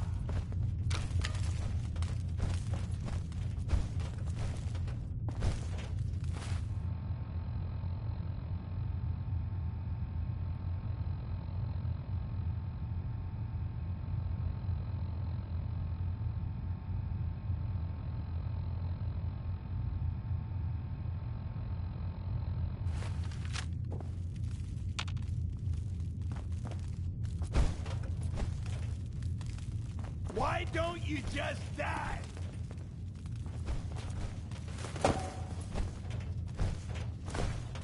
[SPEAKER 14] Why don't you just die?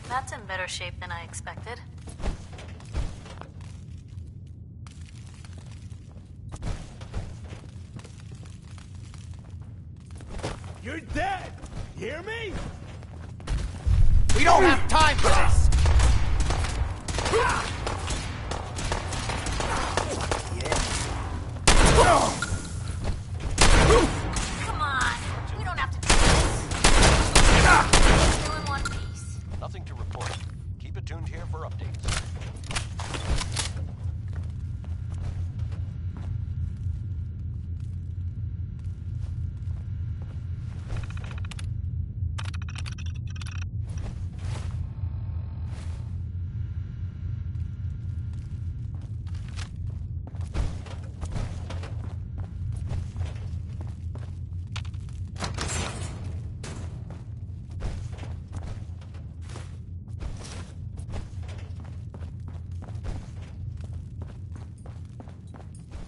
[SPEAKER 4] That's in better shape than I expected.
[SPEAKER 14] You're dead! Hear me?
[SPEAKER 3] We don't have time for this!
[SPEAKER 17] Come on, we don't have to do this. Still in one piece.
[SPEAKER 1] Nothing to report. Keep it tuned here for updates.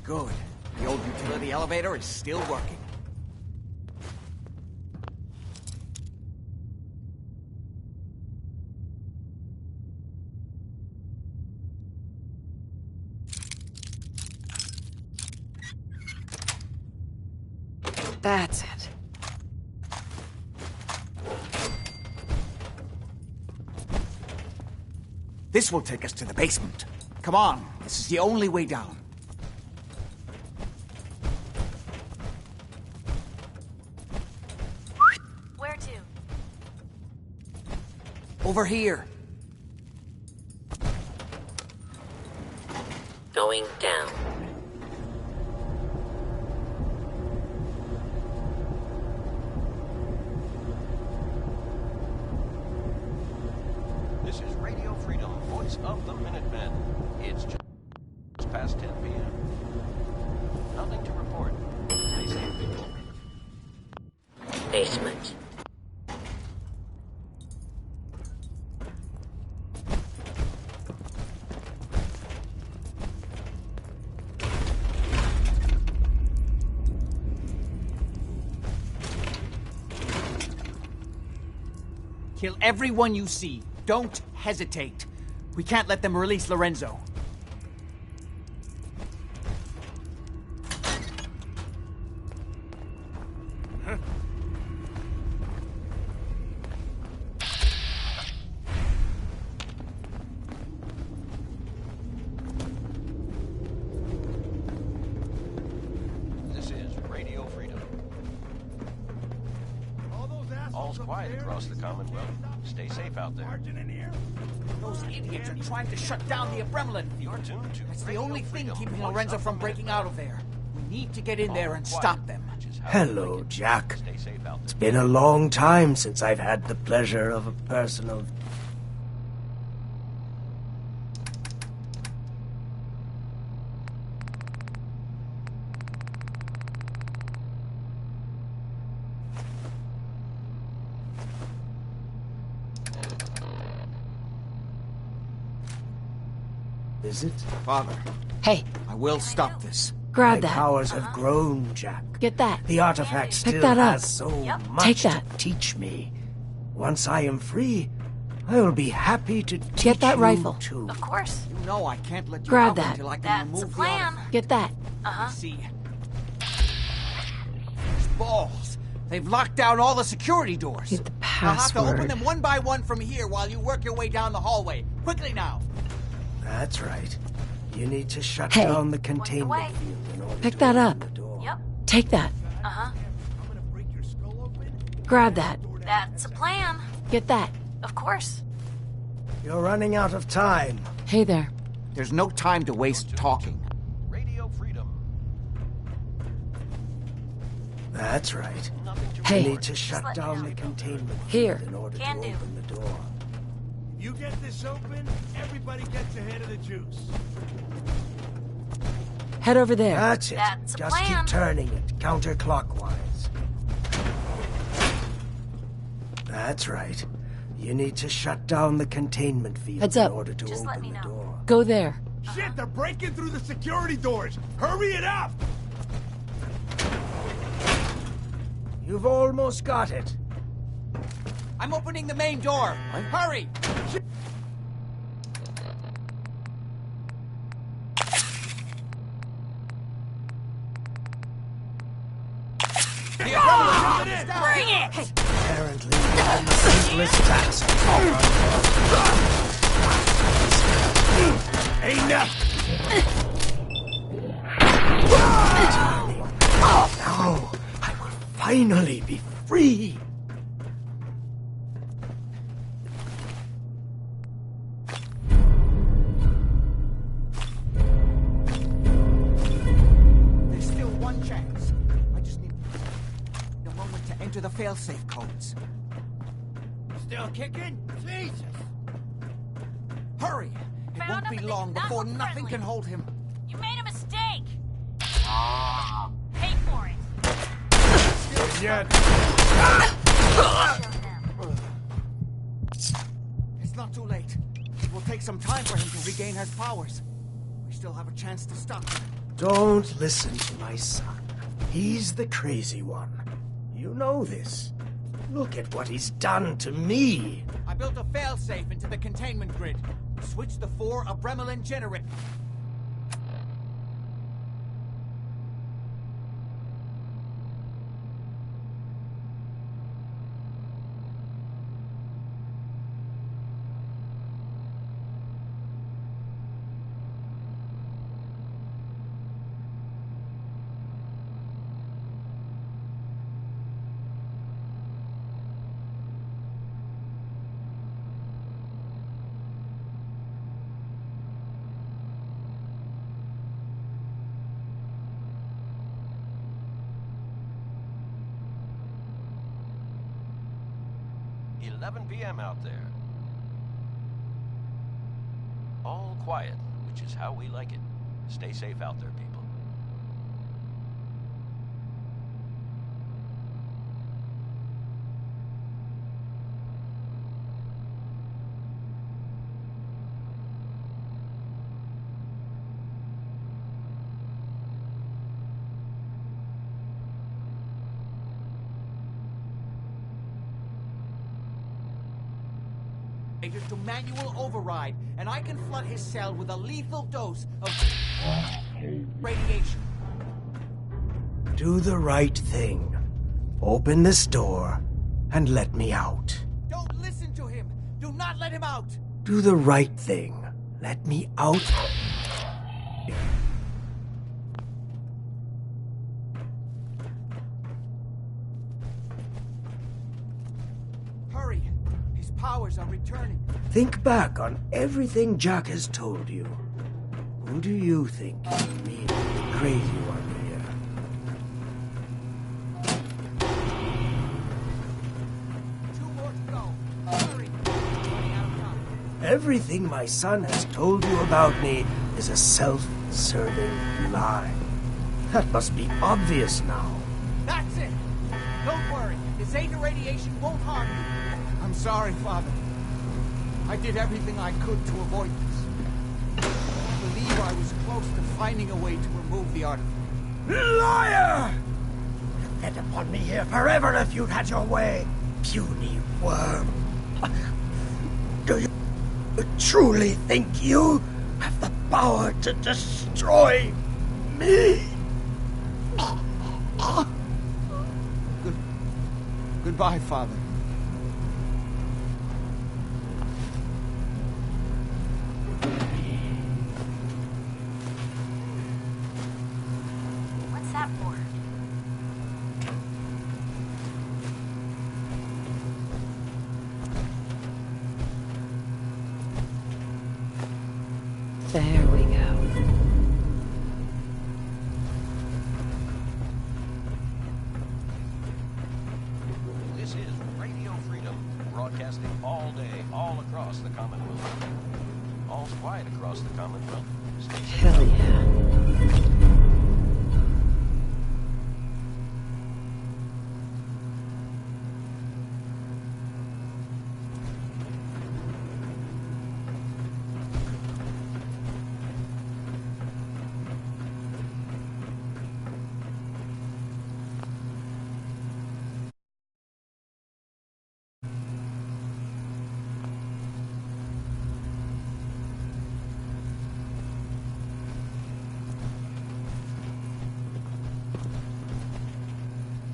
[SPEAKER 3] Good. The old utility elevator is still working.
[SPEAKER 5] That's it.
[SPEAKER 3] This will take us to the basement. Come on, this is the only way down.
[SPEAKER 4] Where to?
[SPEAKER 3] Over here.
[SPEAKER 21] Going down.
[SPEAKER 1] This is Radio Freedom, voice of the Minutemen. It's just past 10 p.m. Nothing to report. Stay safe, people.
[SPEAKER 21] Basement.
[SPEAKER 3] Kill everyone you see. Don't hesitate. We can't let them release Lorenzo.
[SPEAKER 1] This is Radio Freedom. All's quiet across the Commonwealth. Stay safe out there.
[SPEAKER 3] Those idiots are trying to shut down the Abremlin field. That's the only thing keeping Lorenzo from breaking out of there. We need to get in there and stop them.
[SPEAKER 14] Hello, Jack. It's been a long time since I've had the pleasure of a personal... Is it?
[SPEAKER 3] Father.
[SPEAKER 5] Hey.
[SPEAKER 3] I will stop this.
[SPEAKER 5] Grab
[SPEAKER 14] My
[SPEAKER 5] that.
[SPEAKER 14] powers have grown, Jack.
[SPEAKER 5] Get that.
[SPEAKER 14] The artifact still
[SPEAKER 5] Pick that up.
[SPEAKER 14] has so much
[SPEAKER 5] Take
[SPEAKER 14] to
[SPEAKER 5] that.
[SPEAKER 14] teach me. Once I am free, I will be happy to teach
[SPEAKER 5] Get that
[SPEAKER 14] you
[SPEAKER 5] rifle.
[SPEAKER 14] too.
[SPEAKER 4] Of course.
[SPEAKER 3] You know I can't let you
[SPEAKER 5] Grab
[SPEAKER 3] out
[SPEAKER 5] that.
[SPEAKER 3] until I can
[SPEAKER 4] That's
[SPEAKER 3] remove
[SPEAKER 4] the
[SPEAKER 3] the
[SPEAKER 4] plan.
[SPEAKER 3] artifact.
[SPEAKER 5] Get that.
[SPEAKER 4] Uh-huh.
[SPEAKER 3] See. These balls. They've locked down all the security doors.
[SPEAKER 5] Need the
[SPEAKER 3] I'll have to open
[SPEAKER 5] password.
[SPEAKER 3] them one by one from here while you work your way down the hallway. Quickly now.
[SPEAKER 14] That's right. You need to shut
[SPEAKER 5] Hey.
[SPEAKER 14] down the containment field in order
[SPEAKER 5] Pick
[SPEAKER 14] to
[SPEAKER 5] that
[SPEAKER 14] open
[SPEAKER 5] up.
[SPEAKER 14] the door.
[SPEAKER 4] Yep.
[SPEAKER 5] Take that.
[SPEAKER 4] Uh-huh.
[SPEAKER 5] Grab that.
[SPEAKER 4] That's a plan.
[SPEAKER 5] Get that.
[SPEAKER 4] Of course.
[SPEAKER 14] You're running out of time.
[SPEAKER 5] Hey there.
[SPEAKER 3] There's no time to waste talking.
[SPEAKER 1] Radio Freedom.
[SPEAKER 14] That's right.
[SPEAKER 5] Hey.
[SPEAKER 14] You need to shut down the containment
[SPEAKER 5] Here.
[SPEAKER 14] in order
[SPEAKER 17] Can
[SPEAKER 14] to
[SPEAKER 17] do.
[SPEAKER 14] open the door.
[SPEAKER 2] If you get this open, everybody gets ahead of the juice.
[SPEAKER 5] Head over there.
[SPEAKER 14] That's it.
[SPEAKER 17] That's a
[SPEAKER 14] Just
[SPEAKER 17] plan.
[SPEAKER 14] keep turning it counterclockwise. That's right. You need to shut down the containment field
[SPEAKER 5] Heads
[SPEAKER 14] in
[SPEAKER 5] up.
[SPEAKER 14] order to
[SPEAKER 17] Just let
[SPEAKER 14] open
[SPEAKER 17] me
[SPEAKER 14] the
[SPEAKER 17] know.
[SPEAKER 14] door.
[SPEAKER 5] Go there.
[SPEAKER 2] Shit, they're breaking through the security doors. Hurry it up!
[SPEAKER 14] You've almost got it.
[SPEAKER 3] I'm opening the main door. Hurry!
[SPEAKER 17] Bring it!
[SPEAKER 14] Apparently, I'm the simplest task. Enough! Now, I will finally be free.
[SPEAKER 3] There's still one chance. I just need a moment to enter the failsafe codes.
[SPEAKER 2] Still kicking? Jesus!
[SPEAKER 3] Hurry! It
[SPEAKER 17] Found
[SPEAKER 3] won't
[SPEAKER 17] him,
[SPEAKER 3] be
[SPEAKER 17] but they
[SPEAKER 3] long
[SPEAKER 17] do not
[SPEAKER 3] before
[SPEAKER 17] look
[SPEAKER 3] nothing
[SPEAKER 17] friendly.
[SPEAKER 3] can hold him.
[SPEAKER 17] You made a mistake! Pay for it!
[SPEAKER 3] It's not too late. It will take some time for him to regain his powers. We still have a chance to stop him.
[SPEAKER 14] Don't listen to my son. He's the crazy one. You know this. Look at what he's done to me.
[SPEAKER 3] I built a failsafe into the containment grid. Switch the 4 Abremelin generator.
[SPEAKER 1] $11 p.m. out there. All quiet, which is how we like it. Stay safe out there, people.
[SPEAKER 3] To manual override, and I can flood his cell with a lethal dose of radiation.
[SPEAKER 14] Do the right thing. Open this door and let me out.
[SPEAKER 3] Don't listen to him. Do not let him out.
[SPEAKER 14] Do the right thing. Let me out.
[SPEAKER 3] Hurry. His powers are returning.
[SPEAKER 14] Think back on everything Jack has told you. Who do you think is really the crazy one here?
[SPEAKER 3] Two more to go. Hurry. Running out of time.
[SPEAKER 14] Everything my son has told you about me is a self-serving lie. That must be obvious now.
[SPEAKER 3] That's it. Don't worry. The Zeta radiation won't harm you. I'm sorry, Father. I did everything I could to avoid this. I believe I was close to finding a way to remove the artifact.
[SPEAKER 14] Liar! You'd fed upon me here forever if you'd had your way, puny worm. Do you truly think you have the power to destroy me?
[SPEAKER 3] Goodbye, Father.
[SPEAKER 17] What's that for?
[SPEAKER 5] There we go.
[SPEAKER 1] This is Radio Freedom, broadcasting all day, all across the Commonwealth. All's quiet across the Commonwealth. Stay safe.
[SPEAKER 5] Hell yeah.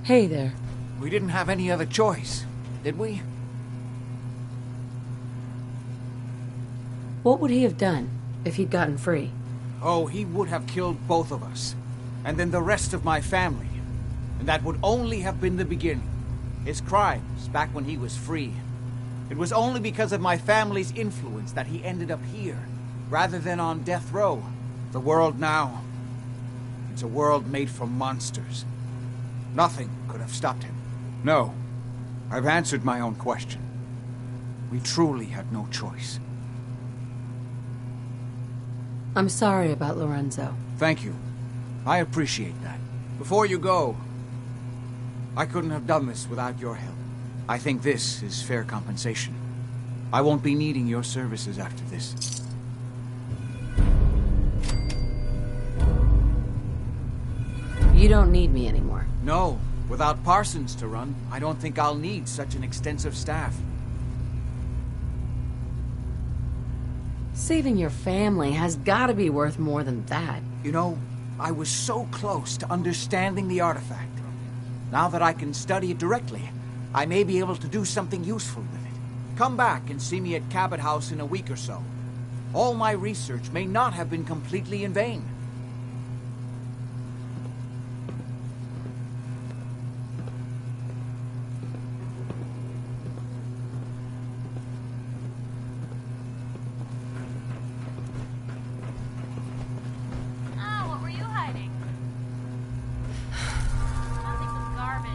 [SPEAKER 5] Hey there.
[SPEAKER 3] We didn't have any other choice, did we?
[SPEAKER 5] What would he have done if he'd gotten free?
[SPEAKER 3] Oh, he would have killed both of us. And then the rest of my family. And that would only have been the beginning. His crimes back when he was free. It was only because of my family's influence that he ended up here, rather than on death row. The world now, it's a world made for monsters. Nothing could have stopped him. No, I've answered my own question. We truly had no choice.
[SPEAKER 5] I'm sorry about Lorenzo.
[SPEAKER 3] Thank you. I appreciate that. Before you go, I couldn't have done this without your help. I think this is fair compensation. I won't be needing your services after this.
[SPEAKER 5] You don't need me anymore.
[SPEAKER 3] No, without Parsons to run, I don't think I'll need such an extensive staff.
[SPEAKER 5] Saving your family has got to be worth more than that.
[SPEAKER 3] You know, I was so close to understanding the artifact. Now that I can study it directly, I may be able to do something useful with it. Come back and see me at Cabot House in a week or so. All my research may not have been completely in vain.
[SPEAKER 17] What were you hiding? Nothing but garbage.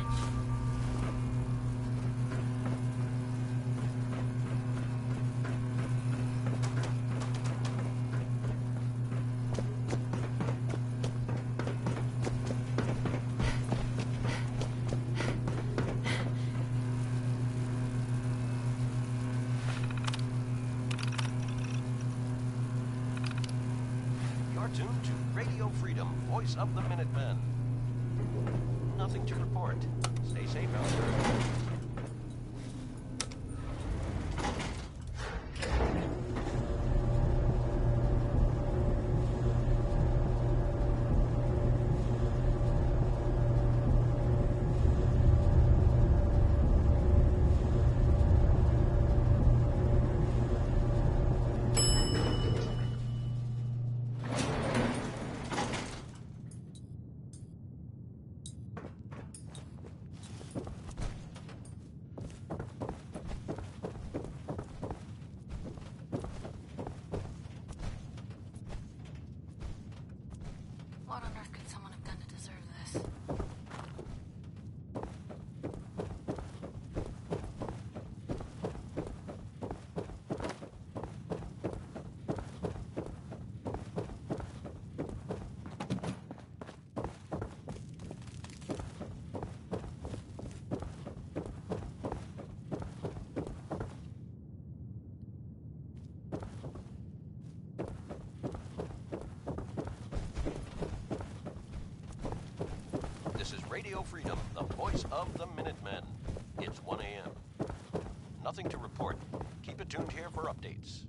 [SPEAKER 1] You're tuned to Radio Freedom, voice of the Minutemen. Nothing to report. Stay safe out there.
[SPEAKER 17] What on earth could someone have done to deserve this?
[SPEAKER 1] This is Radio Freedom, the voice of the Minutemen. It's 1 a.m. Nothing to report. Keep it tuned here for updates.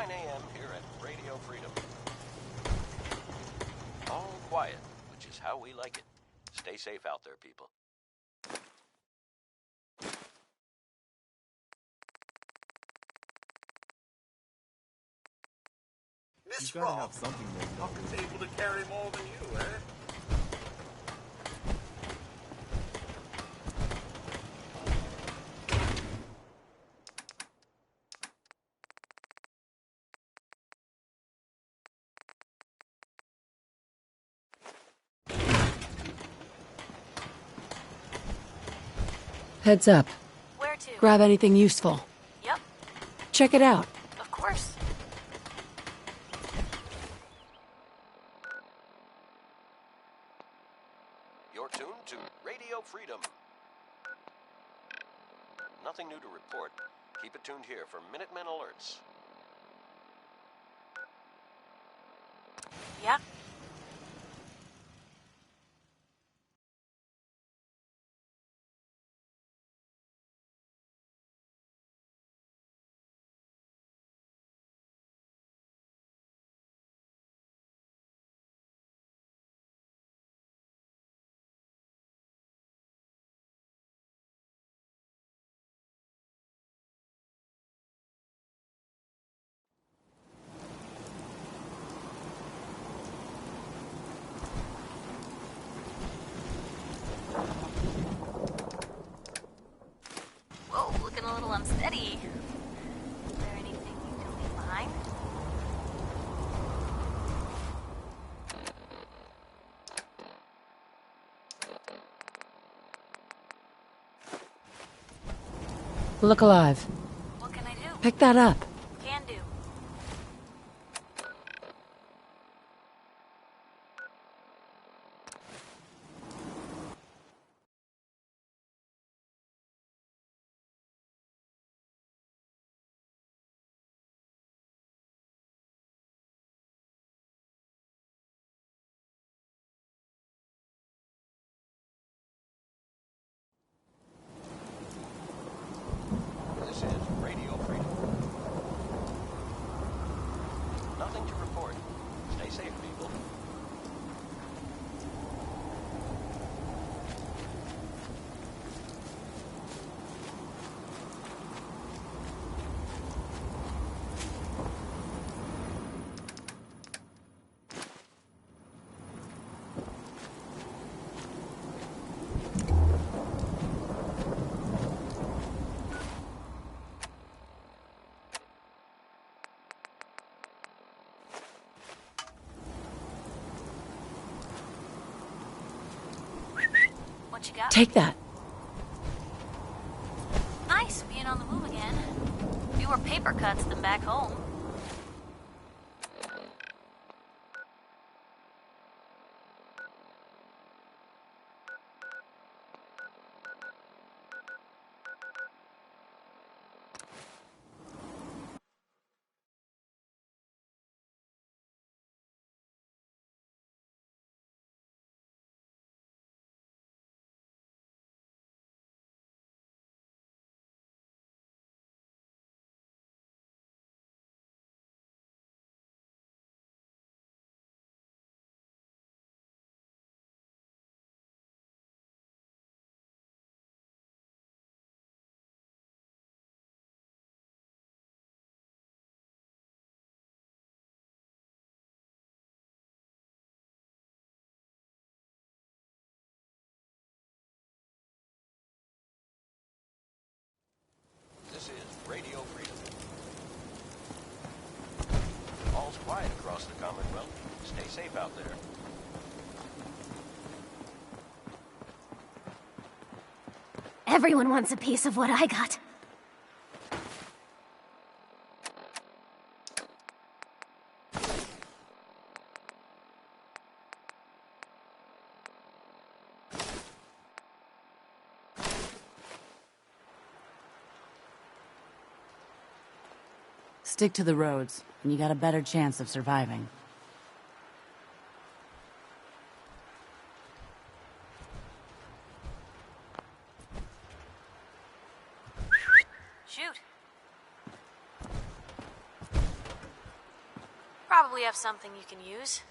[SPEAKER 1] 9 a.m. here at Radio Freedom. All quiet, which is how we like it. Stay safe out there, people.
[SPEAKER 15] Miss Roth, Puppet's able to carry more than you, eh?
[SPEAKER 5] Heads up.
[SPEAKER 17] Where to?
[SPEAKER 5] Grab anything useful.
[SPEAKER 17] Yep.
[SPEAKER 5] Check it out.
[SPEAKER 17] Of course.
[SPEAKER 1] You're tuned to Radio Freedom. Nothing new to report. Keep it tuned here for Minutemen alerts.
[SPEAKER 17] Yeah. Whoa, looking a little unsteady. Is there anything you don't leave behind?
[SPEAKER 5] Look alive.
[SPEAKER 17] What can I do?
[SPEAKER 5] Pick that up.
[SPEAKER 17] Can do.
[SPEAKER 1] This is Radio Freedom. Nothing to report. Stay safe, people.
[SPEAKER 17] What you got?
[SPEAKER 5] Take that.
[SPEAKER 17] Nice being on the move again. Fewer paper cuts than back home.
[SPEAKER 1] This is Radio Freedom. All's quiet across the Commonwealth. Stay safe out there.
[SPEAKER 9] Everyone wants a piece of what I got.
[SPEAKER 20] Stick to the roads, and you got a better chance of surviving.
[SPEAKER 17] Shoot.
[SPEAKER 4] probably have something you can use.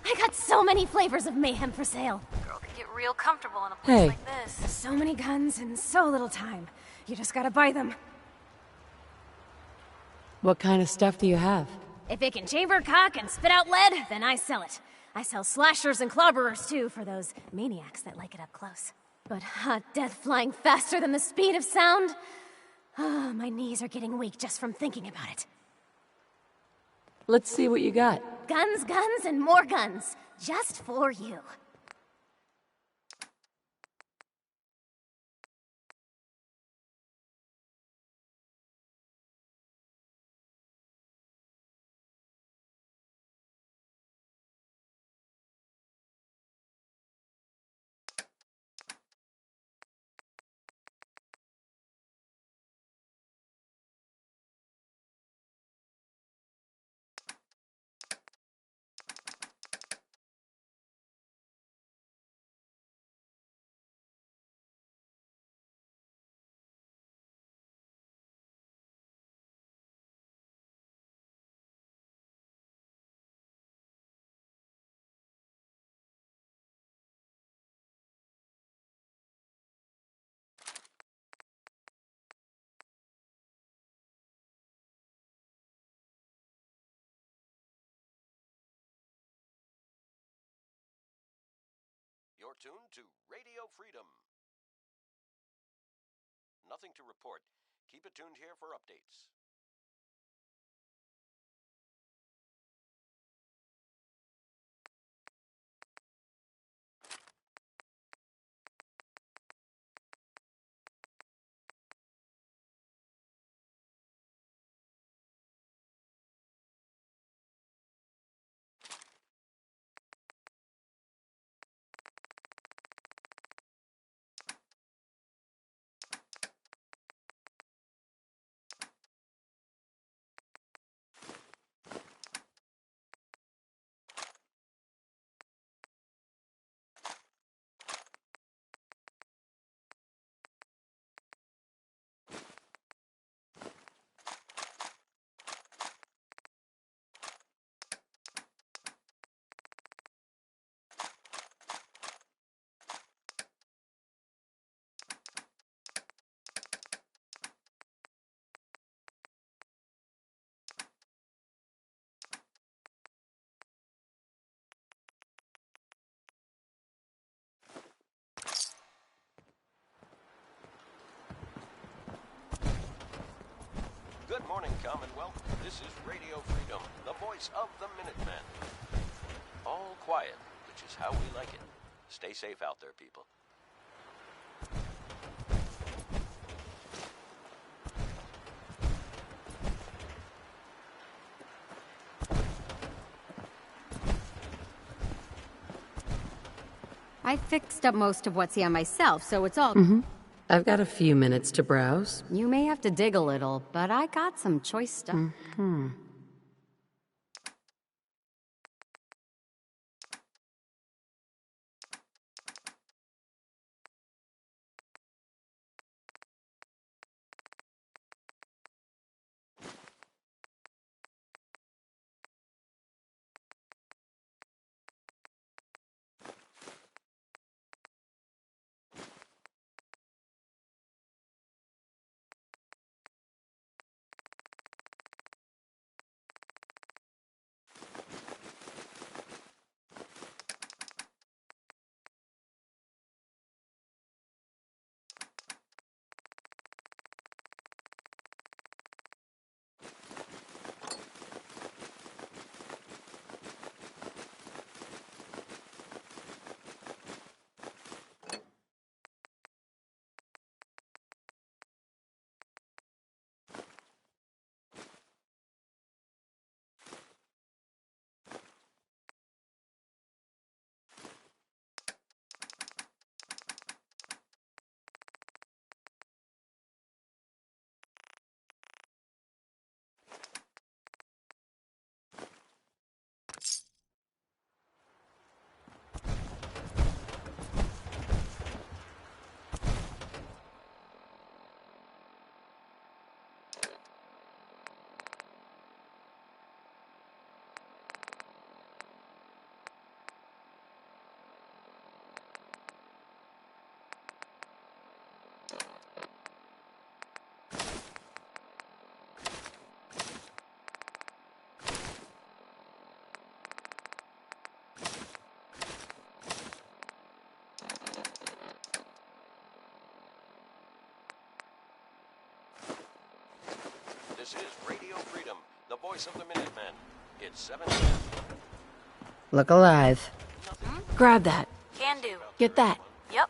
[SPEAKER 9] I got so many flavors of mayhem for sale.
[SPEAKER 4] Girl could get real comfortable in a place like this.
[SPEAKER 9] So many guns in so little time. You just gotta buy them.
[SPEAKER 5] What kind of stuff do you have?
[SPEAKER 9] If it can chamber cock and spit out lead, then I sell it. I sell slashers and clobberers too, for those maniacs that like it up close. But hot death flying faster than the speed of sound? Oh, my knees are getting weak just from thinking about it.
[SPEAKER 5] Let's see what you got.
[SPEAKER 9] Guns, guns, and more guns. Just for you.
[SPEAKER 1] You're tuned to Radio Freedom. Nothing to report. Keep it tuned here for updates. Good morning, Commonwealth. This is Radio Freedom, the voice of the Minutemen. All quiet, which is how we like it. Stay safe out there, people.
[SPEAKER 16] I fixed up most of what's here myself, so it's all...
[SPEAKER 5] I've got a few minutes to browse.
[SPEAKER 16] You may have to dig a little, but I got some choice stuff.
[SPEAKER 1] This is Radio Freedom, the voice of the Minutemen. It's 7 p.m.
[SPEAKER 5] Look alive. Grab that.
[SPEAKER 17] Can do.
[SPEAKER 5] Get that.
[SPEAKER 17] Yep.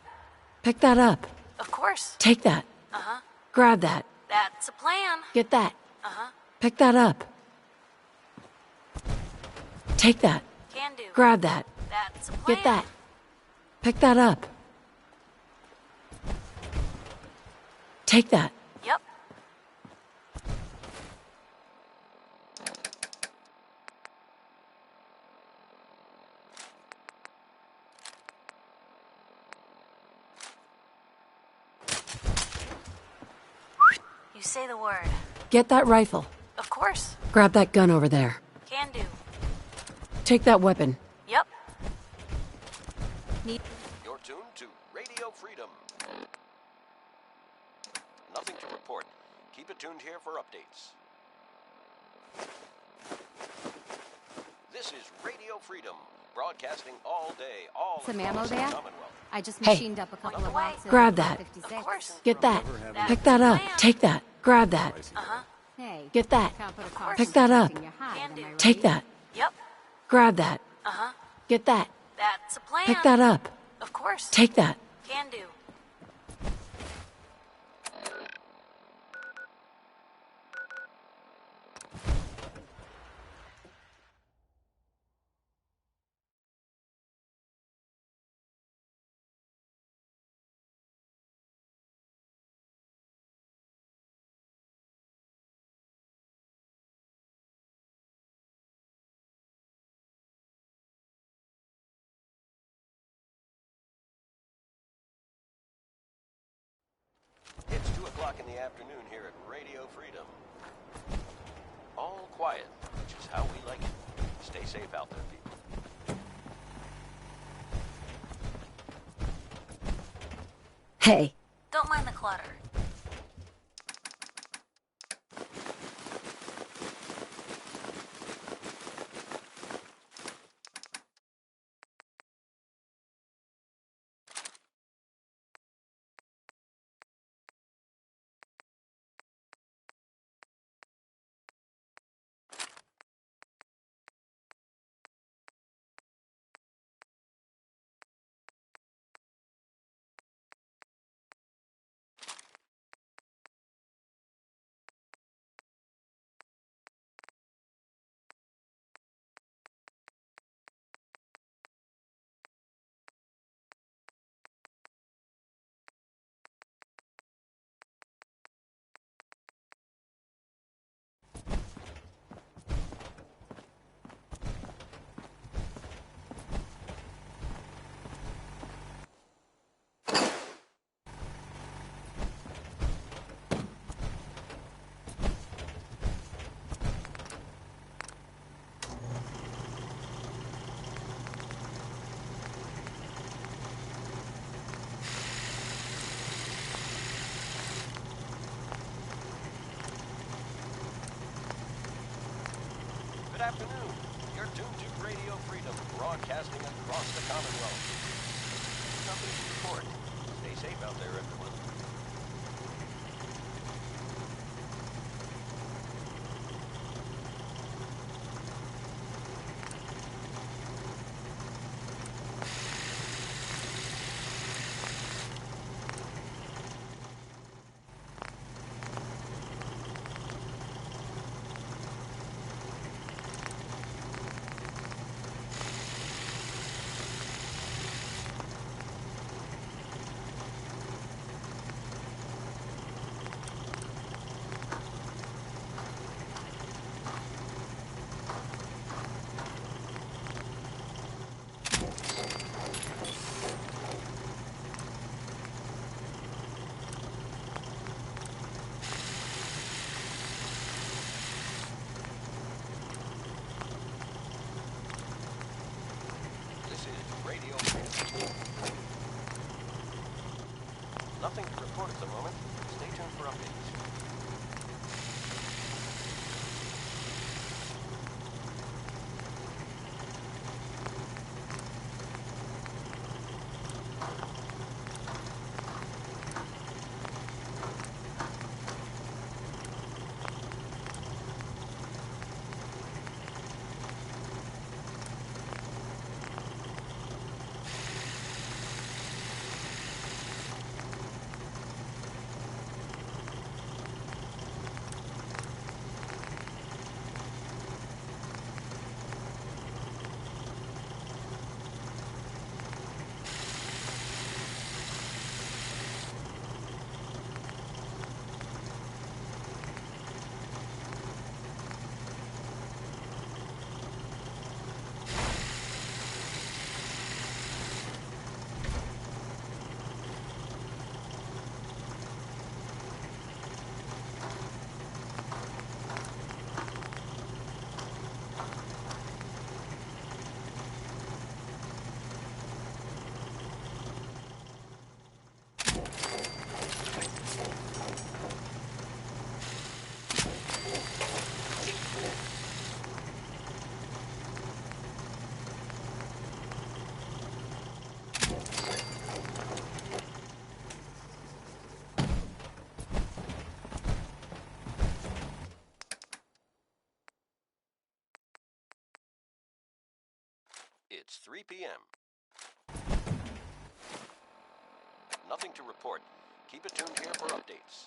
[SPEAKER 5] Pick that up.
[SPEAKER 17] Of course.
[SPEAKER 5] Take that.
[SPEAKER 17] Uh-huh.
[SPEAKER 5] Grab that.
[SPEAKER 17] That's a plan.
[SPEAKER 5] Get that.
[SPEAKER 17] Uh-huh.
[SPEAKER 5] Pick that up. Take that.
[SPEAKER 17] Can do.
[SPEAKER 5] Grab that.
[SPEAKER 17] That's a plan.
[SPEAKER 5] Get that. Pick that up. Take that.
[SPEAKER 17] Yep. You say the word.
[SPEAKER 5] Get that rifle.
[SPEAKER 17] Of course.
[SPEAKER 5] Grab that gun over there.
[SPEAKER 17] Can do.
[SPEAKER 5] Take that weapon.
[SPEAKER 17] Yep.
[SPEAKER 1] You're tuned to Radio Freedom. Nothing to report. Keep it tuned here for updates. This is Radio Freedom, broadcasting all day, all
[SPEAKER 16] Some
[SPEAKER 1] across
[SPEAKER 16] ammo
[SPEAKER 1] the
[SPEAKER 16] there?
[SPEAKER 1] Commonwealth.
[SPEAKER 16] I just
[SPEAKER 5] Hey.
[SPEAKER 16] machined up a couple of boxes.
[SPEAKER 5] Grab that.
[SPEAKER 17] Of course.
[SPEAKER 5] Get that. Pick that up. Take that. Grab that.
[SPEAKER 17] Uh-huh.
[SPEAKER 16] Hey,
[SPEAKER 5] Get that.
[SPEAKER 16] can't put a car
[SPEAKER 5] Pick that up.
[SPEAKER 16] in your hide,
[SPEAKER 17] Can
[SPEAKER 16] am
[SPEAKER 17] do.
[SPEAKER 16] I right?
[SPEAKER 5] Take that.
[SPEAKER 17] Yep.
[SPEAKER 5] Grab that.
[SPEAKER 17] Uh-huh.
[SPEAKER 5] Get that.
[SPEAKER 17] That's a plan.
[SPEAKER 5] Pick that up.
[SPEAKER 17] Of course.
[SPEAKER 5] Take that.
[SPEAKER 17] Can do.
[SPEAKER 1] It's 2 o'clock in the afternoon here at Radio Freedom. All quiet, which is how we like it. Stay safe out there, people.
[SPEAKER 5] Hey.
[SPEAKER 17] Don't mind the clutter.
[SPEAKER 1] Good afternoon. You're tuned to Radio Freedom, broadcasting across the Commonwealth. Nothing to report. Stay safe out there, everyone. It's 3 p.m. Nothing to report. Keep it tuned here for updates.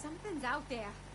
[SPEAKER 9] Something's out there.